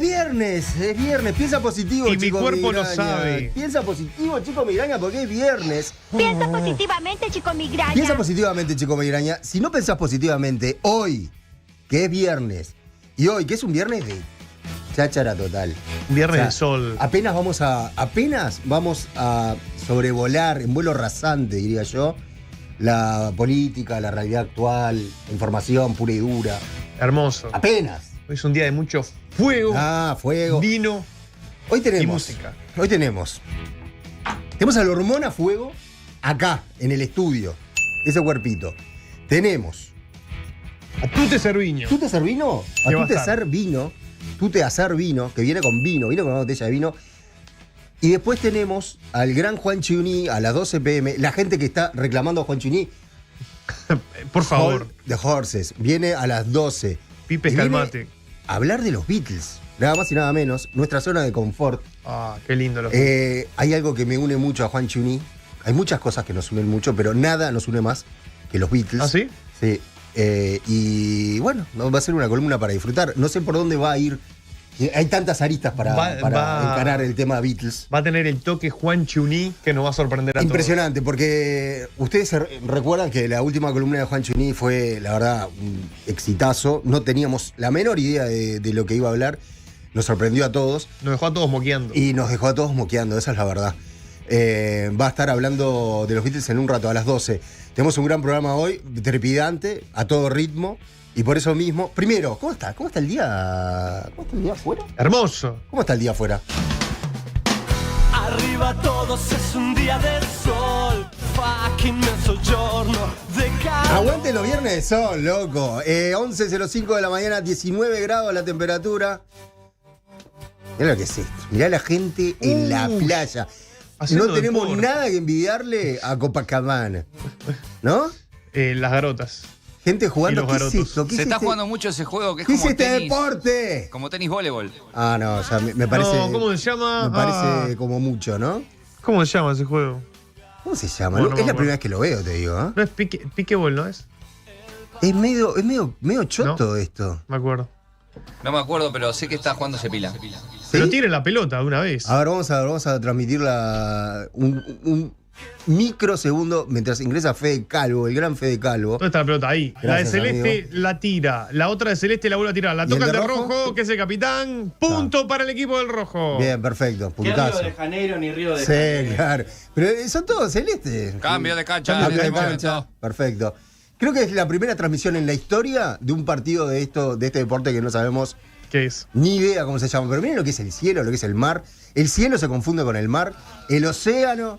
Es viernes, piensa positivo, Y mi chico cuerpo lo migraña. sabe. Piensa positivo, chico migraña, porque es viernes. Piensa positivamente, chico migraña. Piensa positivamente, chico migraña. Si no pensás positivamente, hoy, que es viernes, y hoy, que es un viernes de cháchara total. Viernes de sol. Apenas vamos a sobrevolar en vuelo rasante, diría yo, la política, la realidad actual, información pura y dura. Hermoso. Apenas. Hoy es un día de mucho fuego, Fuego. vino Hoy tenemos. y música. Hoy tenemos a la hormona fuego acá, en el estudio. Ese cuerpito. Tenemos. A Tute Cerviño. ¿Tute Servino? ¿Qué va a Tute estar? Servino. Tute Hacer Vino, que viene con una botella de vino. Y después tenemos al gran Juan Chiuní a las 12 p.m. La gente que está reclamando a Juan Chiuní. Por favor, The Horses. Viene a las 12. Pipe Y viene Calmate. a hablar de los Beatles. Nada más y nada menos. Nuestra zona de confort. Ah, qué lindo lo Hay algo que me une mucho a Juan Chiuní. Hay muchas cosas que nos unen mucho, pero nada nos une más que los Beatles. ¿Ah, sí? Sí. Y bueno, va a ser una columna para disfrutar. No sé por dónde va a ir. Hay tantas aristas para encarar el tema Beatles. Va a tener el toque Juan Chiuní que nos va a sorprender a Impresionante, porque ustedes recuerdan que la última columna de Juan Chiuní fue, la verdad, un exitazo. No teníamos la menor idea de lo que iba a hablar. Nos sorprendió a todos. todos. Nos dejó a todos moqueando. Y nos dejó a todos moqueando, esa es la verdad. Va a estar hablando de los Beatles en un rato, a las 12. Tenemos un gran programa hoy, trepidante, a todo ritmo. Y por eso mismo, primero, ¿cómo está? ¿Cómo está el día? ¿Cómo está el día afuera? Hermoso. ¿Cómo está el día afuera? Arriva todos es un día de sol, fucking mezzogiorno de calor. Aguante los viernes de sol, loco. 11:05 de la mañana, 19 grados la temperatura. Mirá lo que es esto. Mirá la gente en la playa. Haciendo No tenemos deporte. nada que envidiarle a Copacabana. ¿No? Las garotas. Gente jugando. Y los ¿Qué es garotos. esto? ¿Qué Se es está este? jugando mucho ese juego que es ¿Qué es como este tenis. deporte? Como tenis voleibol. Ah, no, ya me parece. No, ¿cómo se llama? Me parece como mucho, ¿no? ¿Cómo se llama ese juego? ¿Cómo se llama? Bueno, no es me la acuerdo. primera vez que lo veo, te digo, ¿eh? No es piquebol, ¿no es? Es medio choto esto. Me acuerdo. No me acuerdo, pero sé que está jugando Cepila. Pero ¿Sí? tire la pelota de una vez. A ver, vamos a transmitir un microsegundo mientras ingresa Fede Calvo, el gran Fede Calvo. ¿Dónde está la pelota? Ahí. Gracias, la de Celeste amigo. la tira. La otra de Celeste la vuelve a tirar. La ¿Y toca el el de de rojo? rojo, que es el capitán. Punto para el equipo del rojo. Bien, perfecto, ¿Qué Río puntazo. de Janeiro ni Río de Sí, Janeiro? claro. Pero son todos celestes. Cambio de cancha. Cambio en de este cancha. momento. Perfecto. Creo que es la primera transmisión en la historia de un partido de este deporte que no sabemos ¿Qué es? ni idea cómo se llama. Pero miren lo que es el cielo, lo que es el mar. El cielo se confunde con el mar. El océano,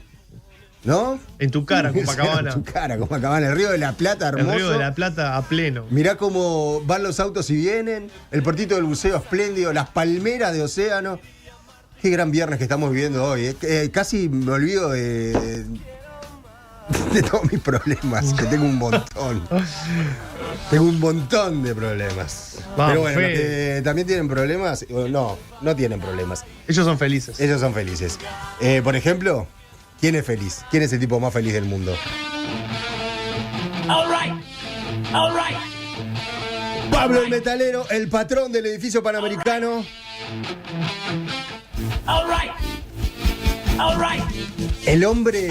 ¿no? En tu cara, El océano Copacabana. en tu cara, Copacabana. El río de la Plata, hermoso. El Río de la Plata a pleno. Mirá cómo van los autos y vienen. El puertito del buceo espléndido. Las palmeras de océano. Qué gran viernes que estamos viviendo hoy. Casi me olvido de todos mis problemas, que tengo un montón. Tengo un montón de problemas. Vamos, Pero bueno, los Fede. que también tienen problemas, no tienen problemas. Ellos son felices. Ellos son felices. Por ejemplo, ¿quién es feliz? ¿Quién es el tipo más feliz del mundo? All right, all right. Pablo el metalero, el patrón del edificio Panamericano. All right. All right. El hombre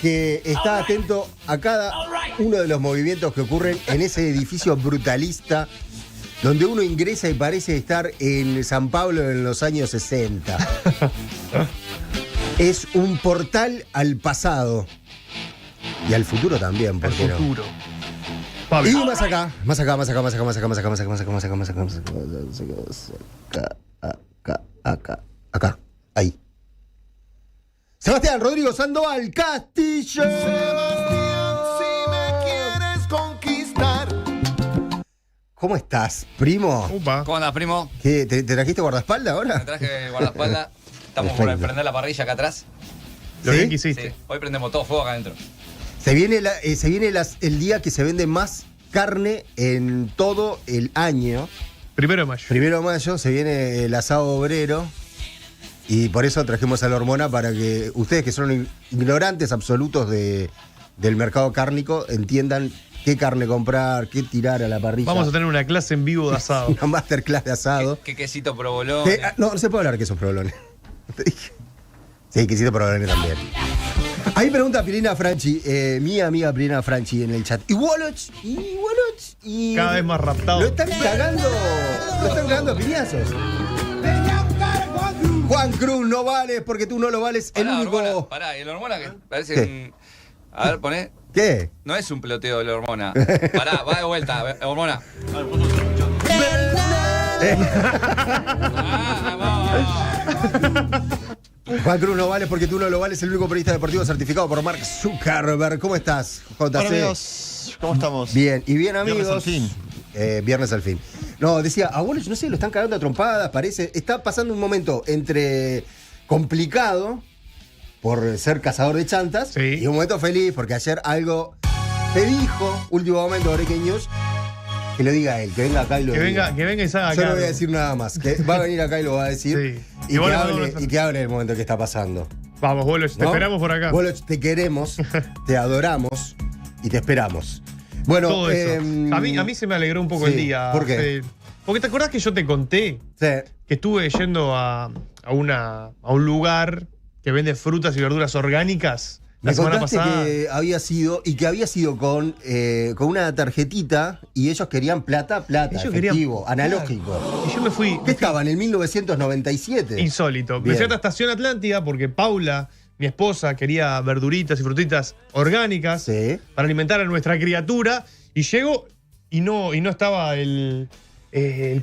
que está atento a cada uno de los movimientos que ocurren en ese edificio brutalista donde uno ingresa y parece estar en San Pablo en los años 60. Es un portal al pasado y al futuro también, ¿por El qué no? futuro. Y Pablo. más acá. Acá. Ahí. Sebastián Rodrigo Sandoval Castillo. Si me quieres conquistar. ¿Cómo estás, primo? Upa. ¿Cómo andás, primo? ¿Qué, te trajiste guardaespaldas Me ahora? traje guardaespaldas. Estamos por Perfecto. prender la parrilla acá atrás. Lo ¿Sí? que Sí. quisiste. Hoy prendemos todo fuego acá adentro. Se viene el día que se vende más carne en todo el año. 1 de mayo. 1 de mayo se viene el asado obrero. Y por eso trajimos a la hormona para que ustedes que son ignorantes absolutos del mercado cárnico entiendan qué carne comprar, qué tirar a la parrilla. Vamos a tener una clase en vivo de asado. Una masterclass de asado. ¿Qué quesito provolone? No se puede hablar de quesos provolones. Te dije. Sí, quesito provolone también. Ahí pregunta Pirina Franchi, mi amiga Pirina Franchi en el chat. ¿Y Woloch? Y Cada vez más raptado. Lo están cagando a piñazos. Juan Cruz, no vales porque tú no lo vales. El único. Hormona, pará, el hormona que parece a ver, poné. ¿Qué? No es un peloteo de la hormona. Pará, va de vuelta, a ver, hormona. Juan Cruz, no vales porque tú no lo vales. El único periodista deportivo certificado por Mark Zuckerberg. ¿Cómo estás, JC? Hola amigos, ¿cómo estamos? Bien, y bien amigos. Viernes al fin. Viernes al fin. No, decía, a Woloch, no sé, lo están cagando a trompadas, parece. Está pasando un momento entre complicado por ser cazador de chantas Sí. y un momento feliz porque ayer algo te dijo, último momento, Breaking News, que lo diga él, que venga acá y lo diga. Que venga y salga Yo acá. no voy a decir nada más, que va a venir acá y lo va a decir Sí. y, Igual que vamos hable, a- y que hable del momento que está pasando. Vamos, Woloch, te ¿no? esperamos por acá. Woloch, te queremos, te adoramos y te esperamos. Bueno, Todo eso. A mí se me alegró un poco sí, el día. ¿por qué? Fede. Porque te acordás que yo te conté sí. que estuve yendo a un lugar que vende frutas y verduras orgánicas la Me semana contaste pasada. que había sido con una tarjetita y ellos querían plata, Ellos querían- efectivo, analógico. Claro. Y yo me fui. ¿Qué estaban en 1997? Insólito. Me Bien. fui a la estación Atlántida porque Paula, mi esposa, quería verduritas y frutitas orgánicas Sí. para alimentar a nuestra criatura. Y llego y no estaba el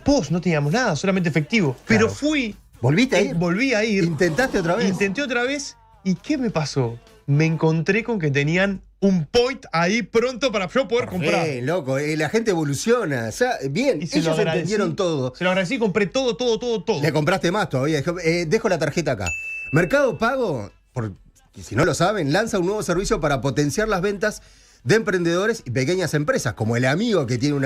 post, no teníamos nada, solamente efectivo. Claro. Pero fui. ¿Volviste a ir? Volví a ir. ¿Intentaste otra vez? Intenté otra vez. ¿Y qué me pasó? Me encontré con que tenían un point ahí pronto para yo poder comprar. Loco, la gente evoluciona. O sea, bien, Y se lo ellos agradecí. entendieron todo. Se lo agradecí, compré todo. Le compraste más todavía. Dejo la tarjeta acá. Mercado Pago, si no lo saben, lanza un nuevo servicio para potenciar las ventas de emprendedores y pequeñas empresas, como el amigo que tiene un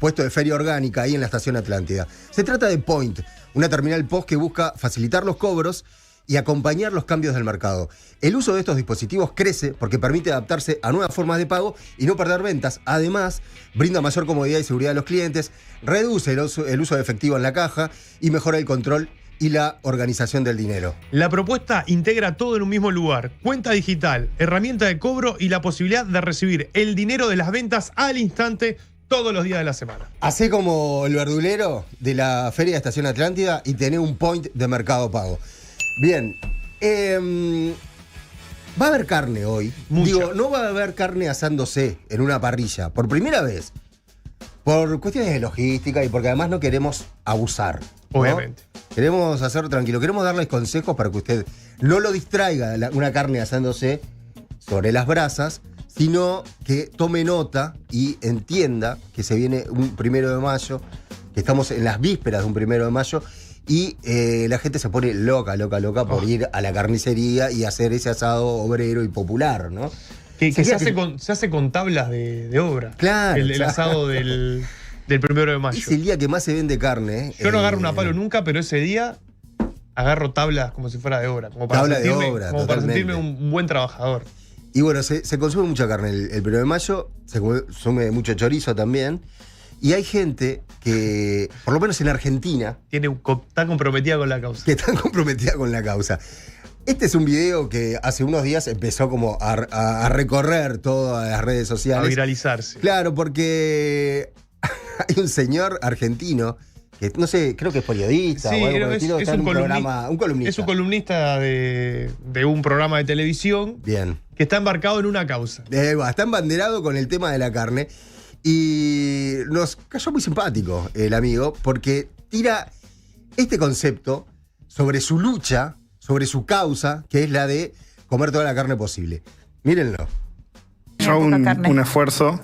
puesto de feria orgánica ahí en la estación Atlántida. Se trata de Point, una terminal POS que busca facilitar los cobros y acompañar los cambios del mercado. El uso de estos dispositivos crece porque permite adaptarse a nuevas formas de pago y no perder ventas. Además, brinda mayor comodidad y seguridad a los clientes, reduce el uso de efectivo en la caja y mejora el control y la organización del dinero. La propuesta integra todo en un mismo lugar: cuenta digital, herramienta de cobro y la posibilidad de recibir el dinero de las ventas al instante todos los días de la semana. Hacé como el verdulero de la Feria de Estación Atlántida y tenés un point de Mercado Pago. Bien, va a haber carne hoy. Mucha. Digo, no va a haber carne asándose en una parrilla, por primera vez. Por cuestiones de logística y porque además no queremos abusar, ¿no? Obviamente. Queremos hacerlo tranquilo. Queremos darles consejos para que usted no lo distraiga una carne asándose sobre las brasas, sino que tome nota y entienda que se viene un 1 de mayo, que estamos en las vísperas de un 1 de mayo, y la gente se pone loca por ir a la carnicería y hacer ese asado obrero y popular, ¿no? Que se Sería hace con tablas de obra. Claro, El claro. asado del 1 de mayo. Es el día que más se vende carne. Yo no agarro una palo nunca, pero ese día agarro tablas como si fuera de obra. Como para Tabla de sentirme, obra, como para totalmente. sentirme un buen trabajador. Y bueno, se consume mucha carne el 1 de mayo, se consume mucho chorizo también. Y hay gente que, por lo menos en Argentina, Está comprometida con la causa. que están comprometida con la causa. Este es un video que hace unos días empezó como a recorrer todas las redes A sociales. viralizarse. Claro, porque hay un señor argentino que no sé, creo que es periodista Sí, o algo creo por el que estilo, está en un programa, un columnista. Es un columnista de un programa de televisión Bien. que está embarcado en una causa. Está embanderado con el tema de la carne y nos cayó muy simpático el amigo porque tira este concepto sobre su lucha, sobre su causa, que es la de comer toda la carne posible. Mírenlo. Yo hago un esfuerzo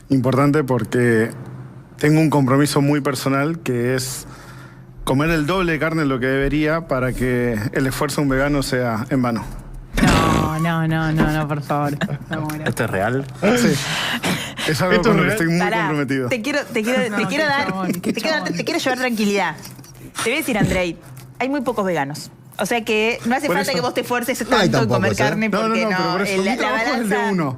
importante porque tengo un compromiso muy personal que es comer el doble de carne de lo que debería para que el esfuerzo de un vegano sea en vano. No, por favor. Me muero. ¿Esto es real? Sí. Es algo ¿Esto con lo es que estoy muy Pará, comprometido. Te quiero No, qué dar, chabón, qué te quiero chabón. llevar tranquilidad. Te voy a decir, Andrei, hay muy pocos veganos. O sea que no hace Por falta eso- que vos te esfuerces Ay, tanto en tampoco, comer ¿sí? carne No, porque pero por eso mi trabajo es el de uno.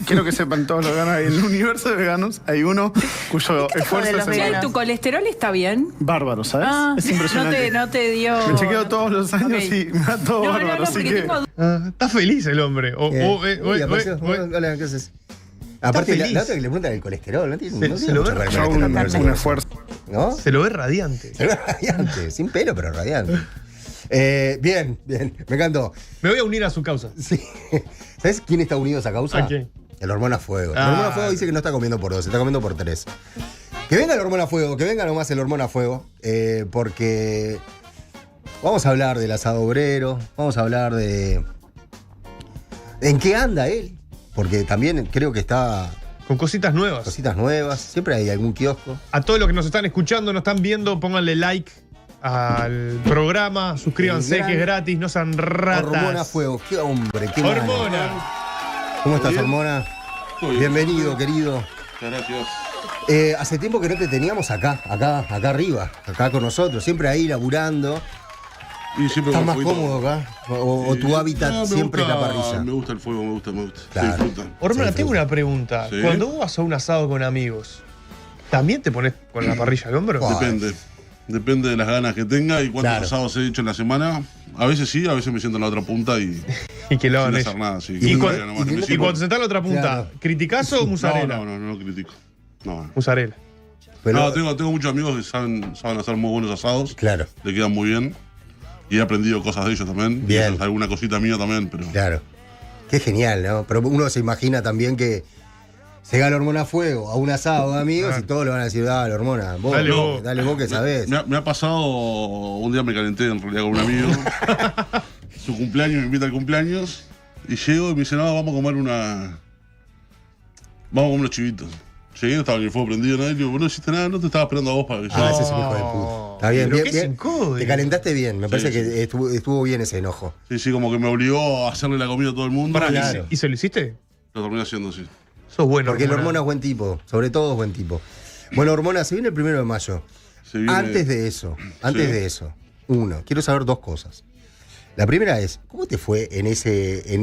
Quiero que sepan todos los veganos, en el universo de veganos hay uno cuyo ¿Qué te jode esfuerzo los es veganos? el ¿Tu colesterol está bien? bárbaro, ¿sabes? Ah, es impresionante. No te dio. Me chequeo todos los años Ok. y me da todo bárbaro, así porque que... tengo Está feliz el hombre. Uy, apareció. Hola, ¿qué haces? Aparte, feliz. la otra que le preguntan el colesterol, no tiene, no Se tiene lo mucho ve que ver Yo con hago el colesterol, un esfuerzo. ¿no? Se lo ve radiante. Se ve radiante, sin pelo, pero radiante. Bien, me encantó. Me voy a unir a su causa. Sí. ¿Sabes quién está unido a esa causa? ¿A quién? El Hormona Fuego. El Ah. Hormona Fuego dice que no está comiendo por 2, está comiendo por 3. Que venga el Hormona Fuego, que venga nomás el Hormona Fuego, porque vamos a hablar del asado obrero, vamos a hablar de en qué anda él, porque también creo que está Con cositas nuevas. cositas nuevas, siempre hay algún kiosco. A todos los que nos están escuchando, nos están viendo, pónganle like al programa, suscríbanse, El que es gratis, no sean ratas. Hormona Fuego, qué hombre, qué mano. Hormona. ¿Cómo estás, Hormona? Bienvenido, querido. Gracias. Hace tiempo que no te teníamos acá arriba, acá con nosotros, siempre ahí laburando. Y siempre ¿Estás con más fueguito. cómodo acá? ¿O tu hábitat No, me siempre es la gusta- parrilla? Me gusta el fuego, me gusta. Claro. Se disfruta. Hormona, Sí, tengo sí. una pregunta. Sí. Cuando vos vas a un asado con amigos, ¿también te pones con la parrilla al hombro? Buah. Depende de las ganas que tenga y cuántos Claro. asados he hecho en la semana. A veces sí, a veces me siento en la otra punta y Y que lo hagan sin ellos. hacer nada. Sí, Y, que cu- vaya nomás, y me no te y siento- cuando se está en la otra punta, Claro. ¿criticás o musarela? No critico. No. Musarela. Pero- No, tengo muchos amigos que saben hacer muy buenos asados. Claro, Le quedan muy bien. Y he aprendido cosas de ellos también. Bien. Y alguna cosita mía también, pero. claro. Qué genial, ¿no? Pero uno se imagina también que se gana la Hormona a fuego a un asado de amigos Claro. y todos le van a decir, dale, Hormona, vos, Dale vos. que sabés. Me ha pasado, un día me calenté en realidad con un amigo. Su cumpleaños, me invita al cumpleaños. Y llego y me dice, no, vamos a comer unos chivitos. Llegué, no estaba ni el fuego prendido, nada. Y digo, no hiciste nada, no te estaba esperando a vos para que yo. Ah, ese es un hijo de puta. Está bien, Pero bien, qué bien. sin código. Te calentaste bien, me parece Sí, que estuvo bien ese enojo. Sí, como que me obligó a hacerle la comida a todo el mundo. Pará, y Claro. ¿y se lo hiciste? lo terminé haciendo así. Sos bueno. Porque el Hormona es buen tipo, sobre todo es buen tipo. Bueno, Hormona, se viene el 1 de mayo. Se viene- Antes de eso, Sí. quiero saber dos cosas. La primera es, ¿cómo te fue en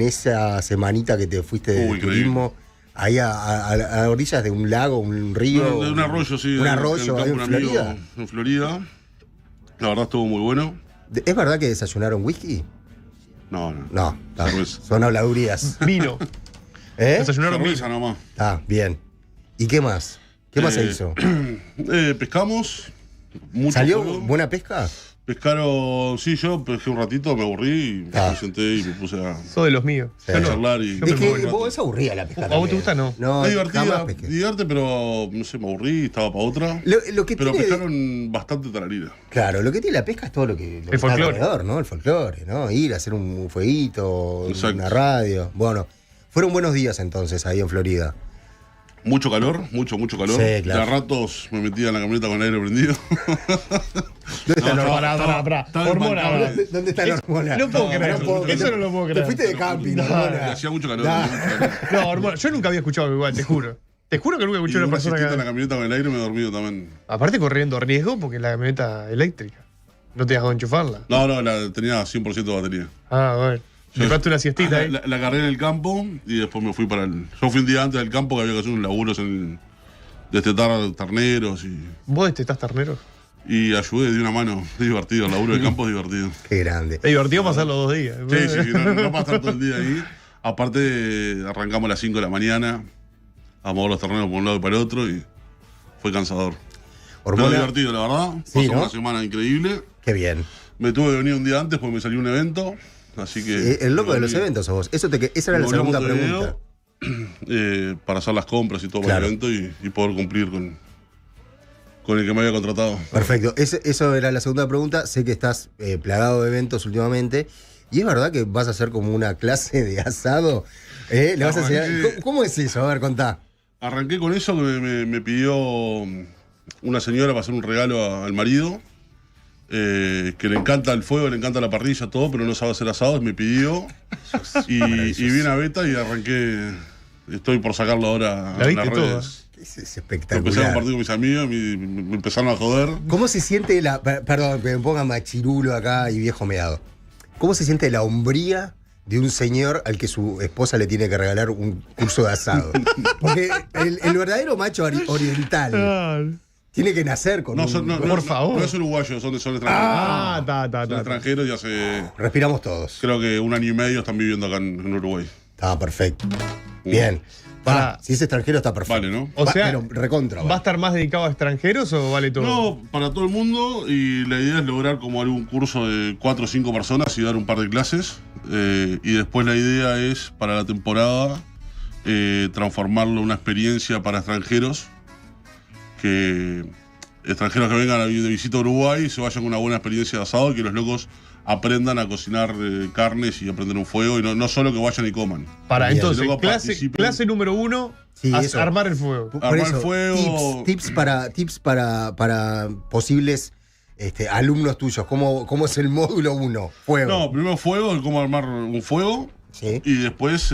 esa semanita que te fuiste de Increíble. turismo ahí a orillas de un lago, un río? De un arroyo, sí. Un en arroyo el ahí en campo de un amigo Florida. En Florida. La verdad estuvo muy bueno. ¿Es verdad que desayunaron whisky? No. No, está, Cerveza. son habladurías. Vino. ¿Eh? Desayunaron Cerveza vino. nomás. Está, bien. ¿Y qué más? ¿Qué más se Eh, hizo? Pescamos. Mucho ¿Salió fuego. buena pesca? Pescaron, sí, yo pesqué un ratito, me aburrí y Ah. me senté y me puse a Sos de los míos. Sí. Yo no. charlar y. Yo me Es que muero. vos es aburrida la pesca. ¿A vos te también. gusta, no? No, Es jamás divertida, pesqué. divierte, pero no sé, me aburrí, estaba para otra. Lo que Pero tiene, pescaron bastante tararira. claro, lo que tiene la pesca es todo lo que está folclore. alrededor, ¿no? El folclore, ¿no? Ir a hacer un fueguito, Exacto. una radio. Bueno, fueron buenos días entonces ahí en Florida. Mucho calor, mucho calor. Sí, claro. De a ratos me metía en la camioneta con el aire prendido. ¿Dónde está la Pará. estaba Hormona. desbancable. ¿Dónde está la hormona? No puedo creer. Eso no lo puedo creer. Te fuiste de camping, No, hormona. hacía mucho calor. Nah. mucho calor. No, Hormona, yo nunca había escuchado algo igual, te juro. Te juro que nunca Y escuché a una una persona siestita en la que. camioneta con el aire me he dormido también. Aparte corriendo riesgo porque la camioneta eléctrica. No te dejas de enchufarla. No, tenía 100% de batería. Ah, bueno. Yo- Dejaste una siestita ahí. La cargué en el campo y después me fui para el. Yo fui un día antes del campo que había que hacer unos laburos destetar terneros ¿Vos destetás ternero? y ayudé de una mano. Es divertido, el laburo del campo es divertido. Qué grande. Es divertido pasar los 2 días. Sí, no para estar todo el día ahí. Aparte, arrancamos a las 5 de la mañana a mover los terneros por un lado y para el otro y fue cansador. Pero Hormona, divertido, la verdad. Sí, Pasó ¿no? una semana increíble. qué bien. Me tuve que venir un día antes porque me salió un evento. Así que. El loco de los me volví. eventos sos vos. Esa era la Me volví a segunda Montevideo, pregunta. para hacer las compras y todo Claro. para el evento y poder cumplir con el que me había contratado. Perfecto. Eso era la segunda pregunta. Sé que estás plagado de eventos últimamente. ¿Y es verdad que vas a hacer como una clase de asado? ¿Le vas a enseñar? ¿Cómo es eso? A ver, contá. Arranqué con eso que me pidió una señora para hacer un regalo al marido, que le encanta el fuego, le encanta la parrilla, todo, pero no sabe hacer asados, me pidió. Y vine a Beta y arranqué. Estoy por sacarlo ahora La en viste las toda. redes. Es Empecé a espectacular. compartir con mis amigos y me empezaron a joder. ¿Cómo se siente perdón, que me ponga machirulo acá y viejo meado? ¿Cómo se siente la hombría de un señor al que su esposa le tiene que regalar un curso de asado? Porque el verdadero macho oriental tiene que nacer con por favor. No es uruguayo, son extranjeros. Son extranjeros y hace, Respiramos todos. creo que 1 año y medio están viviendo acá en Uruguay. Está perfecto. Bien. Si es extranjero está perfecto. Vale, ¿no? O sea, pero recontra. ¿va a estar más dedicado a extranjeros o vale todo? No, para todo el mundo, y la idea es lograr como algún curso de 4 o 5 personas y dar un par de clases. Y después la idea es, para la temporada, transformarlo en una experiencia para extranjeros que vengan de visita a Uruguay y se vayan con una buena experiencia de asado y que los locos aprendan a cocinar carnes y a prender un fuego y no solo que vayan y coman. Para, Bien. entonces, Luego clase número 1, Sí, eso. armar el fuego. Por Armar eso, fuego. Tips para posibles alumnos tuyos. ¿Cómo es el módulo 1? Fuego. No, primero fuego, cómo armar un fuego. Sí. Y después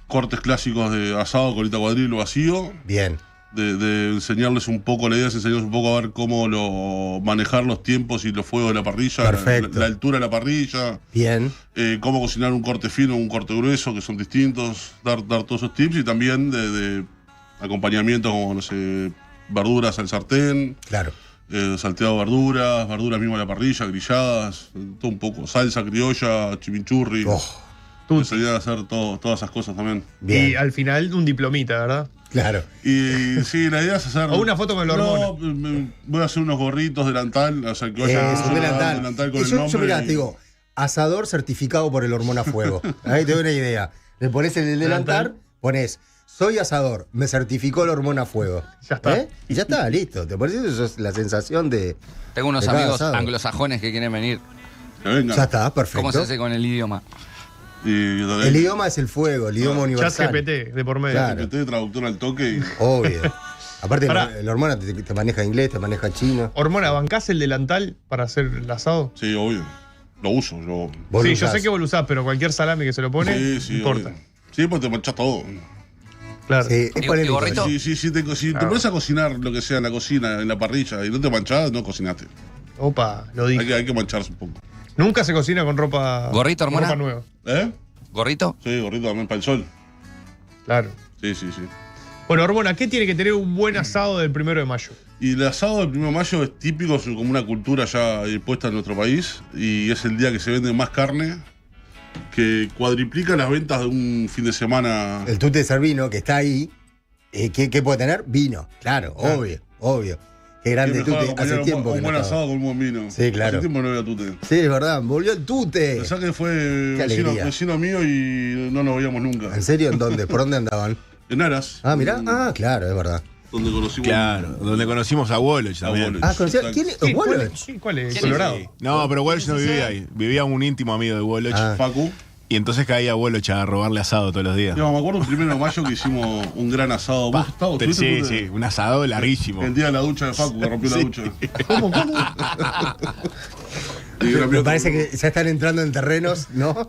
cortes clásicos de asado, colita cuadril o vacío. Bien. De enseñarles un poco, la idea es enseñarles un poco a ver cómo manejar los tiempos y los fuegos de la parrilla, Perfecto. la altura de la parrilla, Bien. cómo cocinar un corte fino o un corte grueso, que son distintos, dar todos esos tips y también de acompañamiento como, no sé, verduras al sartén, Claro. salteado de verduras mismo a la parrilla, grilladas, todo un poco, salsa criolla, chimichurri. Enseñar a hacer todas esas cosas también. Bien. Y al final un diplomita, ¿verdad? Claro. Y sí, la idea es hacer. O una foto con el hormona. No, voy a hacer unos gorritos delantal, o sea, que vayan Es un delantal. con el Yo nombre. mirá, te digo, asador certificado por el Hormona Fuego. Ahí te doy una idea. Le pones el delantal, pones, soy asador, me certificó el Hormona Fuego. Ya está. Y ya está, listo. ¿Te parece? Eso es la sensación de. Tengo unos de cada amigos asado. anglosajones que quieren venir. Que vengan. Ya está, perfecto. ¿Cómo se hace con el idioma? El idioma es el fuego, el idioma universal. ChatGPT de por medio. Claro. GPT, traductor al toque. Obvio. Aparte, Pará. el Hormona te maneja inglés, te maneja chino. Hormona, ¿bancás el delantal para hacer el asado? Sí, obvio. Lo uso. Vos Sí, lo yo usás. sé que vos lo usás, pero cualquier salame que se lo pone, Sí, no importa. obvio. Sí, pues te manchás todo. Claro. Sí, es ¿Y polémico. gorrito? Sí, si te pones a cocinar lo que sea en la cocina, en la parrilla, y no te manchás, no cocinaste. Opa, lo dije. Hay que mancharse un poco. Nunca se cocina con ropa. ¿Gorrito, con hormona? ropa nueva. ¿Eh? ¿Gorrito? Sí, gorrito también para el sol. Claro. Sí. Bueno, Hormona, ¿qué tiene que tener un buen asado del 1 de mayo? Y el asado del 1 de mayo es típico, es como una cultura ya impuesta en nuestro país. Y es el día que se vende más carne, que cuadriplica las ventas de un fin de semana. El tute de Servino, que está ahí, ¿qué puede tener? Vino. Claro, obvio. Qué grande Qué mejor tute. acompañar Hace tiempo que un no buen estaba. asado con un buen vino. Sí, claro. Hace tiempo no veo a Tute. Sí, es verdad, volvió el tute. Pensá que fue Qué alegría. vecino mío y no nos veíamos nunca. ¿En serio? ¿En dónde? ¿Por dónde andaban? En Aras. Ah, mirá. Ah, claro, es verdad. Donde conocimos. Claro, donde conocimos a Woloch también. Woloch. Ah, ¿conocía? ¿Quién es? Sí, ¿Woloch? ¿Cuál es? ¿Quién Colorado. Sí. No, pero Woloch no vivía ahí. Vivía un íntimo amigo de Woloch. Ah. Facu. Y entonces caía Woloch a robarle asado todos los días. No, me acuerdo el 1 de mayo que hicimos un gran asado. ¿Vos estabas? ¿Estuviste, Sí, Tute? un asado larguísimo. El día de la ducha de Facu, que rompió la Sí. ducha. ¿Cómo? Y Me parece que ya están entrando en terrenos, ¿no?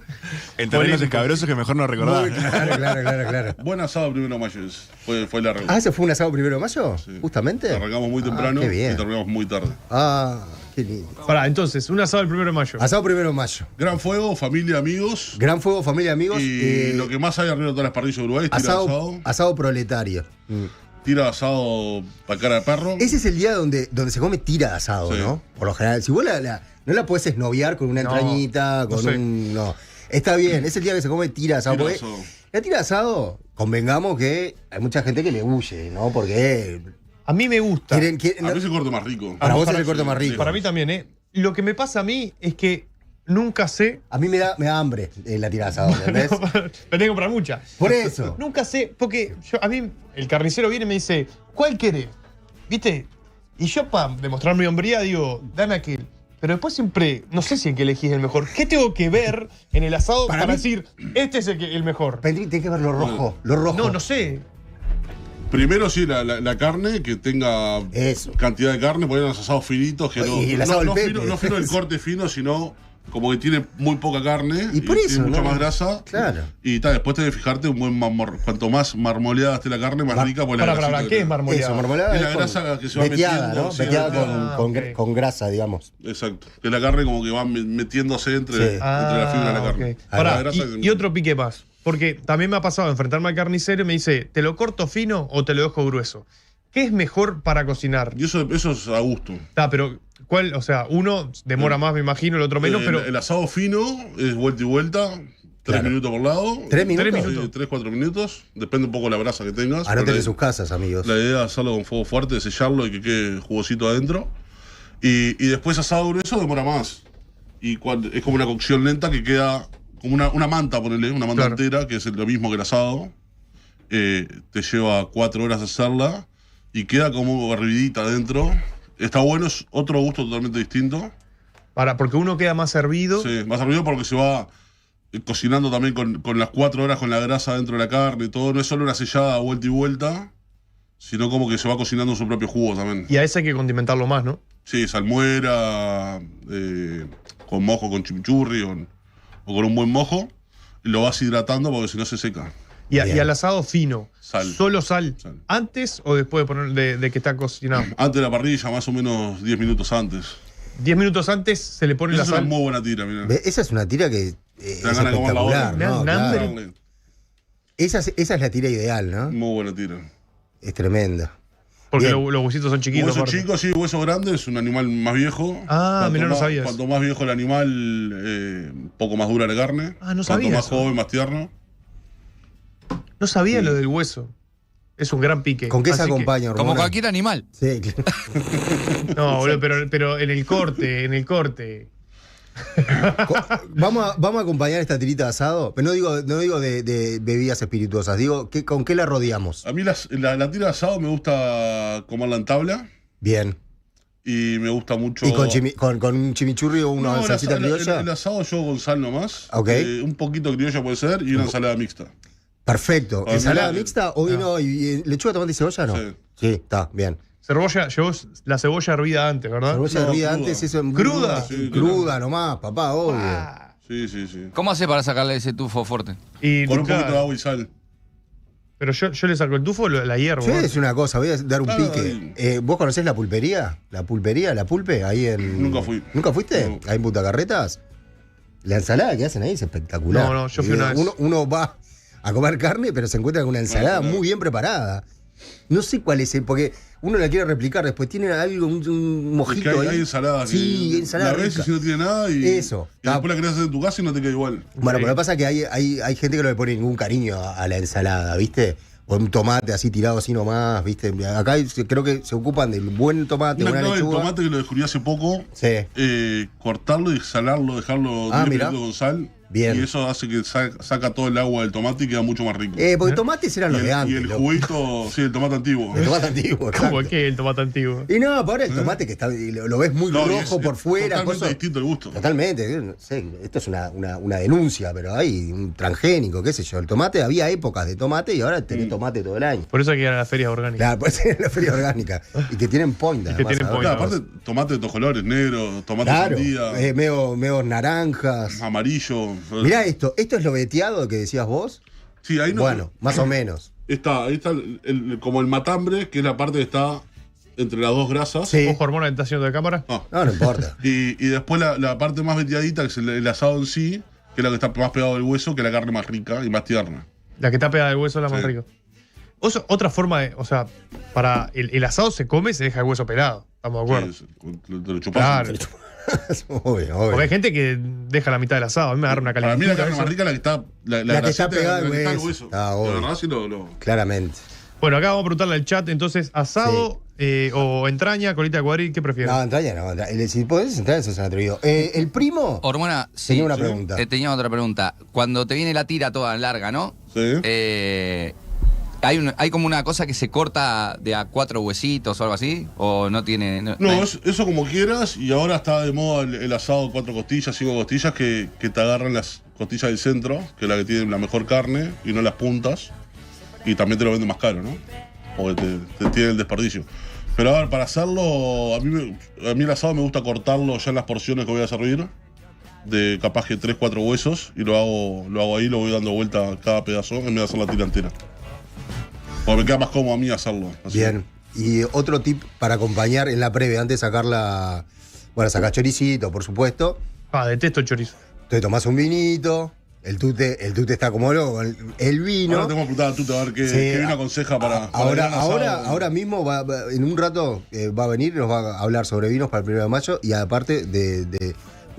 En terrenos escabrosos que mejor no recordaba. Muy claro. Buen asado el 1 de mayo fue la regla. Ah, ¿ese fue un asado 1 de mayo? Justamente. Arrancamos muy temprano qué y bien. terminamos muy tarde. Ah, qué lindo. Pará, entonces, un asado el 1 de mayo. Asado 1 de mayo. Gran fuego, familia, amigos. Gran fuego, familia, amigos. Y lo que más hay arriba de todas las parrillas de Uruguay es tira de asado. Asado proletario. Tira de asado para cara de perro. Ese es el día donde se come tira de asado, Sí. ¿no? Por lo general. Si vos no la podés esnoviar con una No, entrañita, con no sé. un. No. Está bien, es el día que se come tira de asado. Tira de porque asado. la tira de asado, convengamos que hay mucha gente que le huye, ¿no? Porque A mí me gusta. A mí es el corte más rico. Para vos es el corte más rico. Para mí también, ¿eh? Lo que me pasa a mí es que nunca sé. A mí me da hambre la tira de asado, ¿entendés? Me tengo que comprar mucha. Por eso. Nunca sé, porque a mí el carnicero viene y me dice, ¿cuál querés? ¿Viste? Y yo para demostrar mi hombría digo, dame aquel. Pero después siempre, no sé si el que elegís es el mejor. ¿Qué tengo que ver en el asado para mí- decir, este es el mejor? Tiene que ver lo rojo. Lo rojo. No sé. Primero sí, la carne, que tenga Eso. cantidad de carne, poner los asados finitos, que Y el asado no del fino, Pepe. no fino el corte fino, sino como que tiene muy poca carne Y por eso, tiene mucha ¿no? más grasa. Claro. Y después tenés que fijarte cuanto más marmoleada esté la carne, más rica. Pues Para, ¿qué es marmoleada? Eso, marmoleada Es la es grasa que se va veteada, metiendo, ¿no? sí, Veteada veteada. con grasa, digamos. Exacto. Que la carne como que va metiéndose entre Sí. la fibra de la carne. Ok. Pará, La grasa y otro pique más. Porque también me ha pasado enfrentarme al carnicero y me dice, ¿te lo corto fino o te lo dejo grueso? ¿Qué es mejor para cocinar? Y eso es a gusto. Pero ¿cuál? O sea, uno demora más, me imagino, el otro menos, pero El asado fino es vuelta y vuelta, 3 minutos por lado. 3 minutos. 3 minutos. 3-4 minutos. Depende un poco de la brasa que tengas. Anoten en Pero sus casas, amigos. la idea es hacerlo con fuego fuerte, sellarlo y que quede jugosito adentro. Y después asado grueso demora más. Y es como una cocción lenta que queda como una manta, ponele, una manta Claro. entera, que es lo mismo que el asado. Te lleva 4 horas hacerla y queda como hervidita adentro. Está bueno, es otro gusto totalmente distinto. porque uno queda más servido. Sí, más servido porque se va cocinando también con las 4 horas con la grasa dentro de la carne y todo. No es solo una sellada vuelta y vuelta, sino como que se va cocinando su propio jugo también. Y a ese hay que condimentarlo más, ¿no? Sí, salmuera, con mojo, con chimichurri o con un buen mojo. Y lo vas hidratando porque si no se seca. Y Bien. al asado fino, Sal. ¿solo sal? Sal. ¿Antes o después de que está cocinado? Antes de la parrilla, más o menos 10 minutos antes. 10 minutos antes se le pone Esa la es una sal. muy buena tira, mira. Ve, esa es una tira que es dan ganas de comerla ahora. espectacular, Me ¿no? dan Claro. hambre. Esa es la tira ideal, ¿no? Muy buena tira. Es tremenda. Porque Bien. los huesitos son chiquitos. Hueso aparte. chico, sí, hueso grande, es un animal más viejo. Mirá, no sabía eso. Cuanto más viejo el animal, un poco más dura la carne. Ah, no sabía Cuanto más eso. joven, más tierno. No sabía lo del hueso. Es un gran pique. ¿Con qué se Así que- acompaña, Como Hormona? cualquier animal. Sí, claro. No, boludo, pero en el corte. Vamos a acompañar esta tirita de asado, pero no digo de bebidas espirituosas, digo, ¿con qué la rodeamos? A mí la tira de asado me gusta comerla en tabla Bien. y me gusta mucho. ¿Y con un chimichurri o una No, salsita el criolla? asado yo con sal nomás. Ok. Un poquito criolla puede ser y una ensalada mixta. Perfecto. Para ¿Ensalada mí, mixta o vino y lechuga, tomate y cebolla? No. Sí. Sí, está, bien. Llevó la cebolla hervida antes, ¿verdad? Cebolla No, hervida cruda. antes, eso es ¿Cruda? Sí, cruda nomás, papá, obvio. Sí. ¿Cómo hace para sacarle ese tufo fuerte? Y Con un claro, poquito de agua y sal. Pero yo le saco el tufo, la hiervo. Yo voy a ¿no? decir una cosa, voy a dar un Claro, pique. ¿Vos conocés la pulpería? ¿La pulpe? Ahí en. Nunca fui. ¿Nunca fuiste? No. Ahí en Punta Carretas. La ensalada que hacen ahí es espectacular. No, yo fui una vez. Uno va a comer carne, pero se encuentra con una ensalada muy bien preparada. No sé cuál es, porque uno la quiere replicar después. Tiene algo, un mojito Porque ahí. hay ensalada. Sí, ensalada La ves rica. y si no tiene nada y. Eso. Y después la querés hacer en tu casa y no te queda igual. Bueno, Sí. pero lo que pasa es que hay gente que no le pone ningún cariño a la ensalada, ¿viste? O un tomate así tirado así nomás, ¿viste? Acá creo que se ocupan del buen tomate, Una buena clave del lechuga. tomate que lo descubrí hace poco. Sí. Cortarlo y salarlo, dejarlo 10 mirá. minutos con sal. Bien. Y eso hace que saca todo el agua del tomate y queda mucho más rico. Porque tomates eran los de y antes. el loco. juguito, sí, el tomate antiguo. El tomate antiguo, ¿Cómo exacto. es que el tomate antiguo? Y no, ahora el tomate que está, lo ves muy No, y rojo es por fuera. Totalmente coso- distinto el gusto. Totalmente. No sé, esto es una denuncia, pero hay un transgénico, qué sé yo. El tomate, había épocas de tomate y ahora tenés tomate todo el año. Por eso hay que ir a las ferias orgánicas. Claro, puede ser en la feria orgánica. Y que tienen point, que además, tienen ¿sabes? point. Claro, aparte, tomate de todos colores, negro, tomate Claro, sandía, medio naranjas. amarillo. Mirá esto es lo veteado que decías vos. Sí, ahí no. Bueno, más o menos. Ahí está como el matambre, que es la parte que está entre las dos grasas. Sí. ¿Ojo, Hormona, está haciendo de cámara? No importa. Y después la parte más veteadita, que es el asado en sí, que es la que está más pegado del hueso, que es la carne más rica y más tierna. La que está pegada del hueso es la más Sí. rica. Otra forma de. O sea, para el asado se come y se deja el hueso pelado. ¿Estamos de acuerdo? Sí, te lo chupás. Claro. Obvio. Porque hay gente que deja la mitad del asado. A mí me agarra una Para mí calentura. la carne eso. más rica es la que está. La que está grasita, pegada al la que está al hueso. hueso. Ah, Lo obvio. agarrás y lo. Claramente. Bueno, acá vamos a preguntarle al chat. Entonces, asado o entraña, colita de cuadril, ¿qué prefieren? No, entraña no. Si podés entrar, sos un atrevido. El primo Hormona, sí. tenía una pregunta. Tenía otra pregunta. Cuando te viene la tira toda larga, ¿no? Sí. ¿Hay como una cosa que se corta de a 4 huesitos o algo así? ¿O no tiene...? No, eso como quieras. Y ahora está de moda el asado 4 costillas, 5 costillas, que te agarran las costillas del centro, que es la que tiene la mejor carne, y no las puntas. Y también te lo venden más caro, ¿no? Porque te tiene el desperdicio. Pero a ver, para hacerlo, a mí el asado me gusta cortarlo ya en las porciones que voy a servir. de capaz que 3, 4 huesos y lo hago ahí, lo voy dando vuelta a cada pedazo en vez de hacer la tira entera. Porque me queda más cómodo a mí hacerlo. Así. Bien. Y otro tip para acompañar en la previa, antes de sacarla. Bueno, sacás choricito, por supuesto. Detesto el chorizo. Te tomás un vinito. El tute está como loco. El vino. Ahora tengo que preguntar a Tute a ver qué vino aconseja para. Ahora mismo, en un rato, va a venir y nos va a hablar sobre vinos para el 1 de mayo y aparte de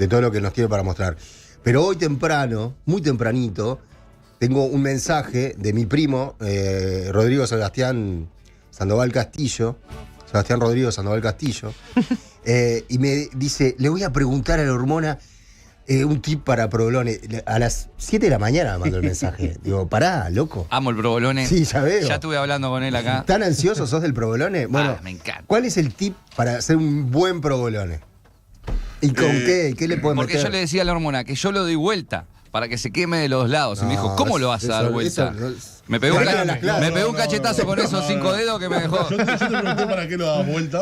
todo lo que nos tiene para mostrar. Pero hoy temprano, muy tempranito, tengo un mensaje de mi primo, Rodrigo Sebastián Sandoval Castillo. Sebastián Rodrigo Sandoval Castillo. Y me dice, le voy a preguntar a la hormona un tip para provolone. A las 7 de la mañana me mandó el mensaje. Digo, pará, loco. Amo el provolone. Sí, ya veo. Ya estuve hablando con él acá. ¿Tan ansioso sos del provolone? Bueno, me encanta. ¿Cuál es el tip para hacer un buen provolone? ¿Y con qué? ¿Qué le puedes Porque meter? yo le decía a la hormona que yo lo doy vuelta para que se queme de los lados. Y me dijo, ¿cómo lo vas a dar vuelta? Me pegó un cachetazo con esos 5 dedos que me dejó. Yo te pregunté para qué lo das vuelta.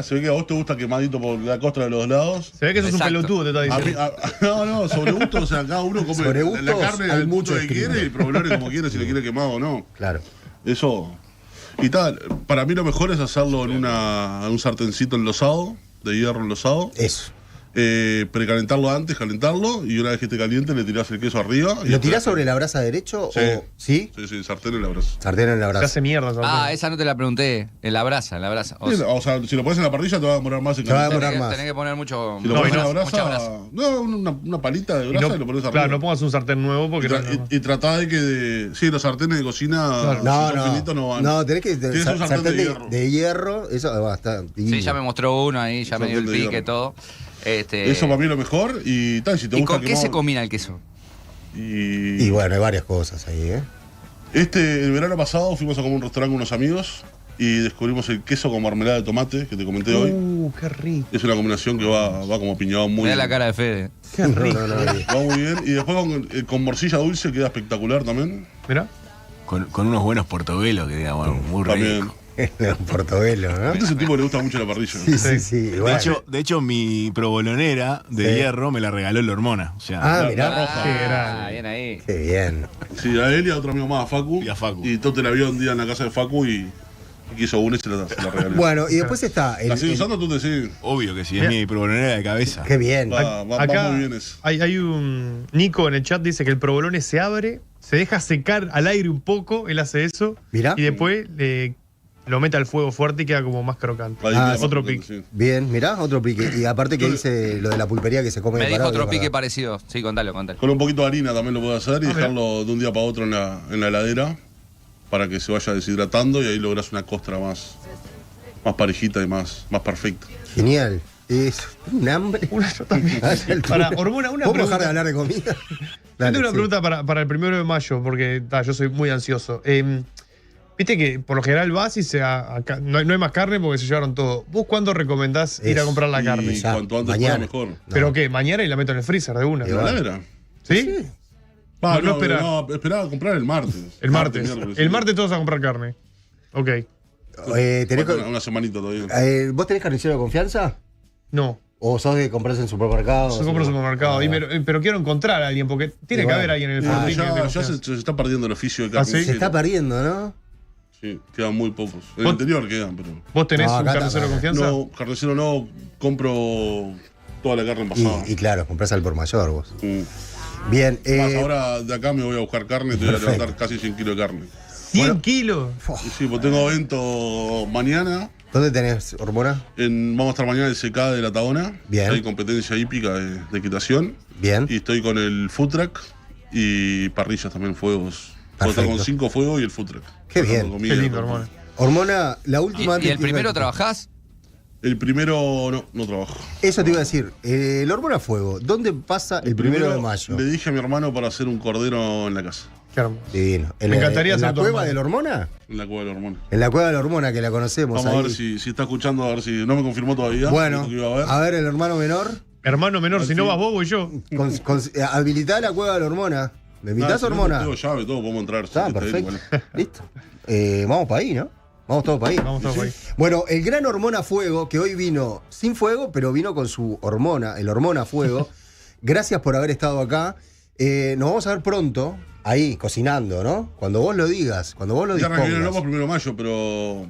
Se ve que a vos te gusta quemadito por la costra de los lados. Se ve que sos un pelotudo, te está diciendo. No, sobre gusto, o sea, cada uno come la carne al punto que quiere y el provolone como quiere, si lo quiere quemado o no. Claro. Eso. Y tal, para mí lo mejor es hacerlo en un sartencito enlosado, de hierro enlosado. Eso. Precalentarlo antes, calentarlo, y una vez que esté caliente le tirás el queso arriba. ¿Lo tirás sobre la brasa derecho? Sí. O, ¿sí? Sí, sartén en la brasa. Sartén en la brasa. Se hace mierda. Esa no te la pregunté. En la brasa. O sea, si lo pones en la parrilla te va a demorar más en calentar. Tenés que poner mucho. Si lo pones en la mucha brasa, una palita de brasa y lo pones arriba. Claro, no pongas un sartén nuevo porque y tratá de que sí, los sartenes de cocina no van. No, tenés que Tienes un sartén de hierro, eso va a estar. Sí, ya me mostró uno ahí, ya me dio el pique todo. Eso para mí es lo mejor. Y tal, si te gusta. ¿Y con qué se combina el queso? Y bueno, hay varias cosas ahí, ¿eh? El verano pasado fuimos a comer un restaurante con unos amigos y descubrimos el queso con marmelada de tomate que te comenté hoy. Qué rico. Es una combinación que va como piñado muy Mira bien. la cara de Fede. Qué rico. Va muy bien. Y después con morcilla dulce queda espectacular también. Mira. Con unos buenos portobelos que digan, bueno, muy También. rico. Un portobelo, ¿no? Este es un tipo que le gusta mucho la parrilla. Sí. De hecho, mi provolonera de hierro me la regaló la hormona. O sea, mirá. La roja. Qué grande. Bien ahí. Qué bien. Sí, a él y a otro amigo más, a Facu. Y a Facu. Y Tote la vio un día en la casa de Facu y quiso una y se la regaló. Bueno, y después está. ¿La sigue usando tú? Sí. obvio que sí, es mi provolonera de cabeza. Qué bien. Va Acá muy bien eso. hay un Nico en el chat, dice que el provolone se abre, se deja secar al aire un poco, él hace eso. Mirá. Y después lo mete al fuego fuerte y queda como más crocante. Otro pique. Sí. Bien, mirá, otro pique. Y aparte que dice lo de la pulpería que se come Me dijo parado, otro es pique verdad. parecido. Sí, contalo. Con un poquito de harina también lo puedo hacer y dejarlo de un día para otro en la heladera para que se vaya deshidratando y ahí logras una costra más parejita y más perfecta. Genial. Es un hambre. Para, hormona, una ¿Podemos pregunta. dejar de hablar de comida? Yo tengo una pregunta para el 1 de mayo, porque yo soy muy ansioso. Viste que por lo general vas y no hay más carne porque se llevaron todo. ¿Vos cuándo recomendás ir a comprar la carne? Y cuanto antes pueda mejor. ¿Pero qué? ¿Mañana y la meto en el freezer de una? ¿En la heladera? ¿Sí? No, esperá. No, esperá a comprar el martes. El martes. Miércoles, El sí. martes todos a comprar carne. Ok. ¿Tenés Una semanita todavía. ¿Vos tenés carnicero de confianza? No. ¿O sos de comprarse en supermercado? Yo compro en supermercado. Pero quiero encontrar a alguien, porque tiene que haber alguien en el fortín. Ya se está perdiendo el oficio de ¿Ah, sí? carnicero. Se está perdiendo, ¿no? Sí, quedan muy pocos. En el interior quedan, pero. ¿Vos tenés No, un acá carnicero de está. confianza? No, carnicero no, compro toda la carne pasada. Y claro, comprás al por mayor vos. Mm. Bien. Más ahora de acá me voy a buscar carne, te voy a levantar casi 100 kilos de carne. ¿100 kilos? Y sí, pues tengo evento mañana. ¿Dónde tenés hormona? Vamos a estar mañana en el CK de la Tagona. Bien. Hay competencia hípica de equitación. Bien. Y estoy con el food truck y parrillas también, fuegos. Puedo estar con 5 fuegos y el food truck. Qué bien. Qué lindo, hermano. Hormona, la última... ¿Y el primero trabajás? El primero no trabajo. Eso te iba a decir. El Hormona Fuego, ¿dónde pasa el 1 de mayo? Le dije a mi hermano para hacer un cordero en la casa. Qué hermoso. Divino. Me encantaría ¿En la ser tu cueva hermano. de la Hormona? En la cueva de la hormona. En la cueva de la Hormona, que la conocemos. Vamos a ahí. ver si está escuchando, a ver si no me confirmó todavía. Bueno, Lo que iba a ver. a ver el hermano menor. Hermano menor, si no vas vos, voy yo. Habilitá la cueva de la Hormona. ¿Me invitás, si no, Hormona? tengo llave, todo, podemos entrar. Está, Sí, perfecto. igual. Listo. Vamos para ahí, ¿no? Vamos todos para ahí. Vamos todos para ahí. Bueno, el gran Hormona Fuego, que hoy vino sin fuego, pero vino con su hormona, el Hormona Fuego. Gracias por haber estado acá. Nos vamos a ver pronto, ahí, cocinando, ¿no? Cuando vos lo digas, cuando vos lo Ya dispongas. arranqué el 1 de mayo, pero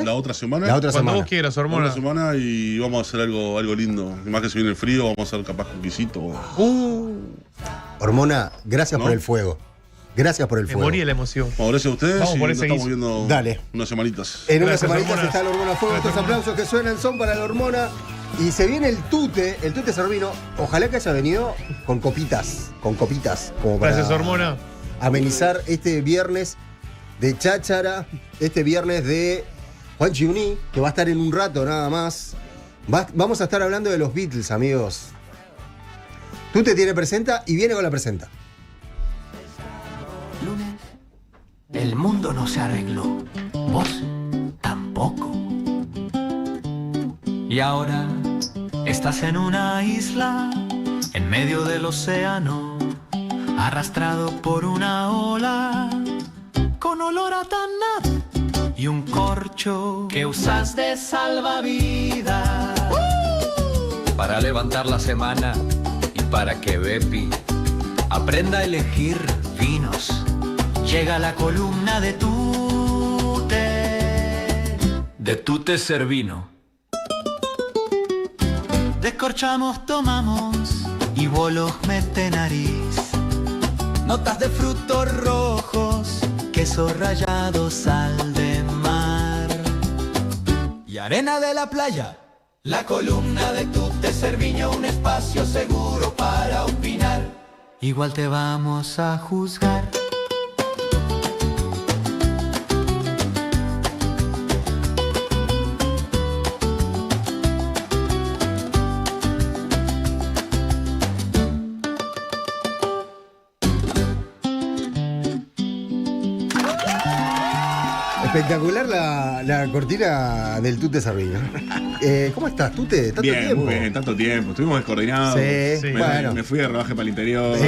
la otra semana. La otra Cuando semana. vos quieras, La hormona. otra semana y vamos a hacer algo lindo. Más que se viene el frío, vamos a hacer capaz con guisito. Hormona, gracias ¿No? por el fuego. Gracias por el Me fuego. morí de la emoción. Bueno, gracias a ustedes Vamos y por nos ese estamos guiso. viendo Dale. unas semanitas. En unas Gracias, semanitas hormona. está la hormona fuego. Estos aplausos que suenan son para la hormona. Y se viene el Tute Servino. Ojalá que haya venido con copitas. Como para Gracias, hormona. amenizar este viernes de cháchara. Este viernes de Juan Chiuní, que va a estar en un rato nada más. Vamos a estar hablando de los Beatles, amigos. Tute tiene presenta y viene con la presenta. Lunes, el mundo no se arregló. Vos tampoco. Y ahora estás en una isla, en medio del océano, arrastrado por una ola, con olor a tanat y un corcho que usas de salvavidas. Para levantar la semana y para que Bepi Aprenda a elegir vinos. Llega la columna de Tute Servino. Descorchamos, tomamos y bolos mete nariz. Notas de frutos rojos, queso rallado, sal de mar y arena de la playa. La columna de Tute Servino, un espacio seguro para opinar. Igual te vamos a juzgar. Espectacular la cortina del Tute Servino. ¿Cómo estás, Tute? ¿Tanto Bien, tiempo? muy bien, tanto tiempo. Estuvimos descoordinados. Sí, bueno. Me fui de rebaje para el interior.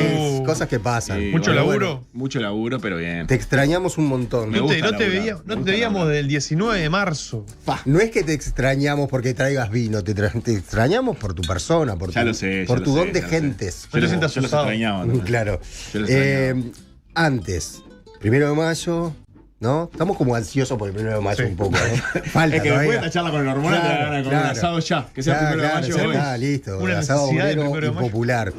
Cosas que pasan. Sí, ¿Mucho bueno, laburo? bueno, mucho laburo, pero bien. Te extrañamos un montón. Me gusta No te laburar, me gusta veíamos laburar. del 19 de marzo. No es que te extrañamos porque traigas vino, te extrañamos por tu persona, por Ya tu, lo sé, por ya tu lo sé, don de ya lo sé. gentes. No te sientas Yo los asustado. extrañaba. también. Claro. Yo los extrañaba. Antes, 1 de mayo, ¿no? Estamos como ansiosos por el 1 de mayo un poco, ¿eh? Falta Es que después todavía. de esta charla con el hormona te da ganas de comer un asado ya. Que sea el 1 de mayo hoy. Ah, listo. Una Asado necesidad del obrero 1 de y mayo. popular.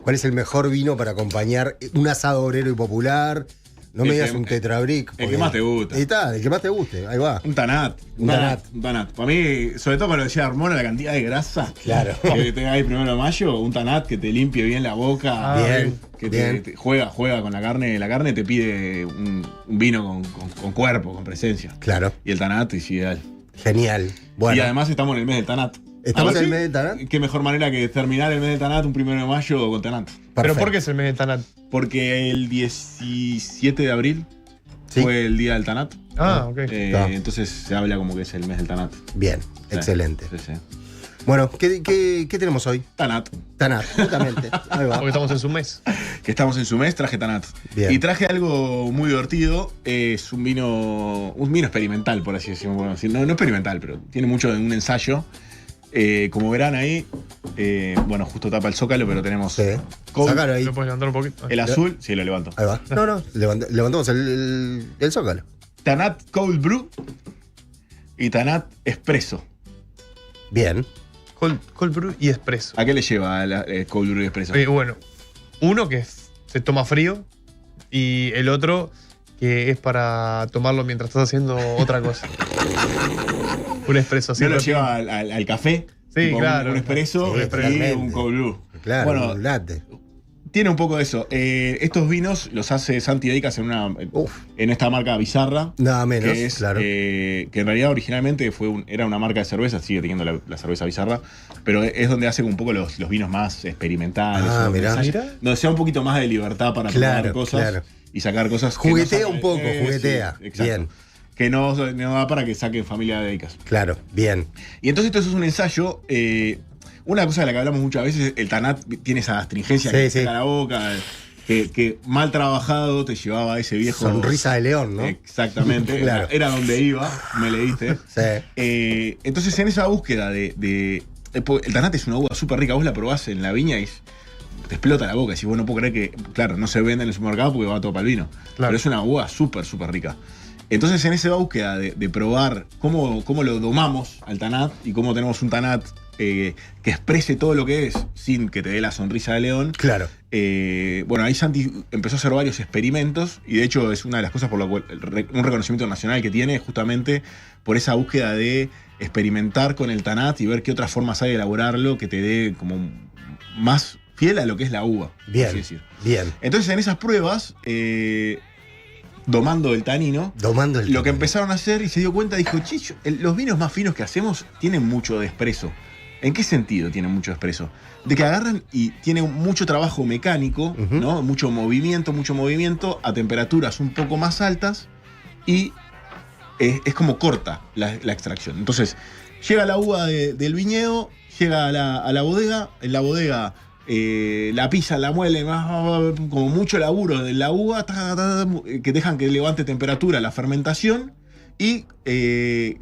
¿Cuál es el mejor vino para acompañar un asado obrero y popular? No me El digas que- un tetrabric. el que más te gusta. Ahí está, el que más te guste. Ahí va. Un tanat. Un tanat. Un tanat. Para mí, sobre todo cuando decía hormona, la cantidad de grasa Claro. que tenga ahí 1 de mayo, un tanat que te limpie bien la boca. Bien, Que bien. te juega con la carne. La carne te pide un vino con cuerpo, con presencia. Claro. Y el tanat es ideal. Genial. Bueno, Y además estamos en el mes del tanat. ¿estamos ¿Ah, en el sí? mes del Tanat? Qué mejor manera que terminar el mes del tanat un 1 de mayo con tanat. ¿Pero Perfecto. por qué es el mes de Tanat? Porque el 17 de abril Sí. fue el día del tanat. Ah, ok. Está. Entonces se habla como que es el mes del tanat. Bien, Sí, excelente. Sí, sí. Bueno, ¿qué tenemos hoy? Tanat. Tanat, justamente. Ahí va. Porque estamos en su mes. Que estamos en su mes, traje tanat. Bien. Y traje algo muy divertido. Es un vino experimental, por así decirlo. Bueno, no experimental, pero tiene mucho de un ensayo. Como verán ahí, bueno, justo tapa el zócalo, pero tenemos Sí. Cold- Sácalo ahí. ¿Lo puedes levantar un poquito? el azul. Sí, lo levanto. Ahí va. No, levantamos el zócalo. Tanat Cold Brew y Tanat Espresso. Bien. Cold brew y espresso. ¿A qué le lleva Cold Brew y Espresso? Bueno, uno que se toma frío y el otro que es para tomarlo mientras estás haciendo otra cosa. Un espresso así. ¿No lo rápido. lleva al café? Sí, Tipo claro. Un espresso Sí, y totalmente. un Cold Brew. Claro, Bueno, un latte. tiene un poco de eso. Estos vinos los hace Santi Deicas Uf. en esta marca Bizarra. Nada menos, Que es, claro. que en realidad originalmente era una marca de cerveza, sigue teniendo la cerveza Bizarra, pero es donde hace un poco los vinos más experimentales. Ah, donde mirá. donde sea un poquito más de libertad para Claro, probar cosas claro. y sacar cosas. que Juguetea no un poco, juguetea. sí, exacto. Bien. Que no da para que saquen familia de Deicas. Claro, bien. Y entonces esto es un ensayo. Una cosa de la que hablamos muchas veces, el tanat tiene esa astringencia Sí, que sí. te saca la boca, que mal trabajado te llevaba a ese viejo. Sonrisa de león, ¿no? Exactamente. Claro. Era donde iba, me leíste. Sí. Entonces, en esa búsqueda el tanat es una uva súper rica. Vos la probás en la viña y es te explota la boca. Si vos no puedo creer que, claro, no se vende en el supermercado porque va todo para el vino. Claro. Pero es una uva súper, súper rica. Entonces, en esa búsqueda de probar cómo lo domamos al Tanat y cómo tenemos un Tanat que exprese todo lo que es sin que te dé la sonrisa de león. Claro. Bueno, ahí Santi empezó a hacer varios experimentos y de hecho es una de las cosas por lo cual un reconocimiento nacional que tiene justamente por esa búsqueda de experimentar con el Tanat y ver qué otras formas hay de elaborarlo que te dé como más fiel a lo que es la uva. Bien, así decir. bien. Entonces en esas pruebas, domando el tanino, lo que empezaron a hacer y se dio cuenta, dijo, chicho, los vinos más finos que hacemos tienen mucho de espresso. ¿En qué sentido tienen mucho espresso? De que agarran y tienen mucho trabajo mecánico, ¿no? Mucho movimiento a temperaturas un poco más altas y es como corta la extracción. Entonces, llega la uva del viñedo, llega a la bodega, en la bodega la pisa, la muele, como mucho laburo de la uva, que dejan que levante temperatura la fermentación. Y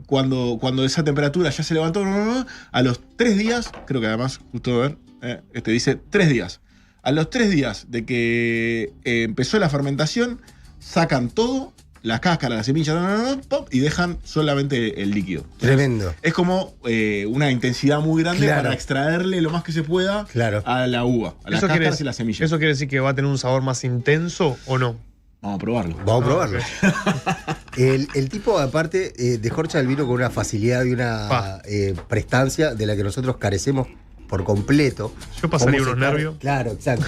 cuando esa temperatura ya se levantó, a los 3 días, creo que además, justo a ver, dice 3 días. A los 3 días de que empezó la fermentación, sacan todo, la cáscara, las semillas, y dejan solamente el líquido. Tremendo. Es como una intensidad muy grande Claro. para extraerle lo más que se pueda a la uva, a las cáscaras y las semillas. ¿Eso quiere decir que va a tener un sabor más intenso o no? Vamos a probarlo. Vamos a probarlo. El tipo, aparte, descorcha el vino con una facilidad y una prestancia de la que nosotros carecemos por completo. Yo pasaría ¿Cómo se unos nervios. Claro, exacto.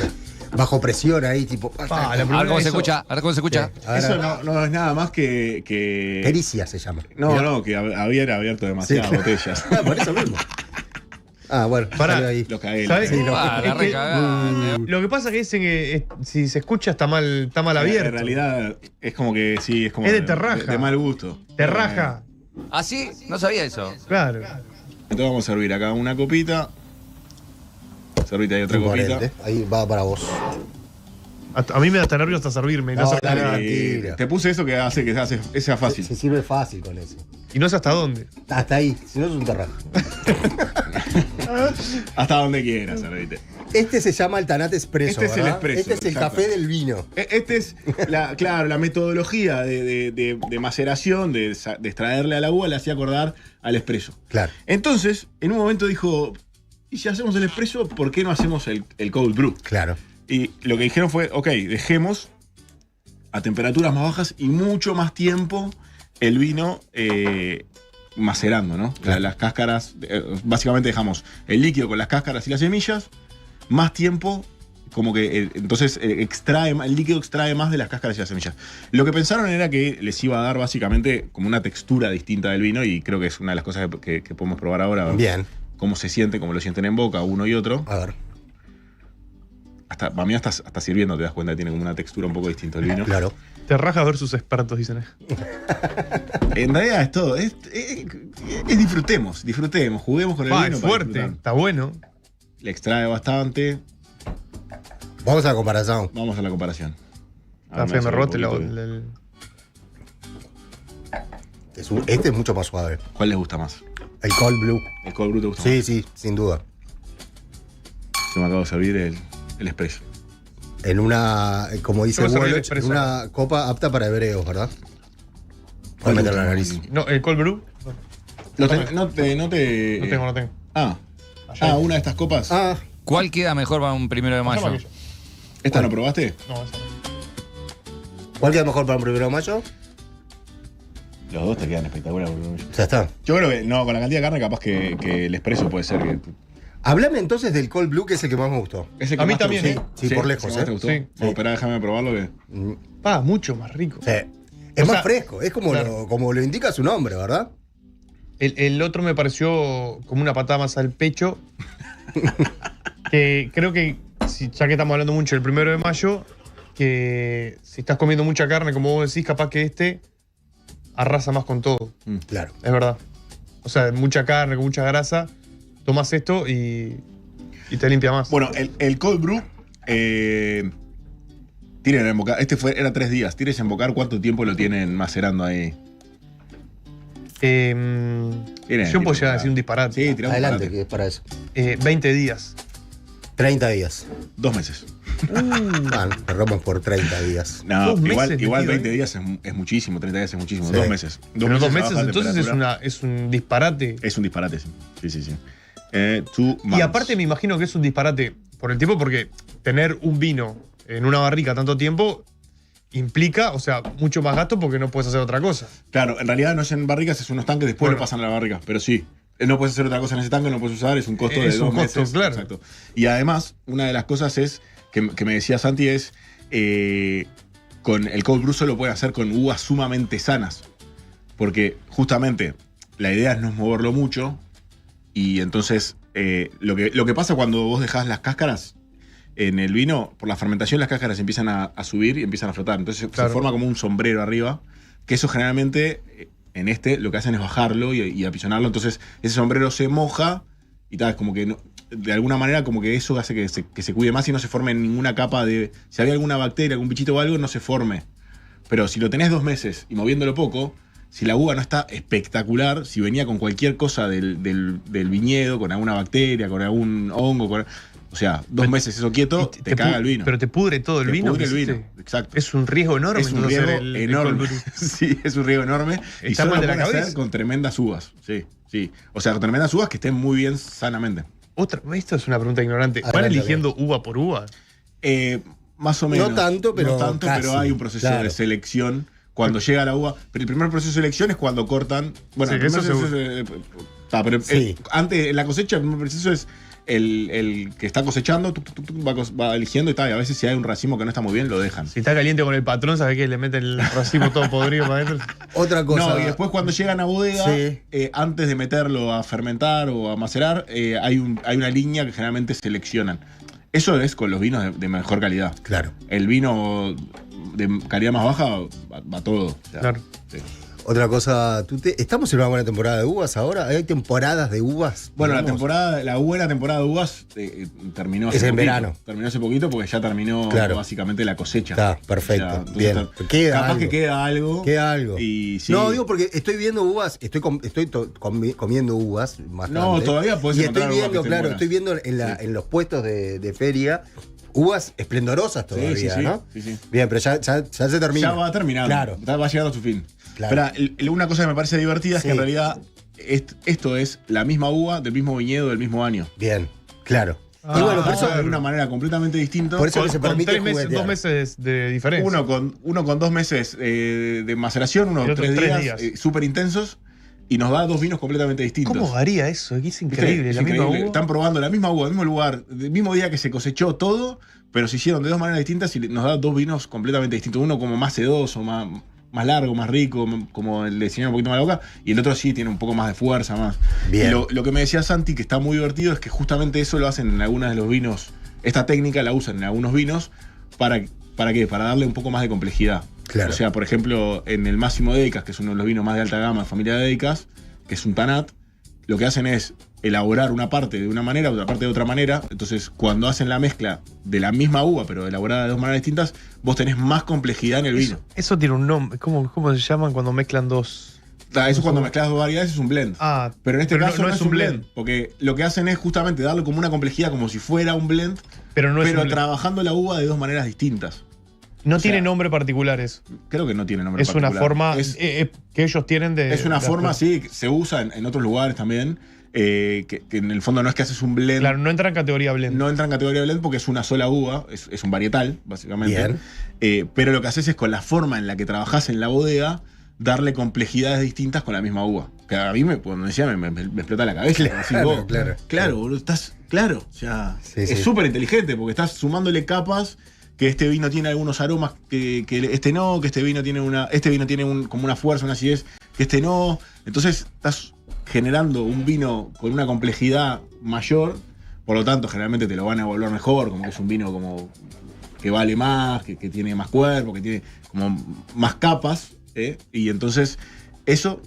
Bajo presión ahí, tipo. A ver cómo se escucha. Eso no es nada más que. Pericia se llama. No, que había abierto demasiadas botellas. Por eso mismo. Bueno, salió ahí. Lo cagué. ¿Sabes? Sí, Lo que pasa es que dicen que si se escucha está mal abierto. En realidad es como que sí, es como. Es de terraja. De mal gusto. Terraja. ¿Ah, sí? No sabía eso. Claro. Entonces vamos a servir acá una copita. Servite ahí otra copita. Ahí va para vos. A mí me da hasta nervios hasta servirme. No sé dale, nada. tranquilo. Te puse eso que hace que sea fácil. Se sirve fácil con eso. Y no sé hasta dónde. Hasta ahí, si no es un terrajo. Hasta donde quieras, servite. Este se llama el Tanat Espresso. Este es el ¿verdad? espresso, Este es el exacto. café del vino. Este es la metodología de maceración, de extraerle a la uva, le hacía acordar al espresso. Claro. Entonces, en un momento dijo, ¿y si hacemos el espresso, por qué no hacemos el cold brew? Claro. Y lo que dijeron fue, ok, dejemos a temperaturas más bajas y mucho más tiempo el vino macerando, ¿no? Claro. Las cáscaras, básicamente dejamos el líquido con las cáscaras y las semillas, más tiempo, como que entonces el líquido extrae más de las cáscaras y las semillas. Lo que pensaron era que les iba a dar básicamente como una textura distinta del vino y creo que es una de las cosas que podemos probar ahora. Bien. Cómo se siente, cómo lo sienten en boca uno y otro. A ver. Para mí hasta sirviendo te das cuenta que tiene como una textura un poco distinta el vino. Claro. Terrajas versus expertos, dicen. En realidad es todo. Disfrutemos, juguemos con el vino. Es fuerte, está bueno. Le extrae bastante. Vamos a la comparación. Vamos a la comparación. Está feo, me rote Este es mucho más suave. ¿Cuál les gusta más? El Cold Blue. ¿El Cold Brew te gusta Sí, más? sí, sin duda. Yo me acabo de servir el espresso. En una, como dice Yo me serví el Woloch, en expreso. una copa apta para hebreos, ¿verdad? Voy a meter la nariz. No, el cold brew. No te. No tengo. Una de estas copas. ¿Cuál queda mejor para un 1 de mayo? ¿Esta no probaste? No, esa no. ¿Cuál queda mejor para un 1 de mayo? Los dos te quedan espectaculares. Ya está. Yo creo que no, con la cantidad de carne capaz que el espresso puede ser que. Háblame entonces del Cold Blue, que es el que más me gustó. Ese que A mí más te también, gustó. Sí, por lejos, ese que más te gustó. Sí. Bueno, espera, déjame probarlo que. Mucho más rico. Sí. Es O más sea, fresco, es como, claro. como lo indica su nombre, ¿verdad? El otro me pareció como una patada más al pecho. Que creo que, ya que estamos hablando mucho del 1 de mayo, que si estás comiendo mucha carne, como vos decís, capaz que este arrasa más con todo. Claro. Es verdad. O sea, mucha carne, con mucha grasa, tomás esto y te limpia más. Bueno, el cold brew. Tienen a embocar. Era 3 días. ¿Tienes a embocar cuánto tiempo lo tienen macerando ahí? Yo puedo llegar a decir un disparate. Sí, tirá un Adelante, disparate. que es para eso. 20 días. 30 días. 2 meses. Cerramos por 30 días. No, igual meses, 20 días es muchísimo, 30 días es muchísimo. Sí. 2 meses. Pero 2 meses baja la entonces temperatura. es un disparate. Es un disparate, sí. Sí. Y aparte me imagino que es un disparate por el tiempo, porque tener un vino en una barrica tanto tiempo implica, o sea, mucho más gasto porque no puedes hacer otra cosa. Claro, en realidad no es en barricas, es unos tanques, después lo pasan a la barrica, pero sí. No puedes hacer otra cosa en ese tanque, no puedes usar, es un costo de 2 meses. Claro. Exacto. Y además, una de las cosas es que me decía Santi es con el cold brew solo lo pueden hacer con uvas sumamente sanas. Porque justamente la idea es no moverlo mucho. Y entonces lo que pasa cuando vos dejás las cáscaras en el vino, por la fermentación las cáscaras empiezan a subir y empiezan a flotar. Entonces se forma como un sombrero arriba, que eso generalmente en lo que hacen es bajarlo y apisonarlo. Entonces ese sombrero se moja y tal, es como que no, de alguna manera como que eso hace que se cuide más y no se forme ninguna capa de... Si había alguna bacteria, algún bichito o algo, no se forme. Pero si lo tenés 2 meses y moviéndolo poco, si la uva no está espectacular, si venía con cualquier cosa del viñedo, con alguna bacteria, con algún hongo, o sea, 2 meses eso quieto, te caga el vino. Pero te pudre todo el vino. Te pudre el vino, exacto. Es un riesgo enorme. Es un riesgo enorme. Sí, es un riesgo enorme. Y Está solo mal lo de la pueden hacer cabeza. con tremendas uvas. Sí. O sea, con tremendas uvas que estén muy bien sanamente. Esto es una pregunta ignorante. ¿Van Adelante, eligiendo uva por uva? Más o menos. No tanto, pero casi, pero hay un proceso claro. de selección cuando llega la uva. Pero el primer proceso de selección es cuando cortan. Bueno, Sí, el primer eso proceso seguro. pero Sí. antes, en la cosecha, el primer proceso es el que está cosechando, va eligiendo y tal. Y a veces si hay un racimo que no está muy bien, lo dejan. Si está caliente con el patrón, ¿sabes qué? Le meten el racimo todo podrido para adentro. Otra cosa. No, y después cuando llegan a bodega, Sí. antes de meterlo a fermentar o a macerar, hay una línea que generalmente seleccionan. Eso es con los vinos de mejor calidad. Claro. El vino de calidad más baja va todo. O sea, Claro. sí. Otra cosa, ¿estamos en una buena temporada de uvas ahora? ¿Hay temporadas de uvas? Bueno, digamos? la buena temporada de uvas terminó hace Es en poquito. verano. Terminó hace poquito porque ya terminó básicamente la cosecha. Está, perfecto. O sea, entonces Bien. Queda capaz algo. que queda algo. Queda algo. Y sí. No, digo porque estoy viendo uvas, estoy comiendo uvas bastante. No, todavía podés Y estoy encontrar uvas que viendo, estén claro, buenas. estoy viendo en los puestos de feria uvas esplendorosas todavía, sí, ¿no? sí. Bien, pero ya se termina. Ya va terminando. Claro. Va llegando a su fin. Claro. Pero una cosa que me parece divertida es que en realidad esto es la misma uva del mismo viñedo del mismo año. Bien, claro. Y bueno, por eso de una manera completamente distinta. Por eso que se Con permite 3 meses, juguetear. 2 meses de diferencia. Uno con 2 meses de maceración, uno Y otro 3 3 días, días. súper intensos, y nos da 2 vinos completamente distintos. ¿Cómo varía eso? Es ¿Viste? increíble. Es La misma increíble. uva. Están probando la misma uva, el mismo lugar, el mismo día que se cosechó todo, pero se hicieron de 2 maneras distintas y nos da 2 vinos completamente distintos. Uno como más sedoso, más largo, más rico, como el de Señor un poquito más la boca, y el otro sí tiene un poco más de fuerza, más. Bien. Y lo que me decía Santi, que está muy divertido, es que justamente eso lo hacen en algunos de los vinos. Esta técnica la usan en algunos vinos ¿para qué? Para darle un poco más de complejidad. Claro. O sea, por ejemplo, en el Máximo de Decas, que es uno de los vinos más de alta gama de familia de Decas, que es un Tanat, lo que hacen es elaborar una parte de una manera, otra parte de otra manera. Entonces, cuando hacen la mezcla de la misma uva, pero elaborada de 2 maneras distintas, vos tenés más complejidad en el vino. Eso tiene un nombre. ¿Cómo se llaman cuando mezclan dos? Eso cuando mezclas 2 variedades es un blend. Pero en este caso no es un blend, porque lo que hacen es justamente darle como una complejidad, como si fuera un blend, pero no es un blend. trabajando la uva de 2 maneras distintas. No tiene nombre particular eso. Creo que no tiene nombre Es particular. una forma que ellos tienen de... Es una forma, sí, que se usa en otros lugares también, que en el fondo no es que haces un blend. Claro, no entra en categoría blend. No entra en categoría blend porque es una sola uva, es un varietal, básicamente. Bien. Pero lo que haces es con la forma en la que trabajás en la bodega, darle complejidades distintas con la misma uva. Que a mí, cuando decía, me explota la cabeza. Claro, boludo, estás... Claro, o sea, es súper inteligente porque estás sumándole capas, que este vino tiene algunos aromas que este no, que este vino tiene como una fuerza, una acidez, que este no. Entonces estás generando un vino con una complejidad mayor, por lo tanto generalmente te lo van a evaluar mejor, como que es un vino como que vale más, que tiene más cuerpo, que tiene como más capas, y entonces eso,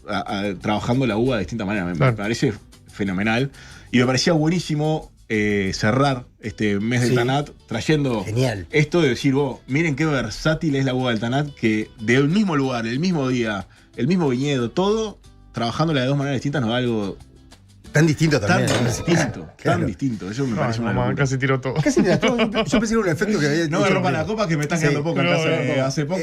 trabajando la uva de distinta manera, me parece fenomenal. Y me parecía buenísimo cerrar este mes del Tanat trayendo esto de decir, miren qué versátil es la uva del Tanat, que del mismo lugar, el mismo día, el mismo viñedo, todo, trabajándola de 2 maneras distintas nos da algo Tan distinto también. Tan ¿no? distinto, Claro. tan distinto. Eso me parece una locura. Casi tiró todo. Casi mira, yo pensé que era un efecto que había No me rompan la copa que me están quedando poco en casa. Hace poco.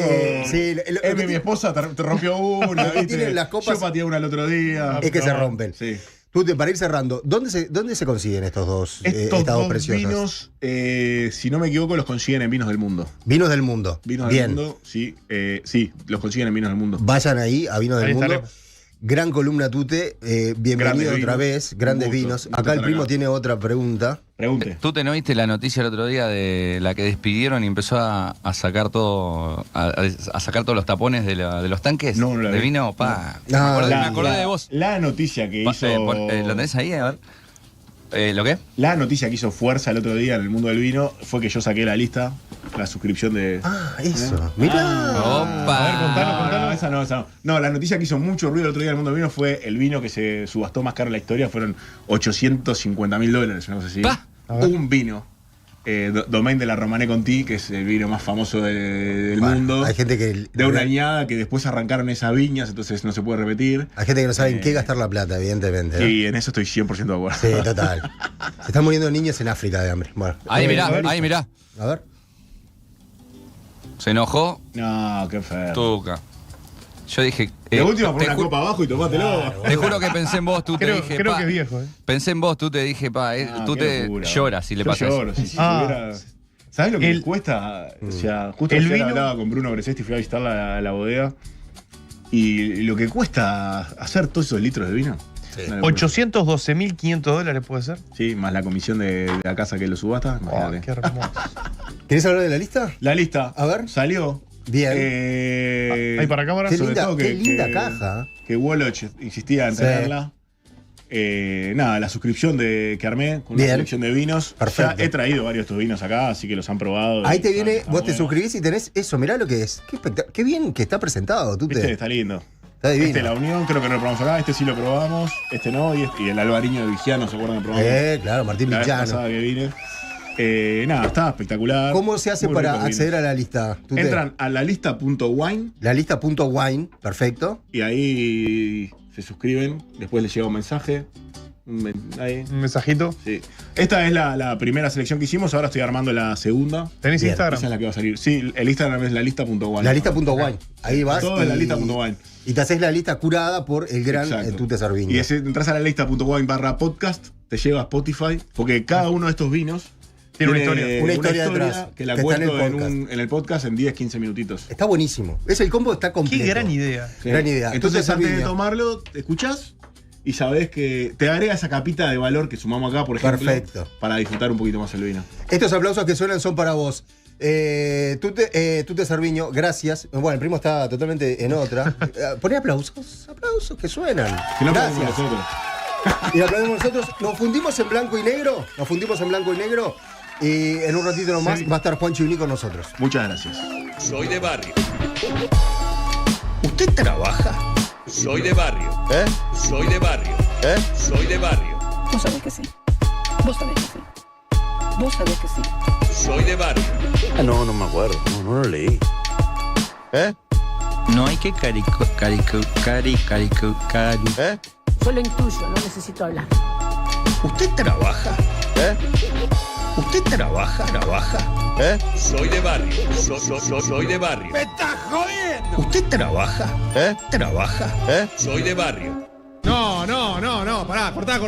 Mi esposa te rompió una. Lo que ¿viste? tienen las copas Yo pateé una el otro día. es que se rompen. Sí. Tute, para ir cerrando, ¿dónde se consiguen estos dos Estos estas dos preciosos? vinos, si no me equivoco, los consiguen en Vinos del Mundo. Vinos del Mundo. Vinos Bien. del Mundo, sí. Sí, los consiguen en Vinos del Mundo. Vayan ahí a Vinos del Ahí Mundo. estaremos. Gran columna, Tute. Bienvenido Grandes otra vinos. vez. Grandes Gusto, vinos. gusto Acá el estar primo acá. tiene otra pregunta. Pregunte. ¿Tú te no viste la noticia el otro día de la que despidieron y empezó a sacar todo, a sacar todos los tapones de los tanques No la de vi. vino? Pa. No. Me acordé de vos. La noticia que hizo. ¿Lo tenés ahí? A ver. ¿Lo qué? La noticia que hizo fuerza el otro día en el mundo del vino fue que yo saqué la lista, la suscripción de. Eso. Mirá. Opa. A ver, contanos. Esa no. No, la noticia que hizo mucho ruido el otro día en el mundo del vino fue el vino que se subastó más caro en la historia. Fueron $850.000, una cosa así. Pa. Un vino. Domaine de la Romanée Conti, que es el vino más famoso del Bueno, mundo. hay gente que. De una añada que después arrancaron esas viñas, entonces no se puede repetir. Hay gente que no sabe en qué gastar la plata, evidentemente. ¿no? Y en eso estoy 100% de acuerdo. Sí, total. Se están muriendo niños en África de hambre. Bueno. Ahí mirá. A ver. Se enojó. No, qué feo. Tuca. Yo dije. De última, pon te una ju- copa abajo y tomátelo. Te juro que pensé en vos, tú te dije. Creo pa. que es viejo, Pensé en vos, tú te dije, pa. Tú qué te locura. lloras si le Yo pasas. lloro, eso. si Ah. tuviera- ¿Sabes lo que El- me cuesta? O sea, justo el ayer vino- hablaba con Bruno Bresesti, fui a visitar la bodega. Y lo que cuesta hacer todos esos litros de vino. Una locura. $812.500 puede ser. Sí, más la comisión de la casa que lo subasta. Oh, Imagínate. qué hermoso. ¿Querés hablar de la lista? La lista. A ver. Salió. Bien. Ahí para cámara. Qué sobre linda, todo qué linda caja. Que Woloch insistía en Sí. tenerla. Nada, la suscripción que armé con una Bien. selección de vinos. Perfecto. Ya he traído varios de estos vinos acá, así que los han probado. Ahí y te viene, están vos te buenos. suscribís y tenés eso, mirá lo que es. Qué bien que está presentado, tú Viste, está lindo. Está divino. Este, la Unión, creo que no lo probamos acá. Este sí lo probamos. Este no. Y el Alvariño de Vigiano, ¿se acuerdan que probamos? Claro, Martín La vez Villano. pasada que vine. Nada, está espectacular. ¿Cómo se hace Muy para ricos acceder vinos. a la lista? Tute? Entran a lalista.wine La lista.wine, perfecto. y ahí se suscriben. Después les llega un mensaje. Ahí. Un mensajito. Sí. Esta es la primera selección que hicimos. Ahora estoy armando la segunda. ¿Tenés Bien. Instagram? Esa es la que va a salir. Sí, el Instagram es lalista.wine. La lista.wine. Ahí vas. Todo es lalista.wine. Y te haces la lista curada por el gran Exacto. Tute Sarviño. Y entras a la lista.wine/podcast, te lleva a Spotify, porque cada uno de estos vinos Tiene una historia. Una historia detrás, que la que está en el cuento podcast. en el podcast en 10-15 minutitos. Está buenísimo. El combo está completo. Qué gran idea. Sí. Gran idea. Entonces, Tute antes de Sarviño. tomarlo, te escuchás y sabés que te agrega esa capita de valor que sumamos acá, por ejemplo, Perfecto. para disfrutar un poquito más el vino. Estos aplausos que suenan son para vos. Tute Sarviño, gracias. Bueno, el primo está totalmente en otra. Poné aplausos que suenan. Que no Gracias. podemos nosotros. Y aplaudimos nosotros. Nos fundimos en blanco y negro. Y en un ratito nomás va a estar Juancho y Uni con nosotros. Muchas gracias. Soy de barrio. ¿Usted trabaja? Soy de barrio. Soy de barrio. Soy de barrio. Vos sabés que sí. Vos sabés que sí. Vos sabés que sí. Soy de barrio. No me acuerdo. No lo leí. No hay que cari. Solo intuyo, no necesito hablar. ¿Usted trabaja? ¿Usted trabaja? Soy de barrio. Soy de barrio. ¡Me estás jodiendo! ¿Usted trabaja? ¿Trabaja? Soy de barrio. No, pará, cortá.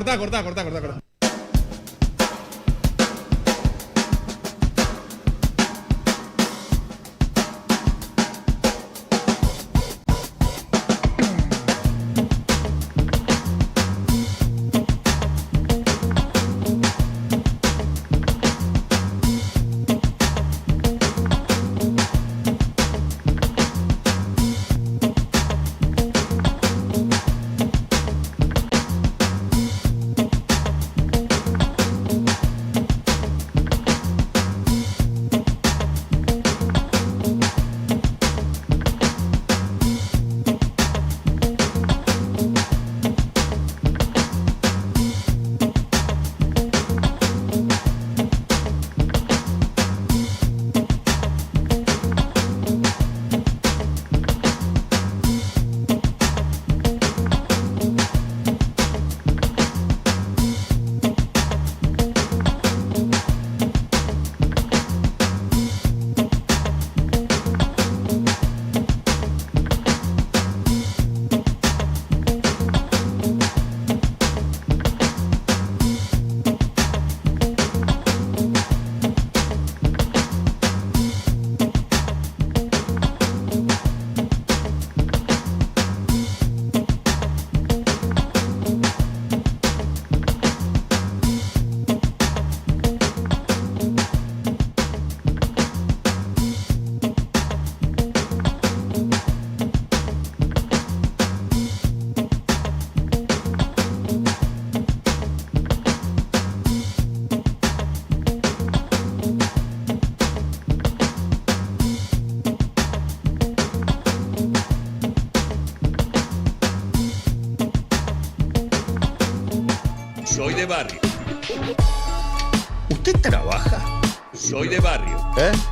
Soy de barrio.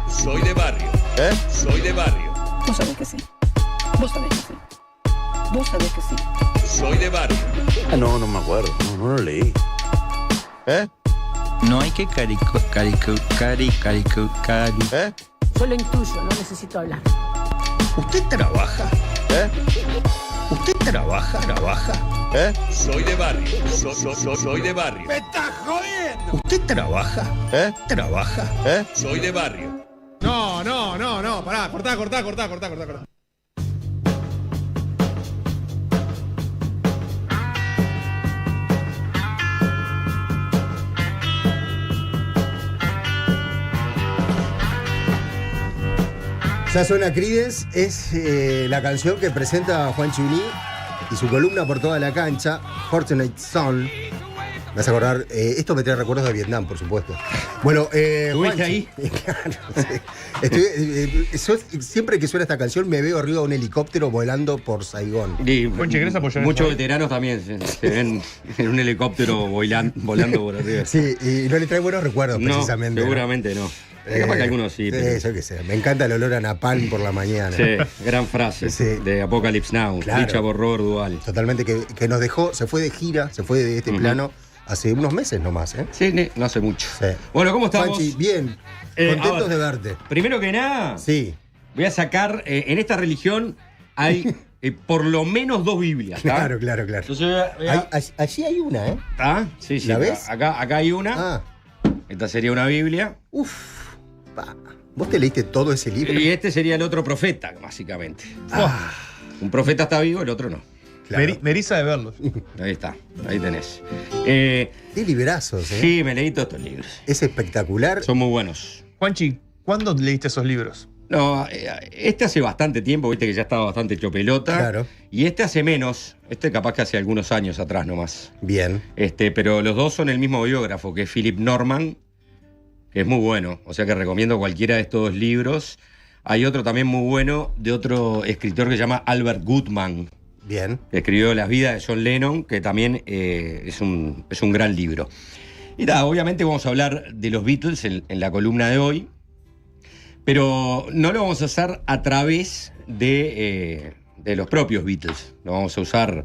Soy de barrio. Soy de barrio. Vos sabés que sí. Vos sabés que sí. Vos sabés que sí. Soy de barrio. No, no me acuerdo. No lo leí. No hay que Yo lo intuyo, no necesito hablar. ¿Usted trabaja? ¿Usted trabaja? Soy de barrio. Soy de barrio. ¡Me estás jodiendo! ¿Usted trabaja? ¿Trabaja? Soy de barrio. No, pará, cortá. Ya suena Creedence, es la canción que presenta Juan Chiuní y su columna por toda la cancha, Fortunate Son. Me vas a acordar, esto me trae recuerdos de Vietnam, por supuesto. Bueno, ¿estuviste ahí? Claro, sí. Siempre que suena esta canción me veo arriba de un helicóptero volando por Saigón. Juanchi, ¿querés apoyar Muchos eso? veteranos también se ven en un helicóptero volando por arriba. Sí, y no le trae buenos recuerdos precisamente. Seguramente no. Capaz que algunos sí. Pero... yo qué sé. Me encanta el olor a napalm por la mañana. Sí, gran frase de Apocalypse Now. Claro. Dicha por Robert Duvall. Totalmente, que nos dejó, se fue de gira, se fue de este plano hace unos meses nomás, ¿eh? Sí, no hace mucho. Sí. Bueno, ¿cómo estamos? Juanchi, bien. Contentos de verte. Primero que nada, sí. Voy a sacar, en esta religión hay por lo menos 2 Biblias. ¿Tá? Claro. Entonces, allí hay una, ¿eh? ¿Está? Sí. ¿La ves? Acá hay una. Ah. Esta sería una Biblia. ¿Vos te leíste todo ese libro? Y este sería el otro profeta, básicamente. Un profeta está vivo, el otro no. Claro. Me eriza de verlos. Ahí está, ahí tenés. Qué librazos, ¿eh? Sí, me leí todos estos libros. Es espectacular. Son muy buenos. Juanchi, ¿cuándo leíste esos libros? No, este hace bastante tiempo, viste que ya estaba bastante hecho pelota. Claro. Y este hace menos, este capaz que hace algunos años atrás nomás. Bien. Pero los dos son el mismo biógrafo, que es Philip Norman, que es muy bueno. O sea que recomiendo cualquiera de estos dos libros. Hay otro también muy bueno de otro escritor que se llama Albert Goodman. Bien. Que escribió Las vidas de John Lennon, que también es un gran libro. Y nada, obviamente vamos a hablar de los Beatles en la columna de hoy, pero no lo vamos a hacer a través de los propios Beatles. No vamos a usar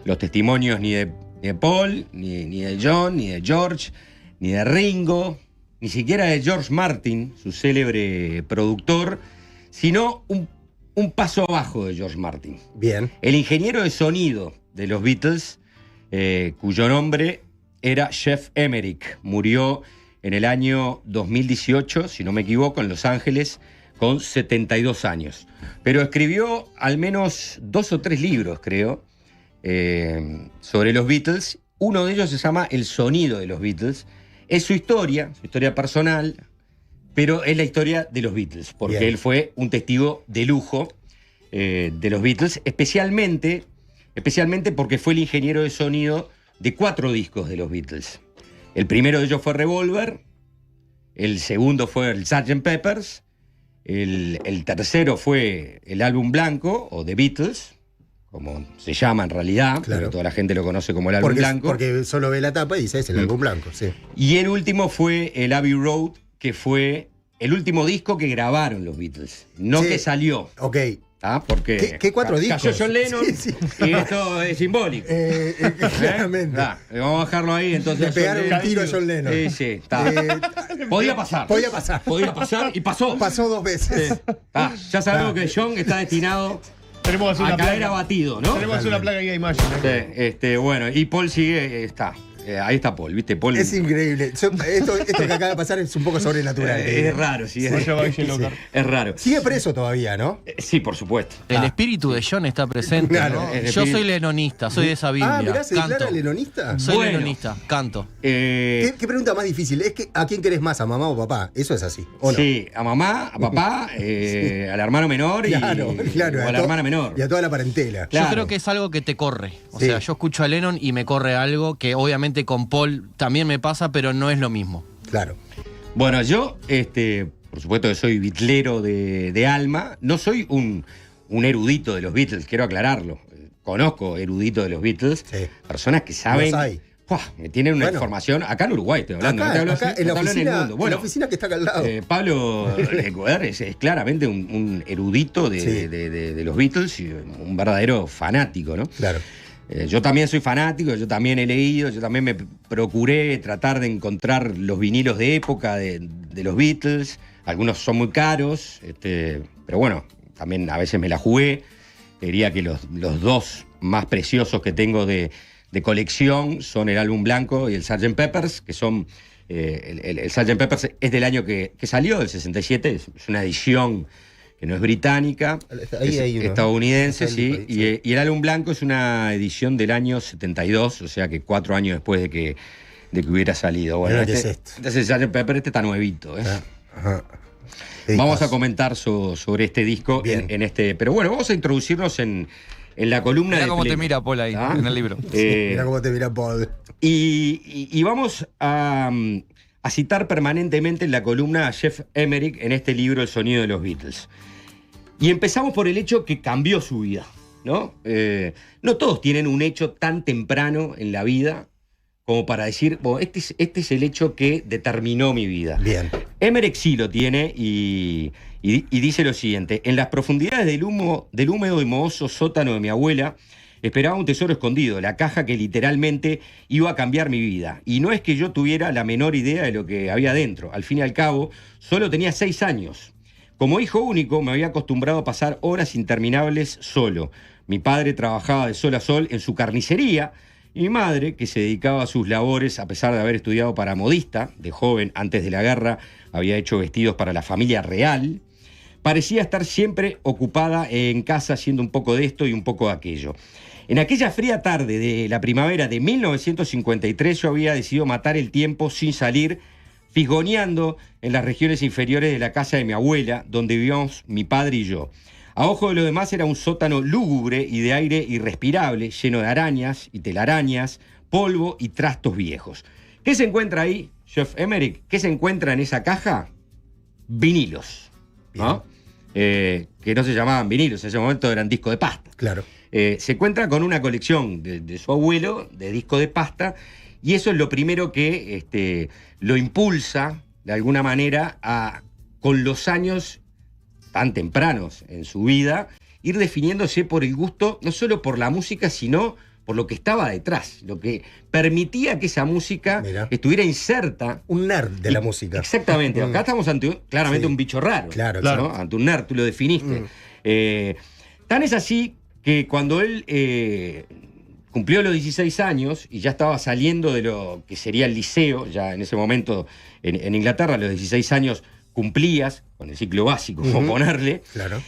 los testimonios ni de Paul, ni de John, ni de George, ni de Ringo, ni siquiera de George Martin, su célebre productor, sino un paso abajo de George Martin. Bien. El ingeniero de sonido de los Beatles, cuyo nombre era Jeff Emerick, murió en el año 2018, si no me equivoco, en Los Ángeles, con 72 años. Pero escribió al menos 2 o 3 libros, creo, sobre los Beatles. Uno de ellos se llama El sonido de los Beatles. Es su historia personal, pero es la historia de los Beatles, porque Bien. él fue un testigo de lujo de los Beatles, especialmente porque fue el ingeniero de sonido de 4 discos de los Beatles. El primero de ellos fue Revolver, el segundo fue el Sgt. Pepper's, el tercero fue el álbum blanco, o The Beatles, como se llama en realidad, Claro. porque toda la gente lo conoce como el álbum blanco. Porque solo ve la tapa y dice, es el álbum blanco, sí. Y el último fue el Abbey Road, que fue el último disco que grabaron los Beatles, no Sí. que salió. Ok. Porque ¿Qué 4 discos? cayó John Lennon Sí. y esto es simbólico. Claramente. Vamos a bajarlo ahí. Entonces, Le pegaron un tiro a John Lennon. Sí, está. Podía pasar y pasó. Pasó 2 veces. Ya sabemos que John está destinado Tenemos que hacer a una caer placa. abatido, ¿no? Tenemos que hacer una placa guía de imagen. Sí, bueno, y Paul sigue, está. Ahí está Paul, ¿viste? Paul Es increíble. Esto que acaba de pasar es un poco sobrenatural. es raro, sí. Es raro. Sigue preso todavía, ¿no? Sí, por supuesto. El espíritu de John está presente. Claro. ¿no? El Yo espíritu- soy lenonista, soy de esa Biblia. Mirá, ¿se declara Canto. lenonista? Soy Bueno. lenonista, canto. ¿Qué pregunta más difícil? Es que ¿a quién querés más? ¿A mamá o papá? Eso es así, ¿o no? Sí, a mamá, a papá, al hermano menor Claro, o a la hermana menor. Y a toda la parentela. Claro. Yo creo que es algo que te corre. O Sí. sea, yo escucho a Lennon y me corre algo que obviamente con Paul también me pasa, pero no es lo mismo. Claro. Bueno, yo, por supuesto que soy bitlero de alma. No soy un erudito de los Beatles, quiero aclararlo. Conozco eruditos de los Beatles, Sí. personas que saben Los hay. tienen una información. Acá en Uruguay estoy hablando. Acá, no te hablo, en la no te hablo oficina, el mundo. en Bueno, la oficina que está acá al lado. Pablo Escobar es claramente un erudito de los Beatles y un verdadero fanático, ¿no? Claro. Yo también soy fanático, yo también he leído, yo también me procuré tratar de encontrar los vinilos de época de los Beatles. Algunos son muy caros, pero bueno, también a veces me la jugué. Diría que los dos más preciosos que tengo de colección son el álbum blanco y el Sgt. Peppers, que son... el Sgt. Peppers es del año que salió, del 67, es una edición que no es británica, Ahí es hay uno. estadounidense, Está sí, y el álbum blanco es una edición del año 72, o sea que 4 años después de que hubiera salido. Bueno, ¿Qué es esto? este es el Sgt. Pepper, este está nuevito. Ajá. Vamos a comentar sobre este disco en este. Pero bueno, vamos a introducirnos en la columna Mira de cómo te Play. mira Paul ahí, en el libro. Mira cómo te mira Paul. Y vamos a citar permanentemente en la columna a Jeff Emerick en este libro El sonido de los Beatles. Y empezamos por el hecho que cambió su vida, ¿no? No todos tienen un hecho tan temprano en la vida como para decir, bueno, este es el hecho que determinó mi vida. Bien. Emerick sí lo tiene y dice lo siguiente: en las profundidades del húmedo y mohoso sótano de mi abuela esperaba un tesoro escondido, la caja que literalmente iba a cambiar mi vida. Y no es que yo tuviera la menor idea de lo que había dentro. Al fin y al cabo, solo tenía 6 años. Como hijo único, me había acostumbrado a pasar horas interminables solo. Mi padre trabajaba de sol a sol en su carnicería, y mi madre, que se dedicaba a sus labores a pesar de haber estudiado para modista, de joven, antes de la guerra, había hecho vestidos para la familia real, parecía estar siempre ocupada en casa haciendo un poco de esto y un poco de aquello. En aquella fría tarde de la primavera de 1953 yo había decidido matar el tiempo sin salir, fisgoneando en las regiones inferiores de la casa de mi abuela, donde vivíamos mi padre y yo. A ojo de los demás era un sótano lúgubre y de aire irrespirable, lleno de arañas y telarañas, polvo y trastos viejos. ¿Qué se encuentra ahí, Jeff Emerick? ¿Qué se encuentra en esa caja? Vinilos, ¿no? Que no se llamaban vinilos, en ese momento eran discos de pasta. Claro. Se encuentra con una colección de su abuelo, de discos de pasta, y eso es lo primero que lo impulsa, de alguna manera, a, con los años tan tempranos en su vida, ir definiéndose por el gusto, no solo por la música, sino por lo que estaba detrás, lo que permitía que esa música estuviera inserta. Un nerd de la música. Exactamente. Acá estamos ante claramente un bicho raro. Claro, ¿no? claro. Ante un nerd, tú lo definiste. Tan es así que cuando él cumplió los 16 años y ya estaba saliendo de lo que sería el liceo, ya en ese momento en Inglaterra, a los 16 años cumplías con el ciclo básico, como ponerle. Claro.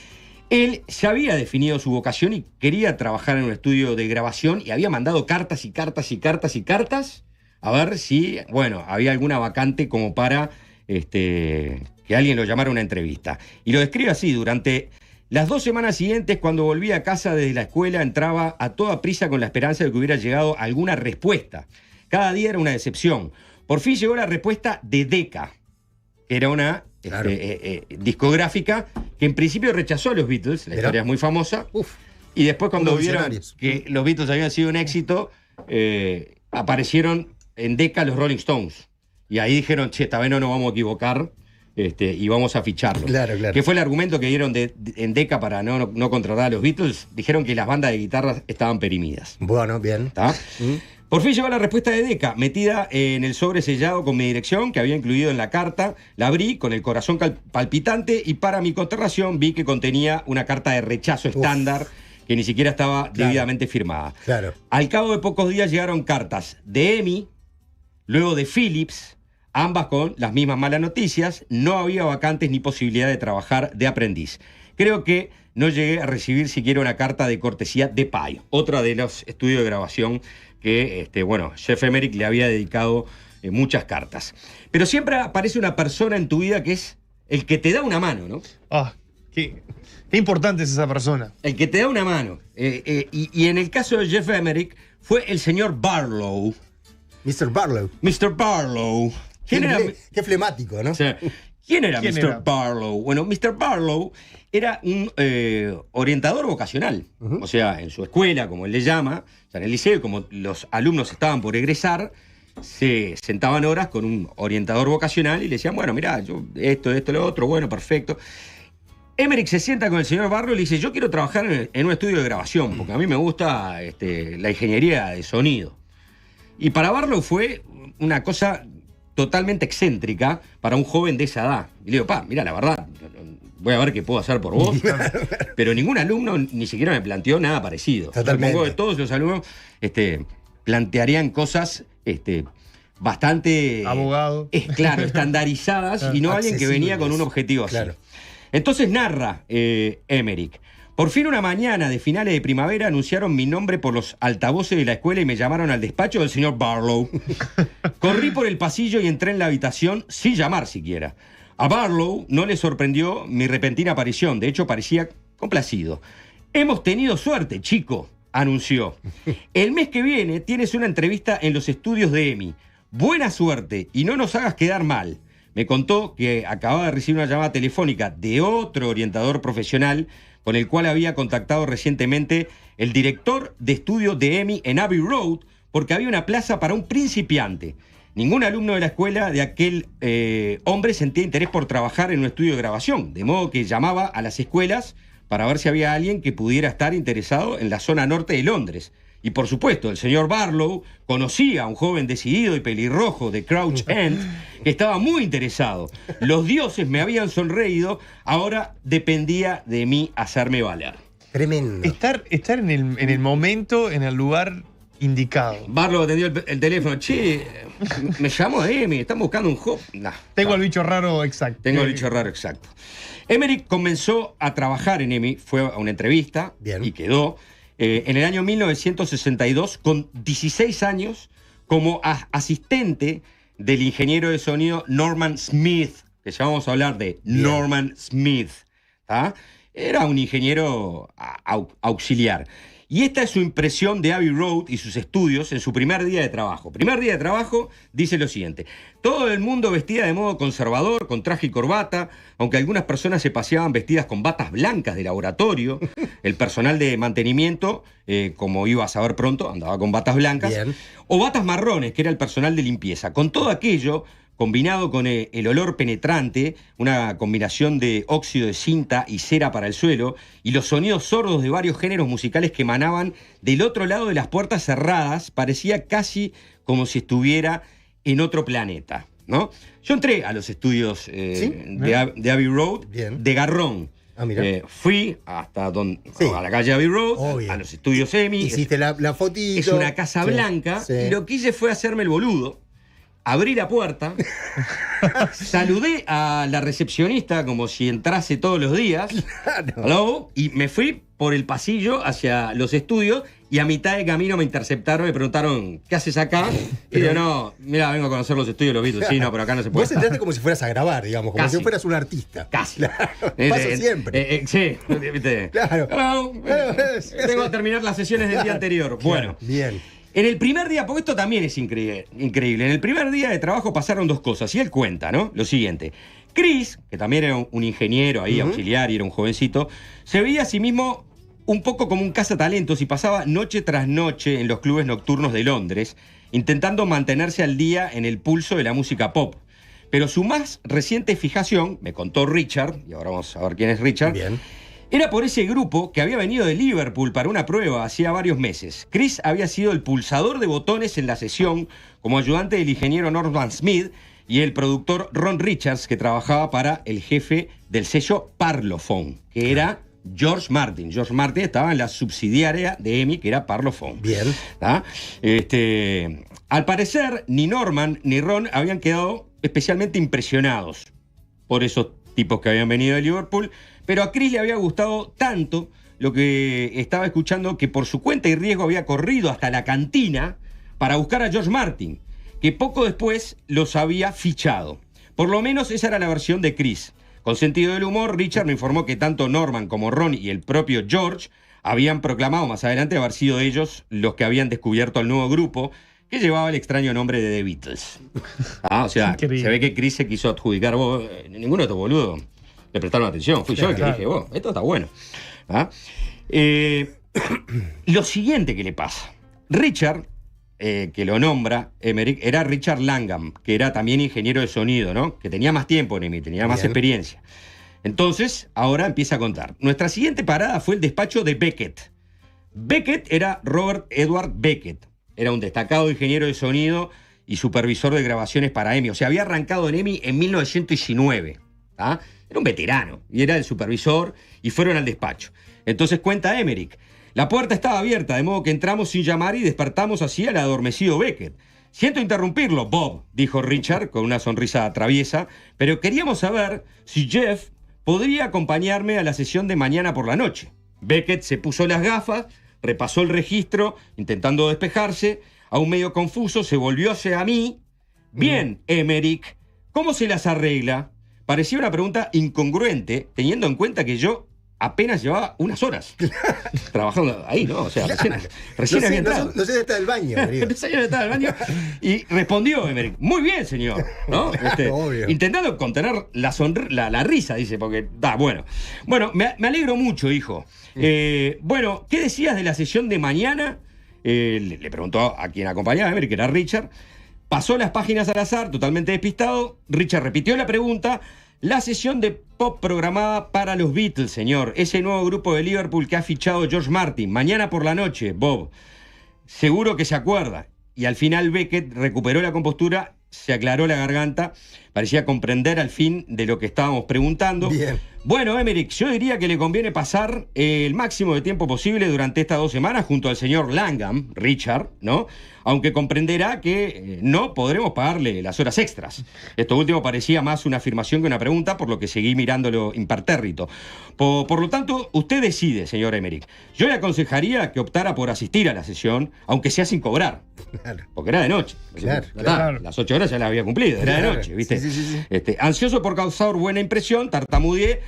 Él ya había definido su vocación y quería trabajar en un estudio de grabación y había mandado cartas y cartas y cartas y cartas a ver si, bueno, había alguna vacante como para que alguien lo llamara a una entrevista. Y lo describe así: durante las 2 semanas siguientes, cuando volví a casa desde la escuela, entraba a toda prisa con la esperanza de que hubiera llegado alguna respuesta. Cada día era una decepción. Por fin llegó la respuesta de Decca, que era una discográfica que en principio rechazó a los Beatles, la historia es muy famosa, y después cuando vieron que los Beatles habían sido un éxito, aparecieron en Decca los Rolling Stones, y ahí dijeron, che, esta vez no nos vamos a equivocar, y vamos a ficharlo. Claro, claro. ¿Qué fue el argumento que dieron en Decca para no contratar a los Beatles? Dijeron que las bandas de guitarras estaban perimidas. Bueno, bien. Por fin llegó la respuesta de Decca, metida en el sobre sellado con mi dirección, que había incluido en la carta. La abrí con el corazón palpitante y, para mi consternación, vi que contenía una carta de rechazo estándar que ni siquiera estaba debidamente firmada. Claro. Al cabo de pocos días llegaron cartas de EMI, luego de Philips, ambas con las mismas malas noticias. No había vacantes ni posibilidad de trabajar de aprendiz. Creo que no llegué a recibir siquiera una carta de cortesía de Pye, otra de los estudios de grabación que, Jeff Emerick le había dedicado muchas cartas. Pero siempre aparece una persona en tu vida que es el que te da una mano, ¿no? Qué importante es esa persona. El que te da una mano. Y en el caso de Jeff Emerick fue el señor Barlow. Mr. Barlow. Mr. Barlow. Qué flemático, ¿no? O sea, ¿Quién era ¿Quién Mr. era? Barlow? Bueno, Mr. Barlow era un orientador vocacional. O sea, en su escuela, como él le llama, o sea, en el liceo, como los alumnos estaban por egresar, se sentaban horas con un orientador vocacional y le decían, bueno, mirá, yo esto, lo otro, bueno, perfecto. Emmerich se sienta con el señor Barlow y le dice, yo quiero trabajar en un estudio de grabación, porque a mí me gusta la ingeniería de sonido. Y para Barlow fue una cosa totalmente excéntrica para un joven de esa edad. Y le digo, mira, la verdad, voy a ver qué puedo hacer por vos. Pero ningún alumno ni siquiera me planteó nada parecido. Totalmente. Supongo que todos los alumnos plantearían cosas bastante... Abogado. Claro, estandarizadas y no alguien que venía con un objetivo así. Claro. Entonces narra Emmerich. Por fin una mañana de finales de primavera anunciaron mi nombre por los altavoces de la escuela y me llamaron al despacho del señor Barlow. Corrí por el pasillo y entré en la habitación sin llamar siquiera. A Barlow no le sorprendió mi repentina aparición, de hecho parecía complacido. Hemos tenido suerte, chico, anunció. El mes que viene tienes una entrevista en los estudios de EMI. Buena suerte y no nos hagas quedar mal. Me contó que acababa de recibir una llamada telefónica de otro orientador profesional con el cual había contactado recientemente el director de estudio de EMI en Abbey Road porque había una plaza para un principiante. Ningún alumno de la escuela de aquel hombre sentía interés por trabajar en un estudio de grabación, de modo que llamaba a las escuelas para ver si había alguien que pudiera estar interesado en la zona norte de Londres. Y por supuesto, el señor Barlow conocía a un joven decidido y pelirrojo de Crouch End que estaba muy interesado. Los dioses me habían sonreído, ahora dependía de mí hacerme valer. Tremendo. Estar en el momento, en el lugar indicado. Barlow atendió el teléfono. Che, me llamó Emi, están buscando un joven. Nah, Tengo el bicho raro exacto. Tengo el bicho raro exacto. Emmerich comenzó a trabajar en EMI, fue a una entrevista y quedó en el año 1962 con 16 años como asistente del ingeniero de sonido Norman Smith, que ya vamos a hablar de Norman Smith. ¿tá? Era un ingeniero auxiliar. Y esta es su impresión de Abbey Road y sus estudios en su primer día de trabajo. Primer día de trabajo dice lo siguiente: todo el mundo vestía de modo conservador, con traje y corbata, aunque algunas personas se paseaban vestidas con batas blancas de laboratorio. El personal de mantenimiento, como iba a saber pronto, andaba con batas blancas. O batas marrones, que era el personal de limpieza. Con todo aquello, combinado con el olor penetrante, una combinación de óxido de cinta y cera para el suelo, y los sonidos sordos de varios géneros musicales que emanaban del otro lado de las puertas cerradas, parecía casi como si estuviera en otro planeta, ¿no? Yo entré a los estudios de Abbey Road de garrón. Fui hasta a la calle Abbey Road, a los estudios EMI. Hiciste la fotito. Es una casa blanca, y lo que hice fue hacerme el boludo. Abrí la puerta, saludé a la recepcionista como si entrase todos los días, hello, y me fui por el pasillo hacia los estudios, y a mitad de camino me interceptaron, me preguntaron, ¿qué haces acá? Y yo, no, mira, vengo a conocer los estudios de los Beatles. Sí, no, pero acá no se puede. Vos entraste como si fueras a grabar, digamos, como Casi. si fueras un artista. Casi. Pasa siempre. Sí, ¿viste? Claro. Hello, vengo a terminar las sesiones del día anterior. Bueno. Bien. En el primer día, porque esto también es increíble. En el primer día de trabajo pasaron dos cosas, y él cuenta, ¿no? Lo siguiente. Chris, que también era un ingeniero ahí, auxiliar, y era un jovencito, se veía a sí mismo un poco como un cazatalentos y pasaba noche tras noche en los clubes nocturnos de Londres, intentando mantenerse al día en el pulso de la música pop. Pero su más reciente fijación, me contó Richard, y ahora vamos a ver quién es Richard, era por ese grupo que había venido de Liverpool para una prueba hacía varios meses. Chris había sido el pulsador de botones en la sesión como ayudante del ingeniero Norman Smith y el productor Ron Richards, que trabajaba para el jefe del sello Parlophone, que era George Martin. George Martin estaba en la subsidiaria de EMI, que era Parlophone. Bien. Al parecer, ni Norman ni Ron habían quedado especialmente impresionados por esos tipos que habían venido de Liverpool, pero a Chris le había gustado tanto lo que estaba escuchando que por su cuenta y riesgo había corrido hasta la cantina para buscar a George Martin, que poco después los había fichado. Por lo menos esa era la versión de Chris. Con sentido del humor, Richard me informó que tanto Norman como Ron y el propio George habían proclamado más adelante haber sido ellos los que habían descubierto al nuevo grupo, que llevaba el extraño nombre de The Beatles. O sea, Increíble. se ve que Chris se quiso adjudicar, vos, ninguno de estos boludos le prestaron atención, fui yo el que dije, vos, esto está bueno. Lo siguiente que le pasa, Richard, que lo nombra Emmerich, era Richard Langham, que era también ingeniero de sonido, ¿no? Que tenía más tiempo en EMI, tenía más experiencia. Entonces, ahora empieza a contar. Nuestra siguiente parada fue el despacho de Beckett. Beckett era Robert Edward Beckett. Era un destacado ingeniero de sonido y supervisor de grabaciones para EMI. O sea, había arrancado en EMI en 1919. Era un veterano y era el supervisor y fueron al despacho. Entonces cuenta Emmerich. La puerta estaba abierta, de modo que entramos sin llamar y despertamos así al adormecido Beckett. Siento interrumpirlo, Bob, dijo Richard con una sonrisa traviesa, pero queríamos saber si Jeff podría acompañarme a la sesión de mañana por la noche. Beckett se puso las gafas, repasó el registro, intentando despejarse, aún medio confuso, se volvió hacia mí. Bien, Emmerich, ¿cómo se las arregla? Parecía una pregunta incongruente, teniendo en cuenta que yo apenas llevaba unas horas trabajando ahí, ¿no? O sea, recién había entrado. No sé dónde está el baño. No sé dónde estaba el baño. Y respondió Emmerich, muy bien, señor. ¿No? Obvio. Intentando contener la risa, dice, porque da, bueno. Bueno, me alegro mucho, hijo. Bueno, ¿qué decías de la sesión de mañana? Le preguntó a quien acompañaba a Emmerich, que era Richard. Pasó las páginas al azar, totalmente despistado. Richard repitió la pregunta. La sesión de pop programada para los Beatles, señor. Ese nuevo grupo de Liverpool que ha fichado George Martin. Mañana por la noche, Bob. Seguro que se acuerda. Y al final Beckett recuperó la compostura, se aclaró la garganta. Parecía comprender al fin de lo que estábamos preguntando. Bien. Bueno, Emmerich, yo diría que le conviene pasar el máximo de tiempo posible durante estas 2 semanas junto al señor Langham, Richard, ¿no? Aunque comprenderá que no podremos pagarle las horas extras. Esto último parecía más una afirmación que una pregunta, por lo que seguí mirándolo impertérrito. Por lo tanto, usted decide, señor Emmerich. Yo le aconsejaría que optara por asistir a la sesión, aunque sea sin cobrar. Claro. Porque era de noche. Claro. Las 8 horas ya las había cumplido, era de noche, ¿viste? Sí. Ansioso por causar buena impresión, tartamudeé.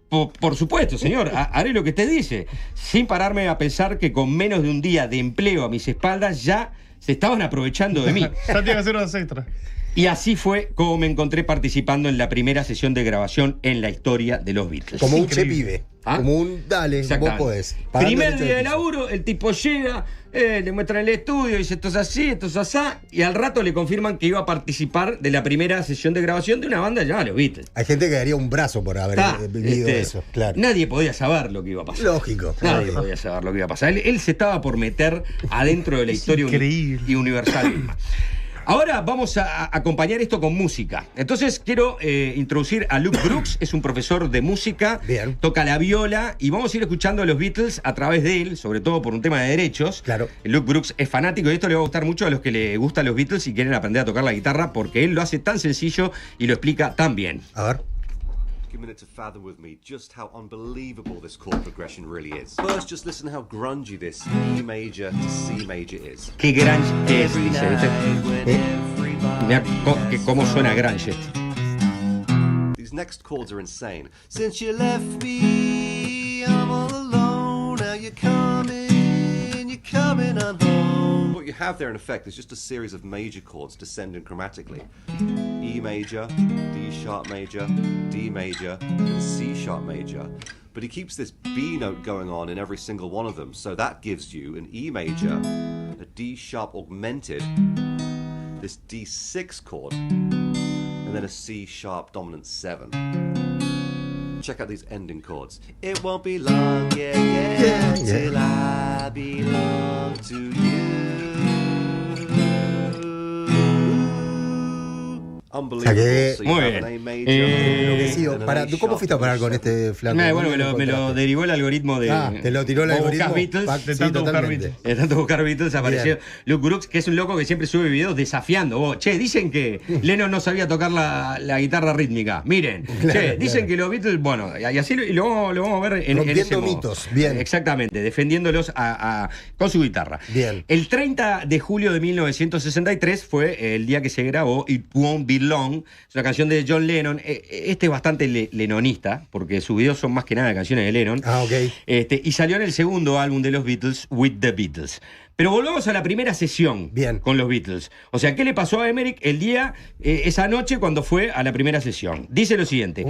Por supuesto, señor, haré lo que usted dice, sin pararme a pensar que con menos de un día de empleo a mis espaldas ya se estaban aprovechando de mí. Ya tiene que hacer horas extras. Y así fue como me encontré participando en la primera sesión de grabación en la historia de los Beatles. Como un che pibe. Como un dale, vos podés. Primer día de laburo, el tipo llega, le muestran el estudio, dice esto es así, esto es asá, y al rato le confirman que iba a participar de la primera sesión de grabación de una banda llamada Los Beatles. Hay gente que daría un brazo por haber vivido eso, claro. Nadie podía saber lo que iba a pasar. Lógico. Nadie podía saber lo que iba a pasar. Él se estaba por meter adentro de la historia y universal misma. Ahora vamos a acompañar esto con música. Entonces quiero introducir a Luke Brooks, es un profesor de música, toca la viola y vamos a ir escuchando a los Beatles a través de él, sobre todo por un tema de derechos. Claro. Luke Brooks es fanático y esto le va a gustar mucho a los que le gustan los Beatles y quieren aprender a tocar la guitarra porque él lo hace tan sencillo y lo explica tan bien. A ver. A minute to fathom with me just how unbelievable this chord progression really is. First, just listen how grungy this E major to C major is. Qué grunge es, dice. Mirá cómo suena grunge. These next chords are insane. Since you left me, I'm all alone. Now you're coming on home. What you have there, in effect, is just a series of major chords descending chromatically. E major, D sharp major, D major, and C sharp major. But he keeps this B note going on in every single one of them. So that gives you an E major, a D sharp augmented, this D6 chord, and then a C sharp dominant 7. Check out these ending chords. It won't be long, till I belong to you. Unbelievable. Muy bien. ¿Cómo fuiste a parar con este flaco? Bueno, me lo derivó el algoritmo de. Te lo tiró el algoritmo. Beatles, de tanto buscar Beatles. De tanto buscar Beatles apareció Luke Brooks, que es un loco que siempre sube videos desafiando. Che, dicen que Lennon no sabía tocar la guitarra rítmica. Miren. Che, dicen que los Beatles, bueno, y así lo vamos a ver en ese modo. Mitos. Bien. Exactamente, defendiéndolos con su guitarra. Bien. El 30 de julio de 1963 fue el día que se grabó It Won't Be Long. Es una canción de John Lennon. Este es bastante lenonista, porque sus videos son más que nada canciones de Lennon. Y salió en el segundo álbum de los Beatles, With the Beatles. Pero volvamos a la primera sesión con los Beatles. O sea, ¿qué le pasó a Emmerich esa noche cuando fue a la primera sesión? Dice lo siguiente.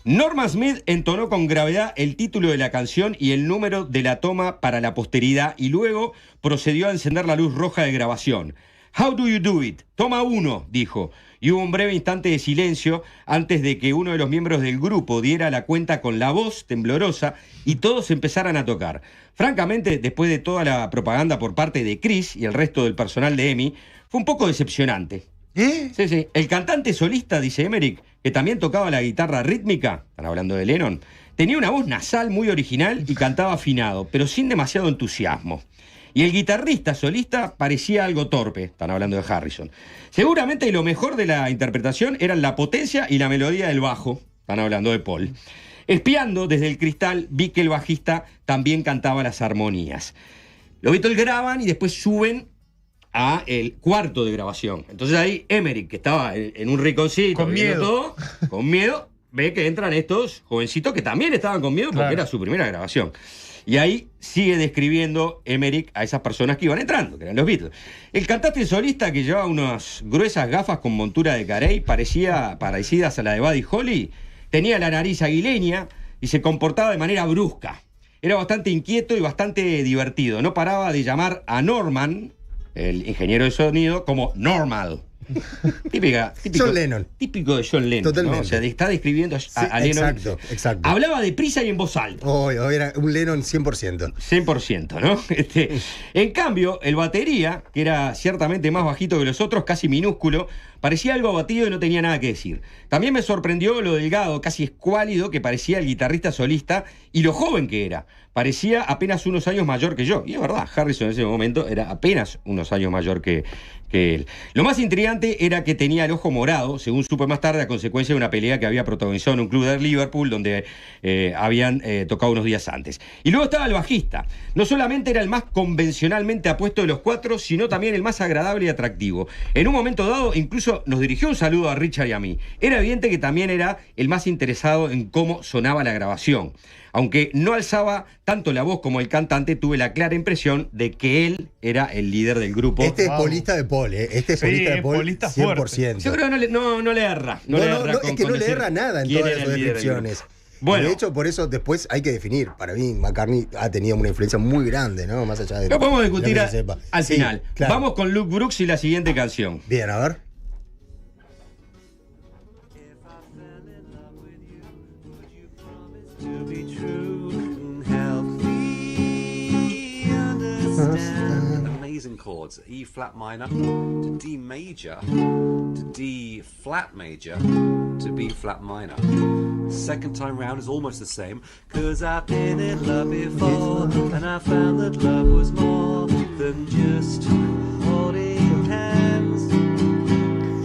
Norman Smith entonó con gravedad el título de la canción y el número de la toma para la posteridad y luego procedió a encender la luz roja de grabación. How do you do it? Toma 1, dijo. Y hubo un breve instante de silencio antes de que uno de los miembros del grupo diera la cuenta con la voz temblorosa y todos empezaran a tocar. Francamente, después de toda la propaganda por parte de Chris y el resto del personal de EMI, fue un poco decepcionante. Sí. El cantante solista, dice Emmerich, que también tocaba la guitarra rítmica, están hablando de Lennon, tenía una voz nasal muy original y cantaba afinado, pero sin demasiado entusiasmo. Y el guitarrista solista parecía algo torpe, están hablando de Harrison. Seguramente lo mejor de la interpretación eran la potencia y la melodía del bajo, están hablando de Paul. Espiando desde el cristal vi que el bajista también cantaba las armonías. Los Beatles graban y después suben a el cuarto de grabación. Entonces ahí Emmerich, que estaba en un rinconcito, con miedo, con miedo, ve que entran estos jovencitos que también estaban con miedo porque era su primera grabación. Y ahí sigue describiendo Emmerich a esas personas que iban entrando, que eran los Beatles. El cantante solista, que llevaba unas gruesas gafas con montura de carey, parecidas a la de Buddy Holly, tenía la nariz aguileña y se comportaba de manera brusca. Era bastante inquieto y bastante divertido. No paraba de llamar a Norman, el ingeniero de sonido, como Normal. John Lennon. Típico de John Lennon. Totalmente. ¿no? O sea, está describiendo a Lennon. Exacto. Hablaba deprisa y en voz alta. Era un Lennon 100%. 100%, ¿no? En cambio, el batería, que era ciertamente más bajito que los otros, casi minúsculo, parecía algo abatido y no tenía nada que decir. También me sorprendió lo delgado, casi escuálido, que parecía el guitarrista solista y lo joven que era. Parecía apenas unos años mayor que yo. Y es verdad, Harrison en ese momento era apenas unos años mayor que él. Lo más intrigante era que tenía el ojo morado, según supe más tarde, a consecuencia de una pelea que había protagonizado en un club de Liverpool, donde habían tocado unos días antes. Y luego estaba el bajista. No solamente era el más convencionalmente apuesto de los cuatro, sino también el más agradable y atractivo. En un momento dado, incluso nos dirigió un saludo a Richard y a mí. Era evidente que también era el más interesado en cómo sonaba la grabación. Aunque no alzaba tanto la voz como el cantante, tuve la clara impresión de que él era el líder del grupo. Este es polista de Paul, ¿eh? Este es polista de Paul 100%. Yo creo que no le erra. Es que no le erra nada en todas sus descripciones. Bueno, de hecho, por eso después hay que definir. Para mí, McCartney ha tenido una influencia muy grande, ¿no? Más allá de lo podemos discutir al sí, final. Claro. Vamos con Luke Brooks y la siguiente canción. Bien, a ver. To be true and help me understand. Amazing chords. E flat minor to D major to D flat major to B flat minor. Second time round is almost the same. 'Cause I've been in love before and I found that love was more than just holding hands.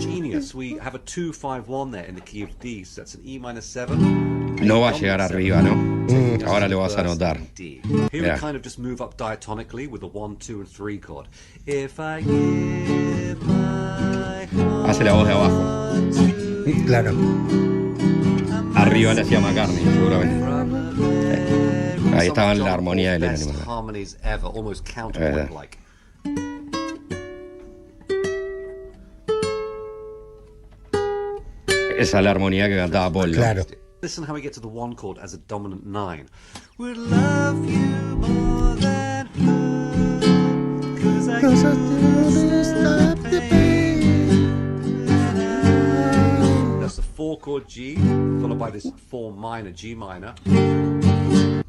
Genius. We have a 2-5-1 there in the key of D, so that's an E minor 7. No va a llegar arriba, ¿no? Ahora lo vas a notar. Here we kind of just move up diatonically with a 1, 2 and 3 chord. If I give my heart. Hace la voz de abajo. Claro. Arriba le hacía McCartney, seguramente. Ahí estaba la armonía de Lennon. Harmonies ever, almost counterpoint like. Esa es la armonía que cantaba Paul. Claro. Listen how we get to the 1 chord as a dominant 9. Would love you more than her, 'cause I can't stop the pain. That's the 4 chord G, followed by this 4 minor G minor.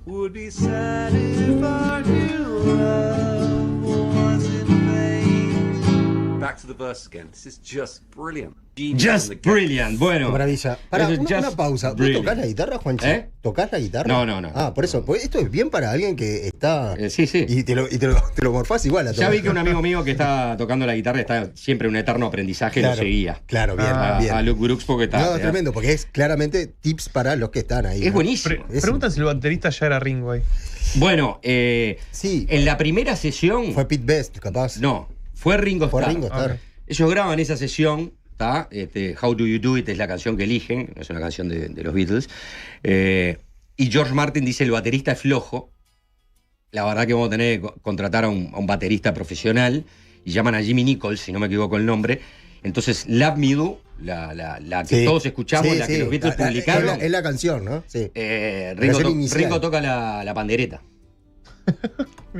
Would be sad if our new love was in vain. Back to the verse again. This is just brilliant. Just brilliant. Bueno. Maravilla. Para una pausa. ¿Vos tocás la guitarra, Juanchi? ¿Tocás la guitarra? No. Ah, por eso. Pues esto es bien para alguien que está. Sí. Y te lo morfás igual a todo. Ya vi que un amigo mío que está tocando la guitarra está siempre en un eterno aprendizaje, claro, lo seguía. Claro, bien. A Luke Brooks porque está. No, tremendo, porque es claramente tips para los que están ahí. Es buenísimo. Preguntan si el baterista ya era Ringo ahí. Bueno, sí. En la primera sesión. Fue Pete Best, capaz. No, fue Ringo Starr. Ringo Starr. Ellos graban esa sesión ¿tá? How Do You Do It es la canción que eligen, es una canción de los Beatles. Y George Martin dice: el baterista es flojo. La verdad que vamos a tener que contratar a un baterista profesional, y llaman a Jimmy Nichols, si no me equivoco el nombre. Entonces, Love Me Do, la que todos escuchamos, que los Beatles publicaron. Es la canción, ¿no? Sí. Ringo toca la pandereta.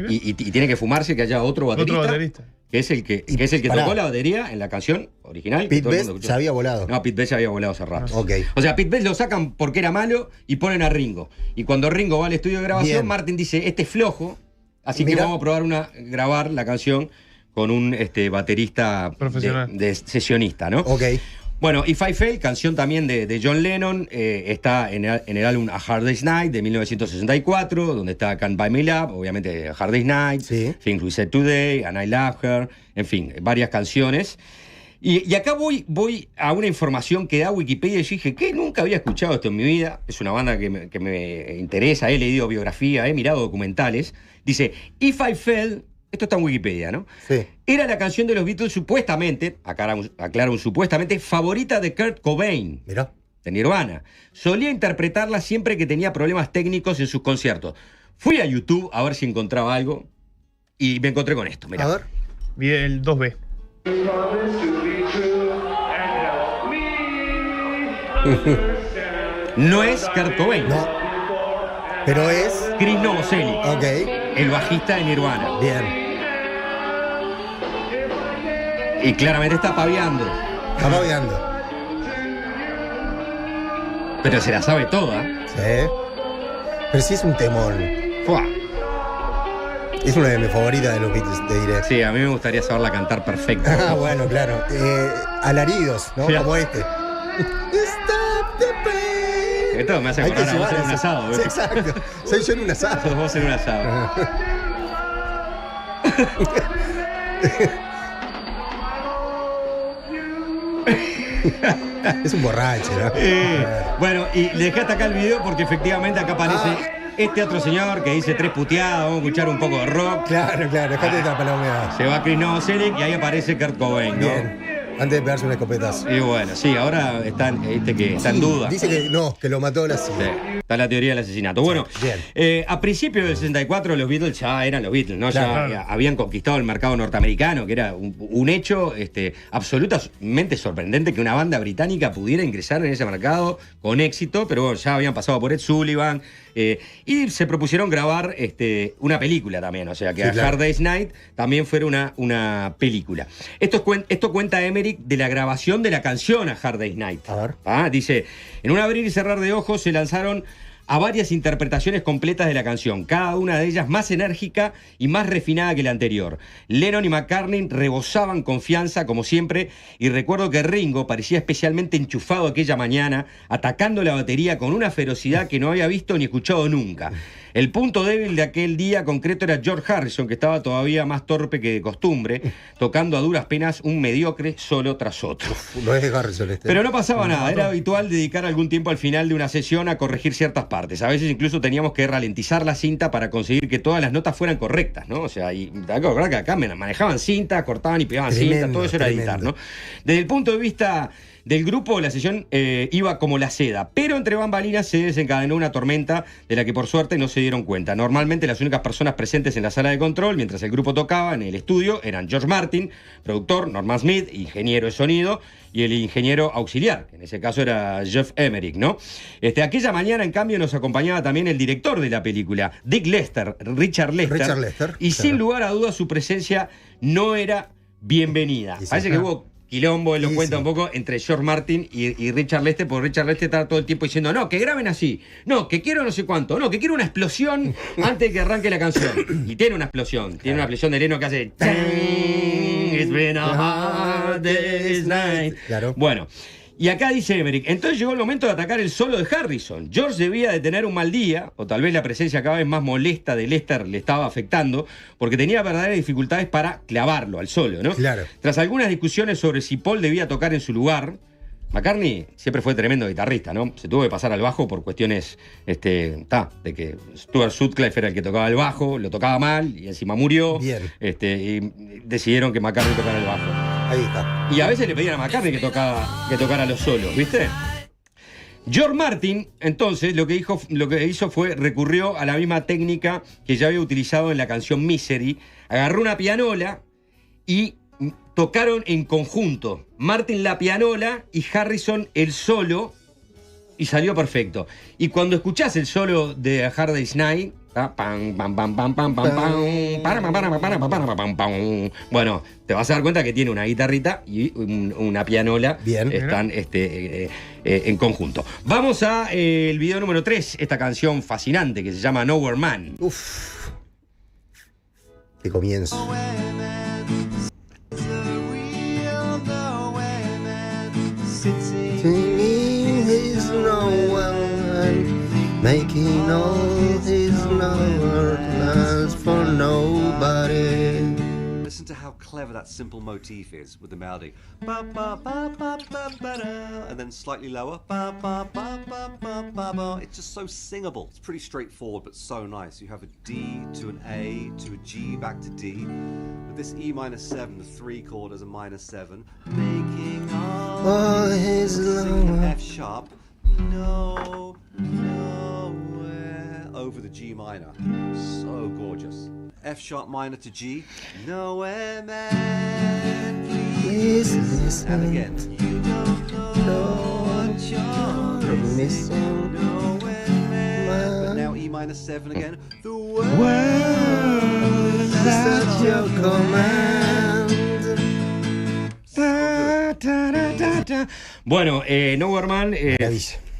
y tiene que fumarse que haya otro baterista. Que es el que tocó la batería en la canción original. Pete Best se había volado. No, Pete Best se había volado hace rato. Ok. O sea, Pete Best lo sacan porque era malo y ponen a Ringo. Y cuando Ringo va al estudio de grabación, Bien. Martin dice: este es flojo, así que vamos a probar grabar la canción con un baterista profesional, de sesionista, ¿no? Ok. Bueno, If I Fail, canción también de John Lennon, está en el álbum A Hard Day's Night de 1964, donde está Can't Buy Me Love, obviamente A Hard Day's Night, Things We Said Today, And I Love Her, en fin, varias canciones. Y acá voy a una información que da Wikipedia, y yo dije que nunca había escuchado esto en mi vida. Es una banda que me interesa, he leído biografía, he mirado documentales. Dice: If I Fail, esto está en Wikipedia, ¿no? Sí. Era la canción de los Beatles supuestamente, aclaro supuestamente, favorita de Kurt Cobain. Mirá. De Nirvana. Solía interpretarla siempre que tenía problemas técnicos en sus conciertos. Fui a YouTube a ver si encontraba algo y me encontré con esto, mirá. A ver. Vi el 2B. No es Kurt Cobain. No. Pero es Chris Novoselic. Ok. El bajista de Nirvana. Bien. Y claramente está paviando. Está paviando. Pero se la sabe toda. Sí. Pero sí es un temón. ¡Fua! Es una de mis favoritas de los Beatles, te diré. Sí, a mí me gustaría saberla cantar perfecto. Ah, bueno, claro. Alaridos, ¿no? Sí. Como este. Esto me hace acordar a vos en un asado. Sí, exacto. Soy yo en un asado. Sos vos en un asado. Es un borracho, ¿no? Bueno, y le dejé hasta acá el video porque efectivamente acá aparece este otro señor que dice 3 puteadas, vamos a escuchar un poco de rock. Claro, dejate de tapar la humedad. Se va Chris Novoselic y ahí aparece Kurt Cobain, ¿no? Bien. Antes de pegarse un escopetazo. Y bueno, sí, ahora está en duda. Dice que no, que lo mató la CIA. Sí, está la teoría del asesinato. Bueno, a principios del 64 los Beatles ya eran los Beatles, ¿no? Claro. Ya habían conquistado el mercado norteamericano, que era un hecho absolutamente sorprendente que una banda británica pudiera ingresar en ese mercado con éxito, pero bueno, ya habían pasado por Ed Sullivan. Y se propusieron grabar una película también, o sea que A Hard Day's Night también fuera una película. Esto cuenta Emmerich de la grabación de la canción A Hard Day's Night. A ver. Dice: en un abrir y cerrar de ojos se lanzaron a varias interpretaciones completas de la canción, cada una de ellas más enérgica y más refinada que la anterior. Lennon y McCartney rebosaban confianza, como siempre, y recuerdo que Ringo parecía especialmente enchufado aquella mañana, atacando la batería con una ferocidad que no había visto ni escuchado nunca. El punto débil de aquel día concreto era George Harrison, que estaba todavía más torpe que de costumbre, tocando a duras penas un mediocre solo tras otro. No es de Harrison este. Pero no pasaba nada, era habitual dedicar algún tiempo al final de una sesión a corregir ciertas partes. A veces incluso teníamos que ralentizar la cinta para conseguir que todas las notas fueran correctas, ¿no? O sea, y que acá manejaban cinta, cortaban y pegaban cinta, todo eso era editar, ¿no? Desde el punto de vista del grupo, la sesión iba como la seda, pero entre bambalinas se desencadenó una tormenta de la que por suerte no se dieron cuenta. Normalmente las únicas personas presentes en la sala de control mientras el grupo tocaba en el estudio eran George Martin, productor, Norman Smith, ingeniero de sonido, y el ingeniero auxiliar, que en ese caso era Geoff Emerick, ¿no? Aquella mañana, en cambio, nos acompañaba también el director de la película, Dick Lester, Richard Lester, y sin lugar a dudas su presencia no era bienvenida. Parece que hubo quilombo, él lo cuenta un poco, entre George Martin y Richard Lester, porque Richard Lester estaba todo el tiempo diciendo: no, que graben así, no, que quiero no sé cuánto, no, que quiero una explosión antes de que arranque la canción. Y tiene una explosión de Lennon que hace It's been a hard day's night. Claro. Bueno, y acá dice Emerick: entonces llegó el momento de atacar el solo de Harrison. George debía de tener un mal día, o tal vez la presencia cada vez más molesta de Lester le estaba afectando, porque tenía verdaderas dificultades para clavarlo al solo, ¿no? Claro. Tras algunas discusiones sobre si Paul debía tocar en su lugar, McCartney siempre fue tremendo guitarrista, ¿no? Se tuvo que pasar al bajo por cuestiones de que Stuart Sutcliffe era el que tocaba el bajo, lo tocaba mal y encima murió. Bien. Y decidieron que McCartney tocara el bajo. Ahí está. Y a veces le pedían a McCartney que tocara los solos, ¿viste? George Martin, entonces, lo que hizo fue recurrió a la misma técnica que ya había utilizado en la canción Misery. Agarró una pianola y tocaron en conjunto. Martin la pianola y Harrison el solo, y salió perfecto. Y cuando escuchás el solo de A Hard Day's Night, bueno, te vas a dar cuenta que tiene una guitarrita y una pianola. Bien. Están en conjunto. Vamos a el video número 3, esta canción fascinante que se llama Nowhere Man. Uf. Qué comienzo. Making all his plans for nobody. Listen to how clever that simple motif is with the melody. Ba, ba, ba, ba, ba, ba, da, and then slightly lower. Ba, ba, ba, ba, ba, ba, ba. It's just so singable. It's pretty straightforward, but so nice. You have a D to an A to a G back to D. With this E minor 7, the 3 chord as a minor 7. Making all his singing F sharp. No, nowhere over the G minor. So gorgeous. F sharp minor to G. Nowhere, man, please listen. And again. You don't know what you're missing. Nowhere, man. But now E minor 7 again. The world is at your command. Bueno, Nowhere Man,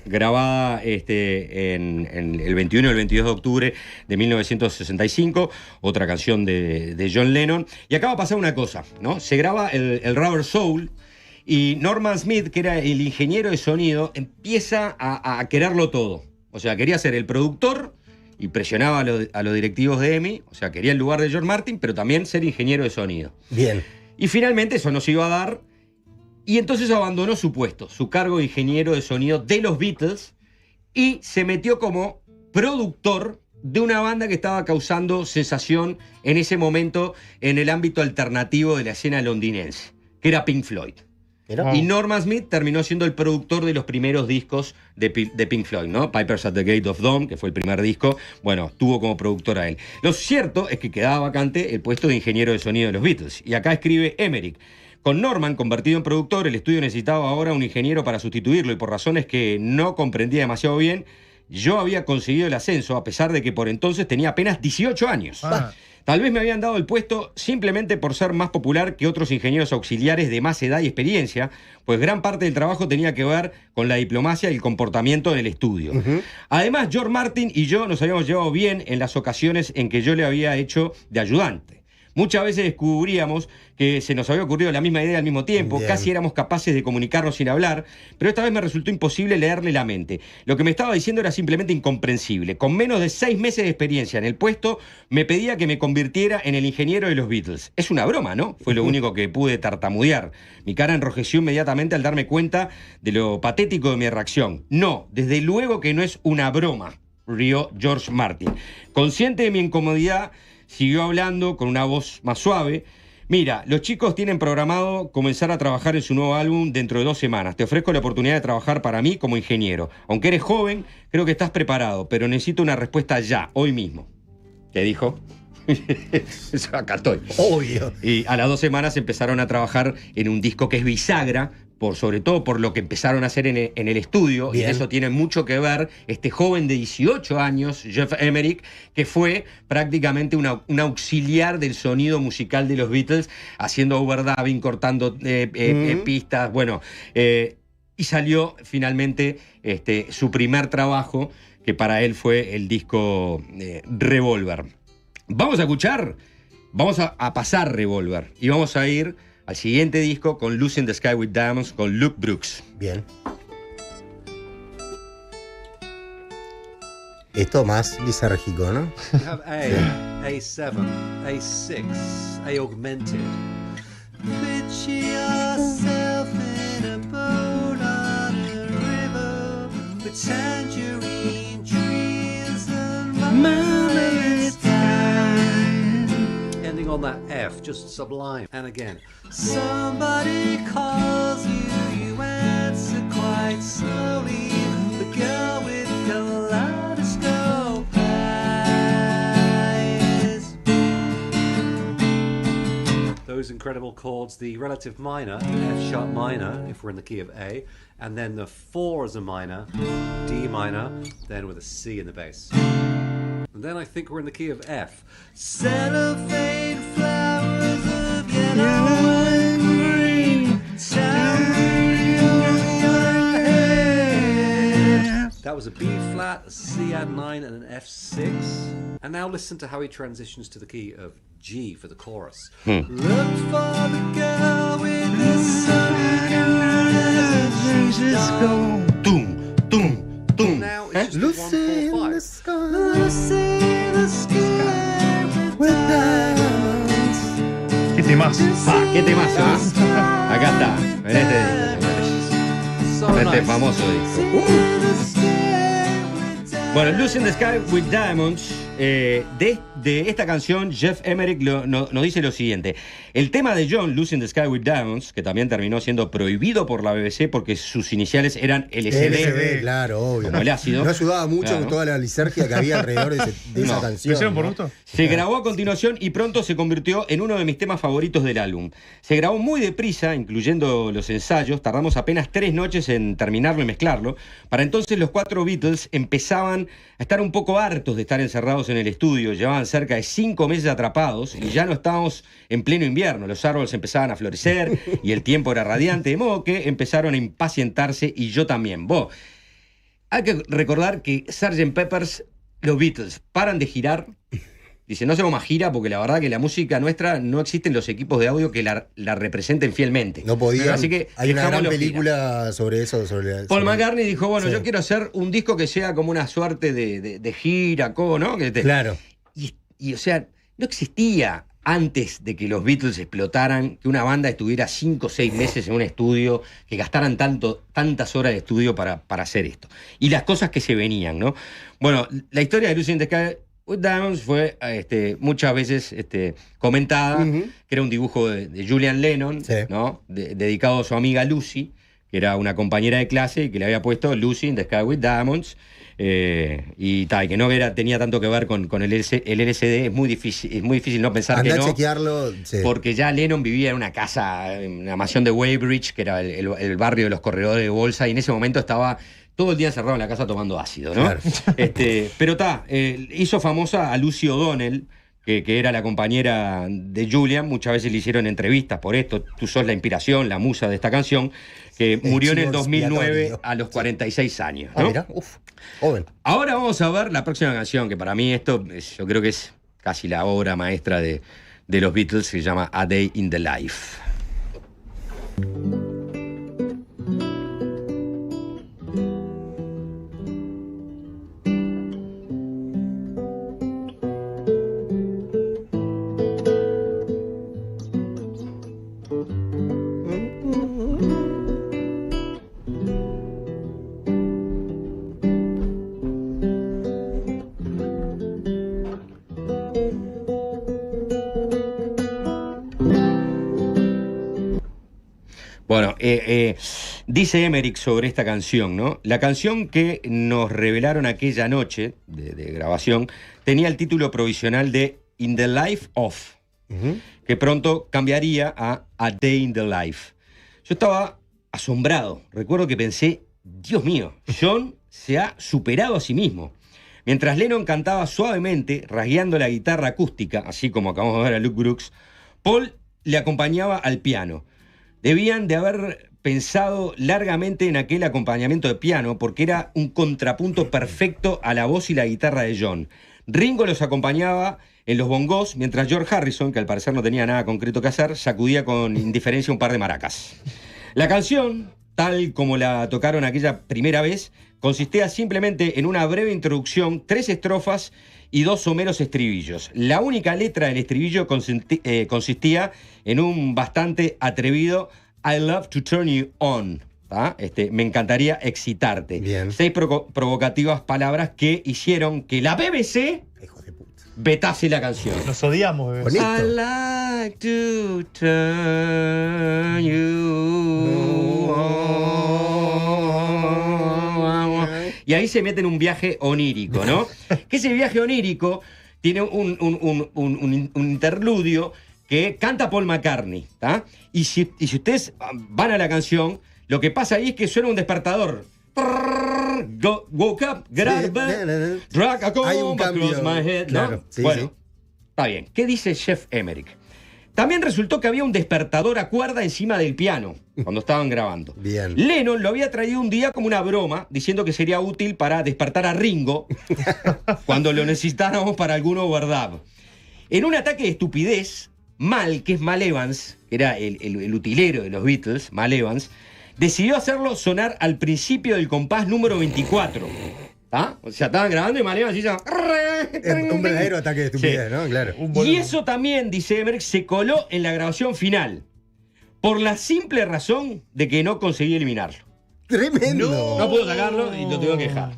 grabada en el 21 y el 22 de octubre de 1965, otra canción de John Lennon. Y acaba de pasar una cosa, ¿no? Se graba el Rubber Soul y Norman Smith, que era el ingeniero de sonido, empieza a quererlo todo. O sea, quería ser el productor y presionaba a los directivos de EMI. O sea, quería el lugar de George Martin, pero también ser ingeniero de sonido. Bien. Y finalmente eso no se iba a dar. Y entonces abandonó su puesto, su cargo de ingeniero de sonido de los Beatles, y se metió como productor de una banda que estaba causando sensación en ese momento en el ámbito alternativo de la escena londinense, que era Pink Floyd. Y Norman Smith terminó siendo el productor de los primeros discos de Pink Floyd, ¿no? Pipers at the Gate of Dawn, que fue el primer disco, bueno, tuvo como productor a él. Lo cierto es que quedaba vacante el puesto de ingeniero de sonido de los Beatles. Y acá escribe Emmerich: con Norman convertido en productor, el estudio necesitaba ahora un ingeniero para sustituirlo, y por razones que no comprendía demasiado bien, yo había conseguido el ascenso, a pesar de que por entonces tenía apenas 18 años. Tal vez me habían dado el puesto simplemente por ser más popular que otros ingenieros auxiliares de más edad y experiencia, pues gran parte del trabajo tenía que ver con la diplomacia y el comportamiento en el estudio. Además, George Martin y yo nos habíamos llevado bien en las ocasiones en que yo le había hecho de ayudante. Muchas veces descubríamos que se nos había ocurrido la misma idea al mismo tiempo, casi éramos capaces de comunicarnos sin hablar, pero esta vez me resultó imposible leerle la mente. Lo que me estaba diciendo era simplemente incomprensible. Con menos de 6 meses de experiencia en el puesto, me pedía que me convirtiera en el ingeniero de los Beatles. Es una broma, ¿no? Fue lo único que pude tartamudear. Mi cara enrojeció inmediatamente al darme cuenta de lo patético de mi reacción. No, desde luego que no es una broma, rió George Martin. Consciente de mi incomodidad, siguió hablando con una voz más suave. Mira, los chicos tienen programado comenzar a trabajar en su nuevo álbum dentro de 2 semanas. Te ofrezco la oportunidad de trabajar para mí como ingeniero. Aunque eres joven, creo que estás preparado, pero necesito una respuesta ya, hoy mismo. ¿Qué dijo? Acá estoy. Obvio. Y a las 2 semanas empezaron a trabajar en un disco que es bisagra, sobre todo por lo que empezaron a hacer en el estudio. Bien. Y eso tiene mucho que ver este joven de 18 años, Geoff Emerick, que fue prácticamente un auxiliar del sonido musical de los Beatles, haciendo overdubbing, cortando pistas, bueno, y salió finalmente su primer trabajo, que para él fue el disco Revolver. Vamos a escuchar, vamos a pasar Revolver, y vamos a ir al siguiente disco con Lucy in the Sky with Diamonds con Luke Brooks. Bien. Esto más lisérgico, ¿no? You have A, A7, A6, A augmented. Picture yourself in a boat on a river with tangerine trees and marmalade sky. Ending on that F, just sublime. And again. Somebody calls you, you answer quite slowly. The girl with kaleidoscope eyes. Those incredible chords, the relative minor, F sharp minor, if we're in the key of A, and then the 4 as a minor, D minor, then with a C in the bass. And then I think we're in the key of F. Cellophane flowers of yellow and green, shine on your head. That was a B flat, a C add 9, and an F6. And now listen to how he transitions to the key of G for the chorus. Look for the girl with the sun. Tum, tum, tum. Now it's just Lucy 1, 4, 5. in the sky. Lucy in the sky with diamonds. ¿Qué temas? ¿Qué temazo? Acá está. En este famoso disco. Bueno, Lucy in the Sky with Diamonds. De esta canción, Jeff Emerick nos dice lo siguiente. El tema de John, Lucy in the Sky with Diamonds, que también terminó siendo prohibido por la BBC porque sus iniciales eran LSD. Claro, obvio. Como el ácido. No ayudaba mucho Claro. con toda la lisergia que había alrededor de esa canción. ¿Lo hicieron por gusto? Se grabó a continuación y pronto se convirtió en uno de mis temas favoritos del álbum. Se grabó muy deprisa, incluyendo los ensayos. Tardamos apenas 3 noches en terminarlo y mezclarlo. Para entonces los 4 Beatles empezaban a estar un poco hartos de estar encerrados en el estudio. Llevaban cerca de 5 meses atrapados y ya no estábamos en pleno invierno. Los árboles empezaban a florecer y el tiempo era radiante, de modo que empezaron a impacientarse y yo también. Hay que recordar que Sgt. Pepper's, los Beatles, paran de girar. Dice, no hacemos más gira porque la verdad que la música nuestra no existen los equipos de audio que la representen fielmente. No podían. Así que hay una gran dejámoslo película sobre eso. Paul McCartney dijo, bueno, Sí. yo quiero hacer un disco que sea como una suerte de gira, ¿no? Claro. Y, o sea, no existía antes de que los Beatles explotaran que una banda estuviera 5 o 6 meses en un estudio, que gastaran tantas horas de estudio para hacer esto. Y las cosas que se venían, ¿no? Bueno, la historia de Lucy in the Sky with Diamonds fue muchas veces comentada, que era un dibujo de Julian Lennon, ¿no? Dedicado a su amiga Lucy, que era una compañera de clase y que le había puesto Lucy in the Sky with Diamonds. Y que no tenía tanto que ver con el LSD. Es muy difícil no pensar que no. A chequearlo. Sí. Porque ya Lennon vivía en una casa, en una mansión de Weybridge, que era el barrio de los corredores de bolsa, y en ese momento estaba todo el día encerrado en la casa tomando ácido, ¿no? Claro. Pero hizo famosa a Lucy O'Donnell, que era la compañera de Julian. Muchas veces le hicieron entrevistas por esto. Tú sos la inspiración, la musa de esta canción, que murió en el 2009 a los 46 años, ¿no? Mira, joven. Ahora vamos a ver la próxima canción, que para mí yo creo que es casi la obra maestra de los Beatles, se llama A Day in the Life. Bueno, dice Emerick sobre esta canción, ¿no? La canción que nos revelaron aquella noche de grabación tenía el título provisional de In the Life of, que pronto cambiaría a Day in the Life. Yo estaba asombrado. Recuerdo que pensé, Dios mío, John se ha superado a sí mismo. Mientras Lennon cantaba suavemente, rasgueando la guitarra acústica, así como acabamos de ver a Luke Brooks, Paul le acompañaba al piano. Debían de haber pensado largamente en aquel acompañamiento de piano porque era un contrapunto perfecto a la voz y la guitarra de John. Ringo los acompañaba en los bongos, mientras George Harrison, que al parecer no tenía nada concreto que hacer, sacudía con indiferencia un par de maracas. La canción, tal como la tocaron aquella primera vez, consistía simplemente en una breve introducción, 3 estrofas y 2 someros estribillos. La única letra del estribillo consistía en un bastante atrevido I love to turn you on. Me encantaría excitarte. Bien. 6 provocativas palabras que hicieron que la BBC vetase la canción. Nos odiamos, bebé. Bonito. I like to turn you on. Y ahí se mete en un viaje onírico, ¿no? Que ese viaje onírico tiene un interludio que canta Paul McCartney, ¿tá? Y si ustedes van a la canción, lo que pasa ahí es que suena un despertador. Woke up, get out of bed, drag a comb across my head, ¿no? Claro, sí, bueno, sí. Está bien. ¿Qué dice Jeff Emerick? También resultó que había un despertador a cuerda encima del piano cuando estaban grabando. Bien. Lennon lo había traído un día como una broma, diciendo que sería útil para despertar a Ringo cuando lo necesitáramos para algún overdub. En un ataque de estupidez, Mal, que es Mal Evans, que era el utilero de los Beatles, Mal Evans, decidió hacerlo sonar al principio del compás número 24. ¿Ah? O sea, estaban grabando y Mal Evans hizo... Un verdadero ataque de estupidez, Sí. ¿no? Claro. Y eso también, dice Emmerich, se coló en la grabación final. Por la simple razón de que no conseguí eliminarlo. Tremendo. No puedo sacarlo y lo tengo que dejar.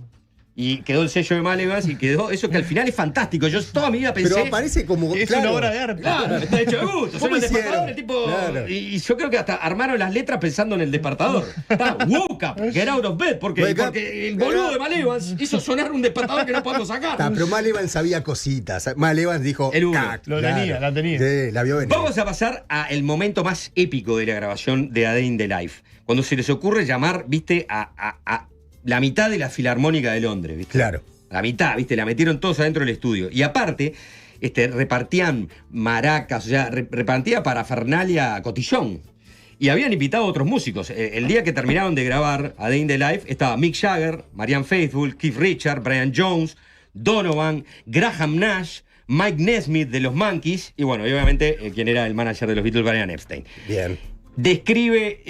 Y quedó el sello de Mal Evans y quedó eso que al final es fantástico. Yo toda mi vida pensé... Pero aparece como... Es claro. una obra de arte. Claro, está hecho de gusto. Son ¿Cómo los hicieron? despertadores, tipo... Claro. Y yo creo que hasta armaron las letras pensando en el despertador. Está, woke up, get out of bed, porque el boludo de Mal Evans hizo sonar un despertador que no podemos sacar. Pero Mal Evans sabía cositas. Mal Evans dijo... El uno. "Cac", La tenía. Sí, la vio venir. Vamos a pasar al momento más épico de la grabación de A Day in the Life. Cuando se les ocurre llamar, viste, a la mitad de la Filarmónica de Londres, ¿viste? Claro. La mitad, ¿viste? La metieron todos adentro del estudio. Y aparte, repartían maracas, o sea, repartía parafernalia cotillón. Y habían invitado a otros músicos. El día que terminaron de grabar A Day in the Life, estaba Mick Jagger, Marianne Faithfull, Keith Richards, Brian Jones, Donovan, Graham Nash, Mike Nesmith de los Monkees, y bueno, y obviamente, quien era el manager de los Beatles, Brian Epstein. Bien. Describe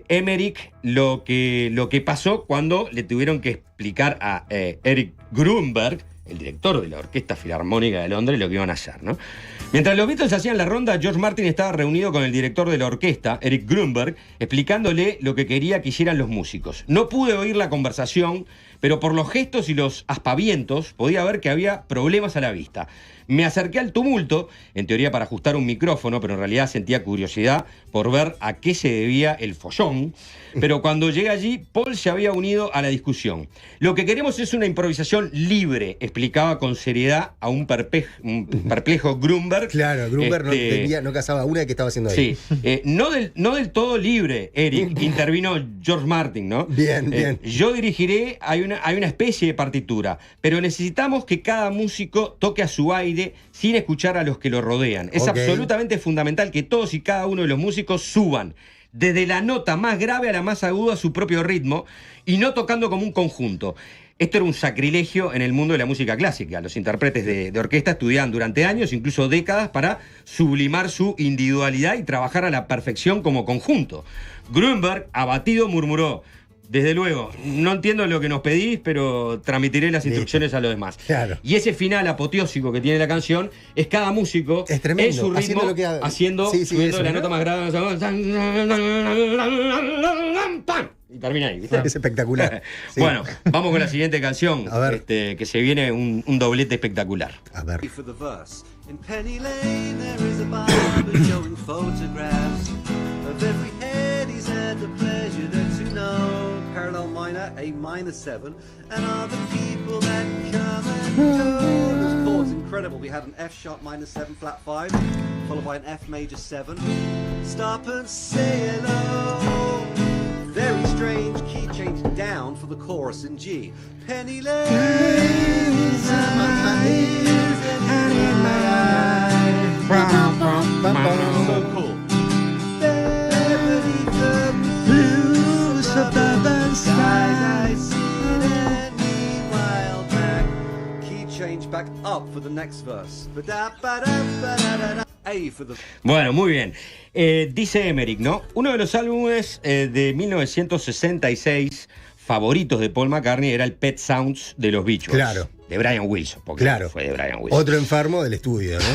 Emerick lo que pasó cuando le tuvieron que explicar a Eric Grunberg, el director de la Orquesta Filarmónica de Londres, lo que iban a hacer, ¿no? Mientras los Beatles hacían la ronda, George Martin estaba reunido con el director de la orquesta, Eric Grunberg, explicándole lo que quería que hicieran los músicos. No pude oír la conversación, pero por los gestos y los aspavientos podía ver que había problemas a la vista. Me acerqué al tumulto, en teoría para ajustar un micrófono, pero en realidad sentía curiosidad por ver a qué se debía el follón. Pero cuando llegué allí, Paul se había unido a la discusión. Lo que queremos es una improvisación libre, explicaba con seriedad a un perplejo Grunberg. Claro, Grunberg no cazaba una que estaba haciendo ahí. Sí, no del todo libre, Eric, intervino George Martin, ¿no? Bien, bien. Yo dirigiré, hay una especie de partitura, pero necesitamos que cada músico toque a su aire sin escuchar a los que lo rodean. Es absolutamente fundamental que todos y cada uno de los músicos suban desde la nota más grave a la más aguda a su propio ritmo y no tocando como un conjunto. Esto era un sacrilegio en el mundo de la música clásica. Los intérpretes de orquesta estudiaban durante años, incluso décadas, para sublimar su individualidad y trabajar a la perfección como conjunto. Grunberg, abatido, murmuró: desde luego, no entiendo lo que nos pedís, pero transmitiré las instrucciones a los demás. Claro. Y ese final apoteósico que tiene la canción es cada músico en su ritmo, subiendo la nota más grave, y termina ahí, ¿viste? Es espectacular. Sí. Bueno, vamos con la siguiente canción, que se viene un doblete espectacular. A ver. For the verse. In Penny Lane there is a barber showing photographs of every head he's had the pleasure to know. Parallel minor, A minor 7, and all the people that come and go. This chord's incredible. We had an F sharp minor 7 flat 5, followed by an F major 7. Stop and say hello. Very strange key change down for the chorus in G. Penny Lane is so cool. Beneath the blue suburban skies, I see it, and meanwhile back. Key change back up for the next verse. A for the... Bueno, muy bien. Dice Emerick, ¿no? Uno de los álbumes de 1966 favoritos de Paul McCartney era el Pet Sounds de los Beatles. Claro. De Brian Wilson, porque fue de Brian Wilson. Otro enfermo del estudio, ¿no?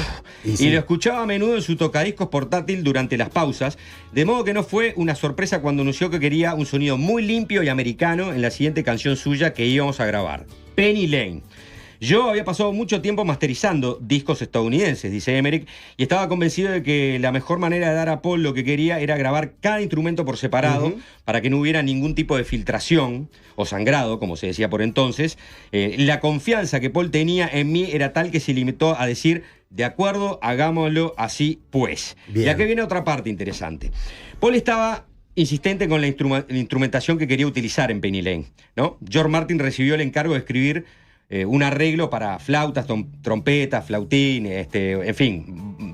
Y lo escuchaba a menudo en su tocadiscos portátil durante las pausas, de modo que no fue una sorpresa cuando anunció que quería un sonido muy limpio y americano en la siguiente canción suya que íbamos a grabar, Penny Lane. Yo había pasado mucho tiempo masterizando discos estadounidenses, dice Emerick, y estaba convencido de que la mejor manera de dar a Paul lo que quería era grabar cada instrumento por separado para que no hubiera ningún tipo de filtración o sangrado, como se decía por entonces. La confianza que Paul tenía en mí era tal que se limitó a decir: de acuerdo, hagámoslo así pues. Bien. Y aquí viene otra parte interesante. Paul estaba insistente con la instrumentación que quería utilizar en Penny Lane, ¿no? George Martin recibió el encargo de escribir un arreglo para flautas, trompetas, flautín, en fin,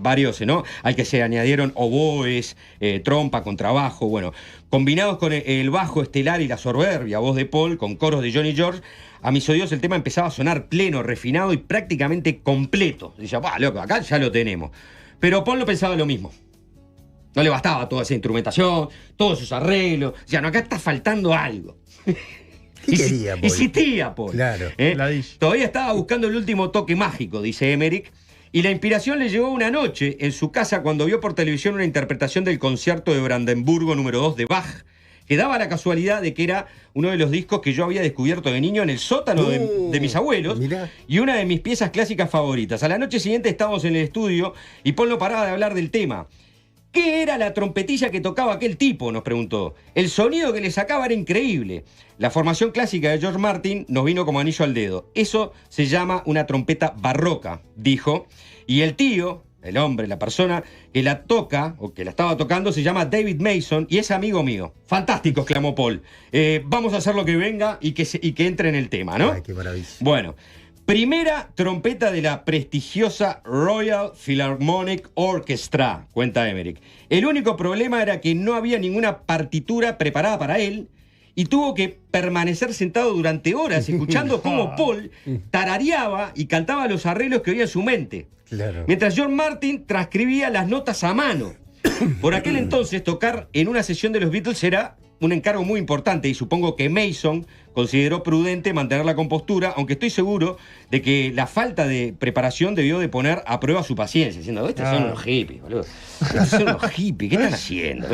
varios, ¿no? Al que se añadieron oboes, trompa, contrabajo, bueno, combinados con el bajo estelar y la soberbia voz de Paul, con coros de Johnny George. A mis oídos el tema empezaba a sonar pleno, refinado y prácticamente completo. Decía, loco, acá ya lo tenemos. Pero Paul no pensaba lo mismo. No le bastaba toda esa instrumentación, todos esos arreglos. O sea, no, acá está faltando algo. ¿Qué quería, Paul? Insistía, Paul. Claro. Todavía estaba buscando el último toque mágico, dice Emerick. Y la inspiración le llegó una noche en su casa cuando vio por televisión una interpretación del concierto de Brandenburgo número 2 de Bach, que daba la casualidad de que era uno de los discos que yo había descubierto de niño en el sótano de mis abuelos, y una de mis piezas clásicas favoritas. A la noche siguiente estábamos en el estudio y Paul no paraba de hablar del tema. ¿Qué era la trompetilla que tocaba aquel tipo?, nos preguntó. El sonido que le sacaba era increíble. La formación clásica de George Martin nos vino como anillo al dedo. Eso se llama una trompeta barroca, dijo. Y el tío, el hombre, la persona que la toca, o que la estaba tocando, se llama David Mason y es amigo mío. Fantástico, exclamó Paul. Vamos a hacer lo que venga y que entre en el tema, ¿no? Ay, qué maravilla. Bueno, primera trompeta de la prestigiosa Royal Philharmonic Orchestra, cuenta Emerick. El único problema era que no había ninguna partitura preparada para él y tuvo que permanecer sentado durante horas escuchando cómo Paul tarareaba y cantaba los arreglos que oía en su mente. Claro. Mientras George Martin transcribía las notas a mano. Por aquel entonces, tocar en una sesión de los Beatles era un encargo muy importante y supongo que Mason consideró prudente mantener la compostura, aunque estoy seguro de que la falta de preparación debió de poner a prueba su paciencia, diciendo, estos son unos hippies, boludo. Estos son unos hippies, ¿qué están haciendo?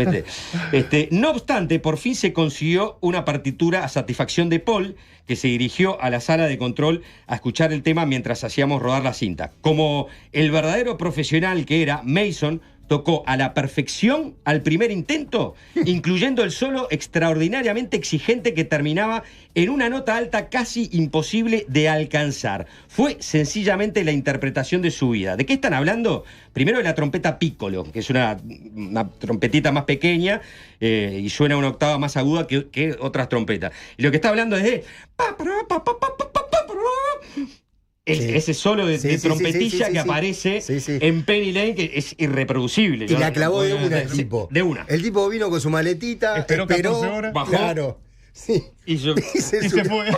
No obstante, por fin se consiguió una partitura a satisfacción de Paul, que se dirigió a la sala de control a escuchar el tema mientras hacíamos rodar la cinta. Como el verdadero profesional que era, Mason tocó a la perfección al primer intento, incluyendo el solo extraordinariamente exigente que terminaba en una nota alta casi imposible de alcanzar. Fue sencillamente la interpretación de su vida. ¿De qué están hablando? Primero de la trompeta piccolo, que es una trompetita más pequeña y suena una octava más aguda que otras trompetas. Y lo que está hablando es de... Ese solo de trompetilla que aparece en Penny Lane, que es irreproducible. Y la clavó de una el tipo. De una. El tipo vino con su maletita, esperó 14 horas, bajó. Claro. Sí. Y se fue.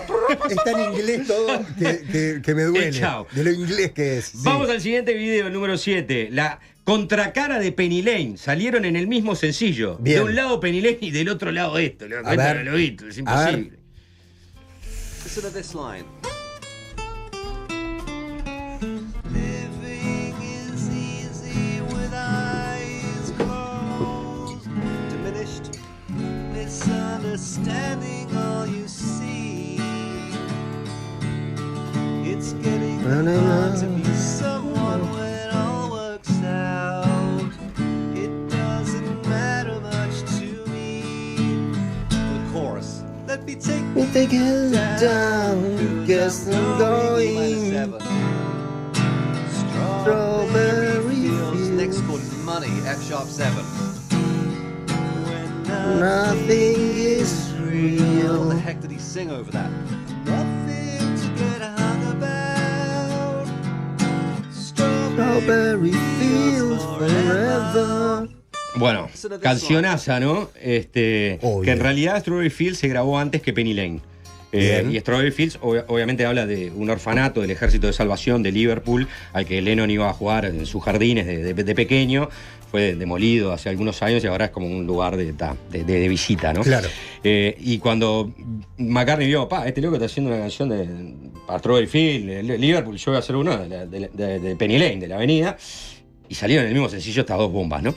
Está en inglés todo que me duele. De lo inglés que es. Vamos al siguiente video, el número 7. La contracara de Penny Lane. Salieron en el mismo sencillo. Bien. De un lado Penny Lane y del otro lado esto. Es imposible. Listen to this line. Misunderstanding all you see. It's getting hard to be someone when all works out. It doesn't matter much to me. The chorus. Let me take it down. Guess I'm going. Strawberry Fields. Next chord is money. F sharp 7. Nothing is real. What the heck did he sing over that? Nothing to get hung about. Strawberry Fields forever. Bueno, cancionaza, ¿no? Que en realidad Strawberry Fields se grabó antes que Penny Lane. Y Strawberry Fields obviamente habla de un orfanato del Ejército de Salvación de Liverpool al que Lennon iba a jugar en sus jardines de pequeño. Fue demolido hace algunos años y ahora es como un lugar de visita, ¿no? Claro. Y cuando McCartney vio, este loco está haciendo una canción para Strawberry Fields, de Liverpool, yo voy a hacer uno de Penny Lane, de la avenida, y salieron en el mismo sencillo estas dos bombas, ¿no?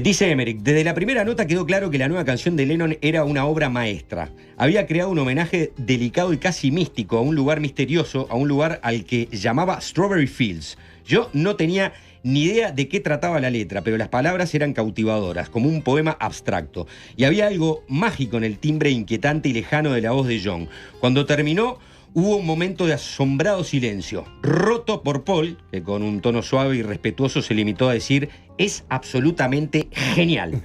Dice Emmerich, desde la primera nota quedó claro que la nueva canción de Lennon era una obra maestra. Había creado un homenaje delicado y casi místico a un lugar misterioso, a un lugar al que llamaba Strawberry Fields. Yo no tenía ni idea de qué trataba la letra, pero las palabras eran cautivadoras, como un poema abstracto. Y había algo mágico en el timbre inquietante y lejano de la voz de John. Cuando terminó, hubo un momento de asombrado silencio, roto por Paul, que con un tono suave y respetuoso se limitó a decir: es absolutamente genial.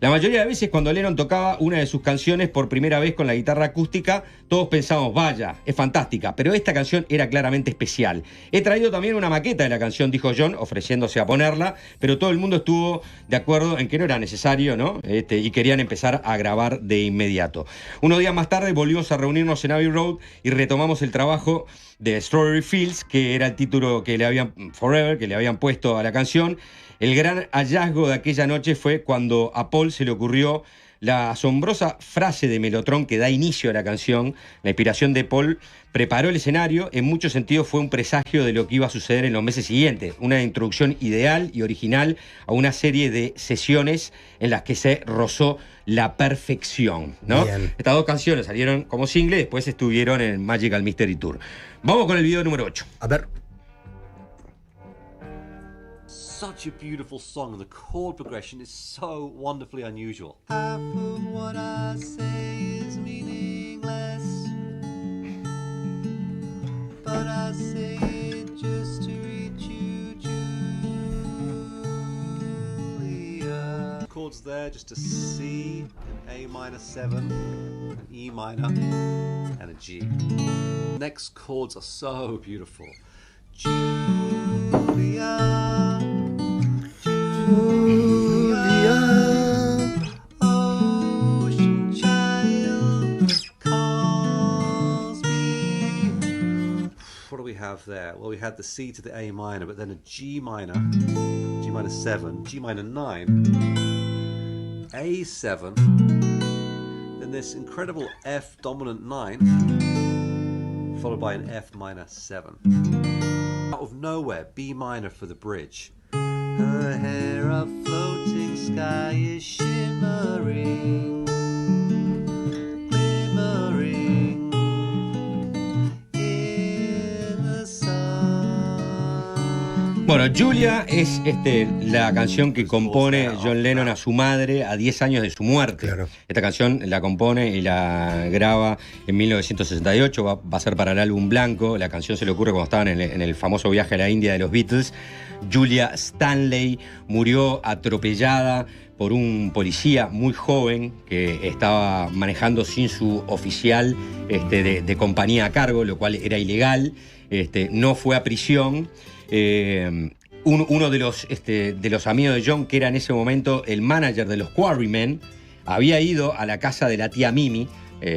La mayoría de veces cuando Lennon tocaba una de sus canciones por primera vez con la guitarra acústica, todos pensábamos, vaya, es fantástica, pero esta canción era claramente especial. He traído también una maqueta de la canción, dijo John, ofreciéndose a ponerla, pero todo el mundo estuvo de acuerdo en que no era necesario, ¿no? Y querían empezar a grabar de inmediato. Unos días más tarde volvimos a reunirnos en Abbey Road y retomamos el trabajo de Strawberry Fields, que era el título que le habían puesto a la canción. El gran hallazgo de aquella noche fue cuando a Paul se le ocurrió la asombrosa frase de Mellotron que da inicio a la canción. La inspiración de Paul preparó el escenario, en muchos sentidos fue un presagio de lo que iba a suceder en los meses siguientes. Una introducción ideal y original a una serie de sesiones en las que se rozó la perfección, ¿no? Bien. Estas dos canciones salieron como single, después estuvieron en Magical Mystery Tour. Vamos con el video número 8. A ver. Such a beautiful song, and the chord progression is so wonderfully unusual. Half of what I say is meaningless, but I say it just to reach you, Julia. Chords there, just a C, an A minor 7, an E minor, and a G. Next chords are so beautiful. Julia. Julia, ocean child calls me. What do we have there? Well, we had the C to the A minor, but then a G minor 7, G minor 9, A7, then this incredible F dominant 9, followed by an F minor 7. Out of nowhere, B minor for the bridge. Her hair a floating sky is shimmering, glimmering in the sun. Bueno, Julia es la canción que compone John Lennon a su madre a 10 años de su muerte. Claro. Esta canción la compone y la graba en 1968, va a ser para el álbum Blanco. La canción se le ocurre cuando estaban en el famoso viaje a la India de los Beatles. Julia Stanley murió atropellada por un policía muy joven que estaba manejando sin su oficial de compañía a cargo, lo cual era ilegal. No fue a prisión. Uno de los amigos de John, que era en ese momento el manager de los Quarrymen, había ido a la casa de la tía Mimi.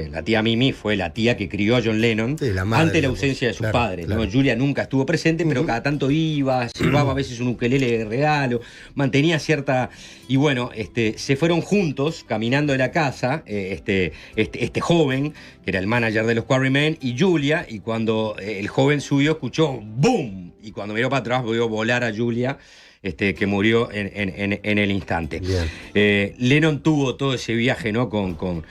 La tía Mimi fue la tía que crió a John Lennon, sí, ante la ausencia de sus padres. Claro. ¿No? Julia nunca estuvo presente, pero cada tanto iba, llevaba a veces un ukelele de regalo, mantenía cierta... Y bueno, se fueron juntos caminando de la casa, este joven, que era el manager de los Quarrymen, y Julia, y cuando el joven subió, escuchó ¡boom! Y cuando miró para atrás, vio volar a Julia, que murió en el instante. Lennon tuvo todo ese viaje, ¿no? con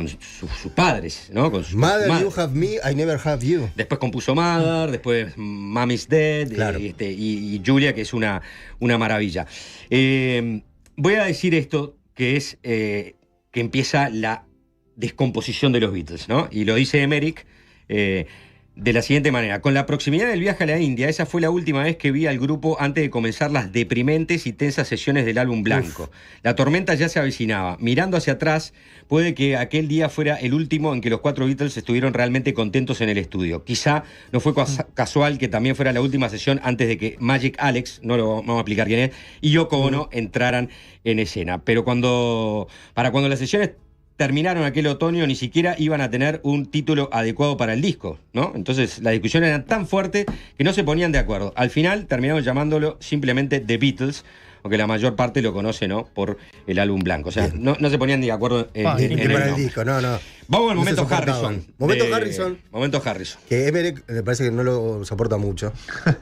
sus padres, ¿no? Con Mother, you have me, I never have you. Después compuso Mother, después Mommy's Dead, claro. y Julia, que es una maravilla. Voy a decir esto, que es que empieza la descomposición de los Beatles, ¿no? Y lo dice Emmerich de la siguiente manera: con la proximidad del viaje a la India, esa fue la última vez que vi al grupo antes de comenzar las deprimentes y tensas sesiones del álbum Blanco. Uf. La tormenta ya se avecinaba. Mirando hacia atrás, puede que aquel día fuera el último en que los 4 Beatles estuvieron realmente contentos en el estudio. Quizá no fue casual que también fuera la última sesión antes de que Magic Alex, no lo vamos a explicar quién es, y Yoko Ono entraran en escena. Pero para cuando las sesiones terminaron aquel otoño, ni siquiera iban a tener un título adecuado para el disco, ¿no? Entonces la discusión era tan fuerte que no se ponían de acuerdo. Al final terminaron llamándolo simplemente The Beatles, aunque la mayor parte lo conoce, ¿no? Por el álbum blanco. O sea, no se ponían ni de acuerdo en el disco, no. Vamos al No se momento soportaban. Harrison. Momento Harrison. Que Emerick me parece que no lo soporta mucho,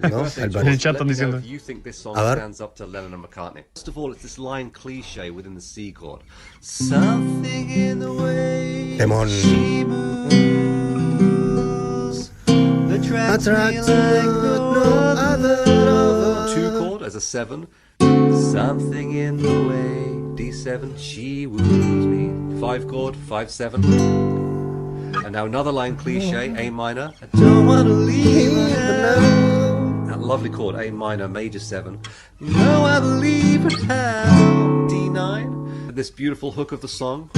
¿no? En el chat están diciendo. You think this song A ver. stands up to Lennon and McCartney? First of all, it's this line cliche within the C chord. Something in the way Temón. she moves attracts me like no other. 2 chord as a 7. Something in the way D7 she woos me. 5 chord 5/7. And now another line cliche A minor. I don't wanna leave her now. That lovely chord A minor major 7. No, I believe it how D9. This beautiful hook of the song,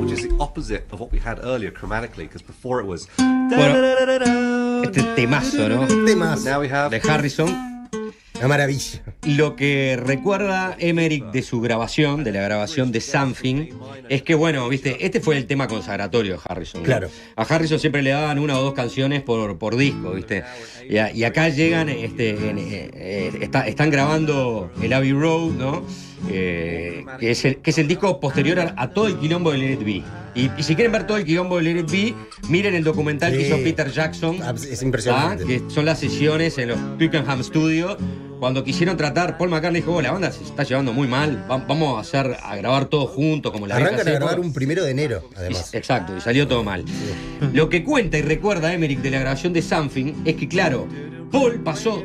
which is the opposite of what we had earlier chromatically, because before it was. Este temazo, ¿no? Now we have de Harrison. Una maravilla. Lo que recuerda Emerick de su grabación, de la grabación de Something, es que, bueno, viste, este fue el tema consagratorio de Harrison, ¿no? Claro. A Harrison siempre le daban 1 o 2 canciones por disco, viste. Y acá llegan, están grabando el Abbey Road, ¿no? Que es el disco posterior a todo el quilombo de Let It Be. Y si quieren ver todo el quilombo de Let It Be, miren el documental que hizo Peter Jackson. Es impresionante. Que son las sesiones en los Twickenham Studios. Cuando quisieron tratar, Paul McCartney dijo: la banda se está llevando muy mal, vamos a grabar todo juntos como la Arrancan a grabar un 1 de enero, además. Exacto, y salió todo mal. Lo que cuenta y recuerda Emerick de la grabación de Something es que, claro, Paul pasó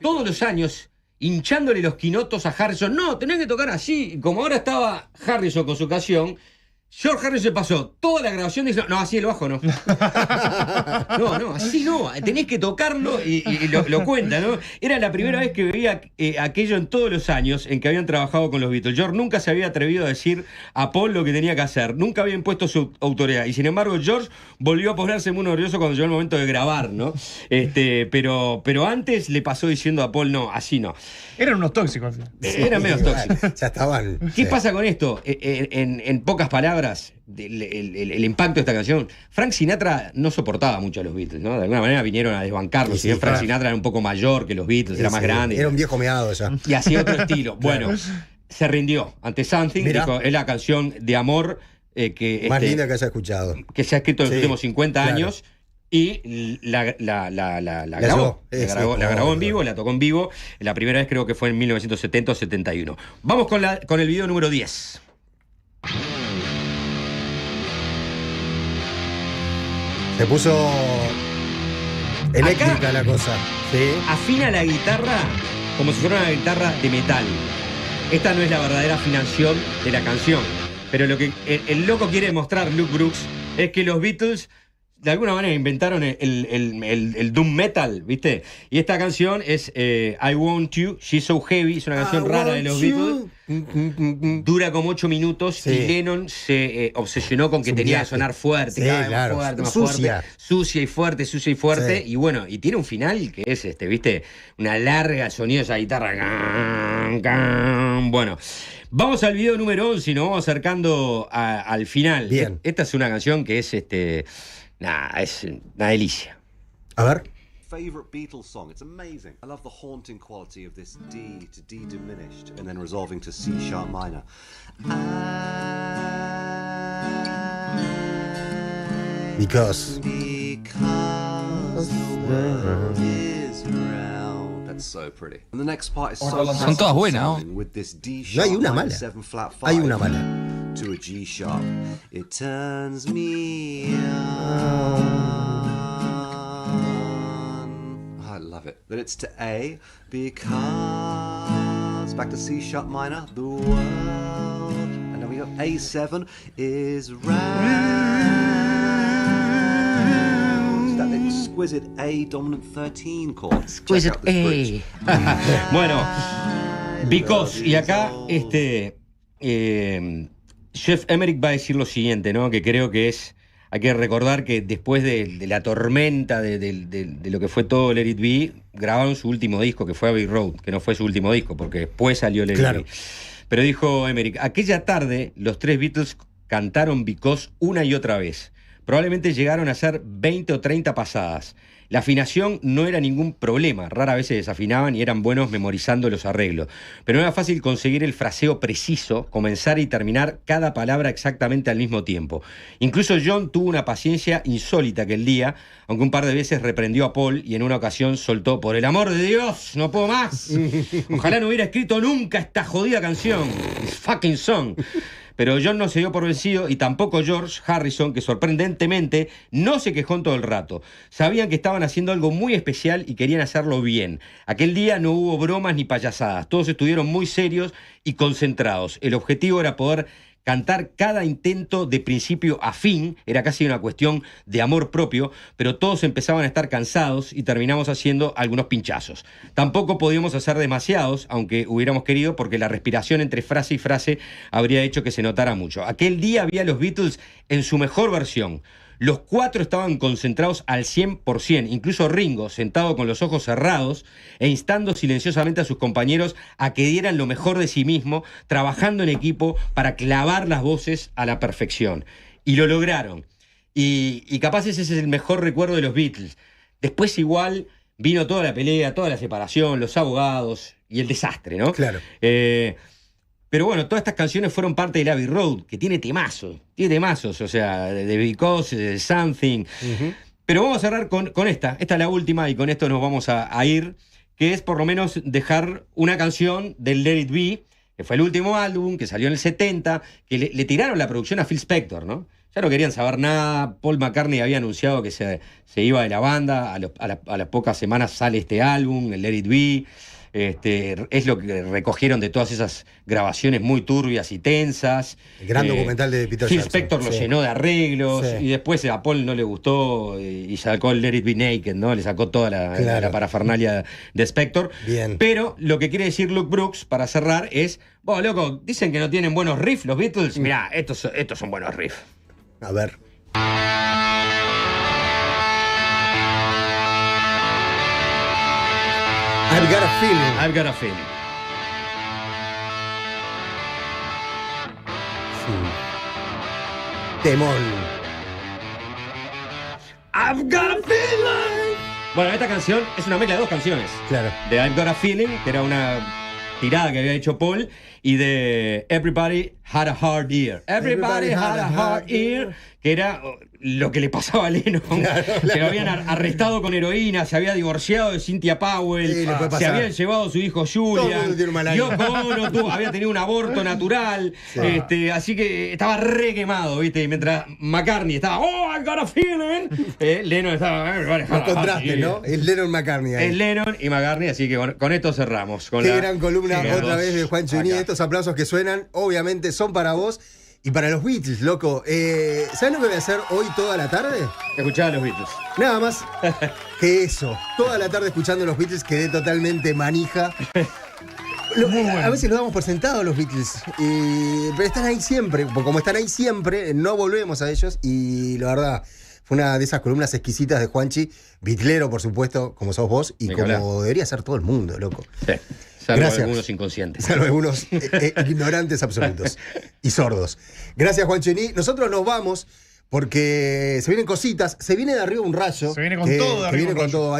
todos los años hinchándole los quinotos a Harrison. No, tenés que tocar así. Como ahora estaba Harrison con su canción, George Harrison pasó toda la grabación y dijo: no, así el bajo no. No, así no. Tenés que tocarlo y lo cuenta, ¿no? Era la primera vez que veía aquello en todos los años en que habían trabajado con los Beatles. George nunca se había atrevido a decir a Paul lo que tenía que hacer. Nunca había impuesto su autoridad. Y sin embargo, George volvió a ponerse muy nervioso cuando llegó el momento de grabar, ¿no? Pero antes le pasó diciendo a Paul: no, así no. Eran unos tóxicos. Eran medio tóxicos. Ya estaban. ¿Qué pasa con esto? En pocas palabras, el impacto de esta canción. Frank Sinatra no soportaba mucho a los Beatles, ¿no? De alguna manera vinieron a desbancarlos. Si bien Frank Sinatra era un poco mayor que los Beatles, era más grande. Era un viejo meado ya. Y hacía otro estilo. Bueno, se rindió ante Something. Dijo: es la canción de amor más linda que haya escuchado. Que se ha escrito en los últimos 50 años. Y la grabó. La grabó en vivo, la tocó en vivo. La primera vez creo que fue en 1970 o 71. Vamos con el video número 10. Se puso eléctrica la cosa. ¿Sí? Afina la guitarra como si fuera una guitarra de metal. Esta no es la verdadera afinación de la canción. Pero lo que el loco quiere demostrar, Luke Brooks, es que los Beatles de alguna manera inventaron el doom metal, ¿viste? Y esta canción es I Want You, She's So Heavy, es una canción rara de los Beatles. Dura como 8 minutos y Lennon se obsesionó con que tenía que sonar fuerte, cada vez más fuerte, más fuerte. Sucia y fuerte. Y bueno, y tiene un final que es, ¿viste? Una larga sonido de esa guitarra. Bueno, vamos al video número 11 y nos vamos acercando al final. Bien. Esta es una canción que es es una delicia. A ver. Favorite Beatles song. It's amazing. I love the haunting quality of this D to D diminished and then resolving to C sharp minor. Because the world is round. That's so pretty. And the next part is so son todas buenas, ¿no? with this D No sharp hay una mala. 7 flat 5 Hay una mala. to a G sharp. It turns me on. I love it. Then it's to A because back to C sharp minor, the world, and then we have A7 is round. That exquisite A dominant 13 chord. Exquisite A. Bueno, because, y acá Geoff Emerick va a decir lo siguiente, ¿no? Que creo que hay que recordar que después de la tormenta de lo que fue todo Let It Be, grabaron su último disco, que fue Abbey Road, que no fue su último disco, porque después salió Let It Be. Pero dijo Emerick: aquella tarde los 3 Beatles cantaron Because una y otra vez. Probablemente llegaron a hacer 20 o 30 pasadas. La afinación no era ningún problema, rara vez se desafinaban y eran buenos memorizando los arreglos. Pero no era fácil conseguir el fraseo preciso, comenzar y terminar cada palabra exactamente al mismo tiempo. Incluso John tuvo una paciencia insólita aquel día, aunque un par de veces reprendió a Paul y en una ocasión soltó: por el amor de Dios, no puedo más. Ojalá no hubiera escrito nunca esta jodida canción. This fucking song. Pero John no se dio por vencido y tampoco George Harrison, que sorprendentemente no se quejó en todo el rato. Sabían que estaban haciendo algo muy especial y querían hacerlo bien. Aquel día no hubo bromas ni payasadas. Todos estuvieron muy serios y concentrados. El objetivo era poder cantar cada intento de principio a fin, era casi una cuestión de amor propio, pero todos empezaban a estar cansados y terminamos haciendo algunos pinchazos. Tampoco podíamos hacer demasiados, aunque hubiéramos querido, porque la respiración entre frase y frase habría hecho que se notara mucho. Aquel día había los Beatles en su mejor versión. Los 4 estaban concentrados al 100%, incluso Ringo, sentado con los ojos cerrados e instando silenciosamente a sus compañeros a que dieran lo mejor de sí mismo, trabajando en equipo para clavar las voces a la perfección. Y lo lograron. Y capaz ese es el mejor recuerdo de los Beatles. Después igual vino toda la pelea, toda la separación, los abogados y el desastre, ¿no? Claro. Pero bueno, todas estas canciones fueron parte del Abbey Road, que tiene temazos, o sea, de Because, de Something. Pero vamos a cerrar con esta es la última y con esto nos vamos a ir, que es por lo menos dejar una canción del Let It Be, que fue el último álbum, que salió en el 70, que le tiraron la producción a Phil Spector, ¿no? Ya no querían saber nada. Paul McCartney había anunciado que se iba de la banda, a las pocas semanas sale este álbum, el Let It Be. Es lo que recogieron de todas esas grabaciones muy turbias y tensas. El gran documental de Peter Phil Jackson. Spector lo llenó de arreglos y después a Paul no le gustó y sacó el Let It Be Naked, ¿no? Le sacó toda la parafernalia de Spector. Bien. Pero lo que quiere decir Luke Brooks, para cerrar, es: vos, loco, dicen que no tienen buenos riffs los Beatles. Mirá, estos son buenos riffs. A ver. I've got a feeling. I've got a feeling. Sí. Temón. I've got a feeling. Bueno, esta canción es una mezcla de dos canciones. Claro. De I've got a feeling, que era una tirada que había hecho Paul, y de Everybody Had a Hard Year. Everybody had a hard year, que era lo que le pasaba a Lennon, que lo habían arrestado con heroína, se había divorciado de Cynthia Powell, se habían llevado a su hijo Julian, Yoko Ono había tenido un aborto natural, así que estaba re quemado, ¿viste? Y mientras McCartney estaba, oh, I got a feeling, Lennon estaba, los contrastes, ¿no? Es Lennon McCartney ahí. Es Lennon y McCartney, así que con esto cerramos. Qué gran columna otra vez de Juan Chuní. Estos aplausos que suenan, obviamente, son para vos y para los Beatles, loco. ¿Sabes lo que voy a hacer hoy toda la tarde? Escuchar a los Beatles. Nada más que eso. Toda la tarde escuchando los Beatles quedé totalmente manija. A veces los damos por sentados los Beatles, pero están ahí siempre. Como están ahí siempre, no volvemos a ellos. Y la verdad, fue una de esas columnas exquisitas de Juanchi. Bitlero, por supuesto, como sos vos y como debería ser todo el mundo, loco. Sí. Salvo Gracias. algunos inconscientes. Salvo algunos ignorantes absolutos y sordos. Gracias, Juan Chuní. Nosotros nos vamos porque se vienen cositas. Se viene de arriba un rayo. Se viene con todo de arriba un rayo.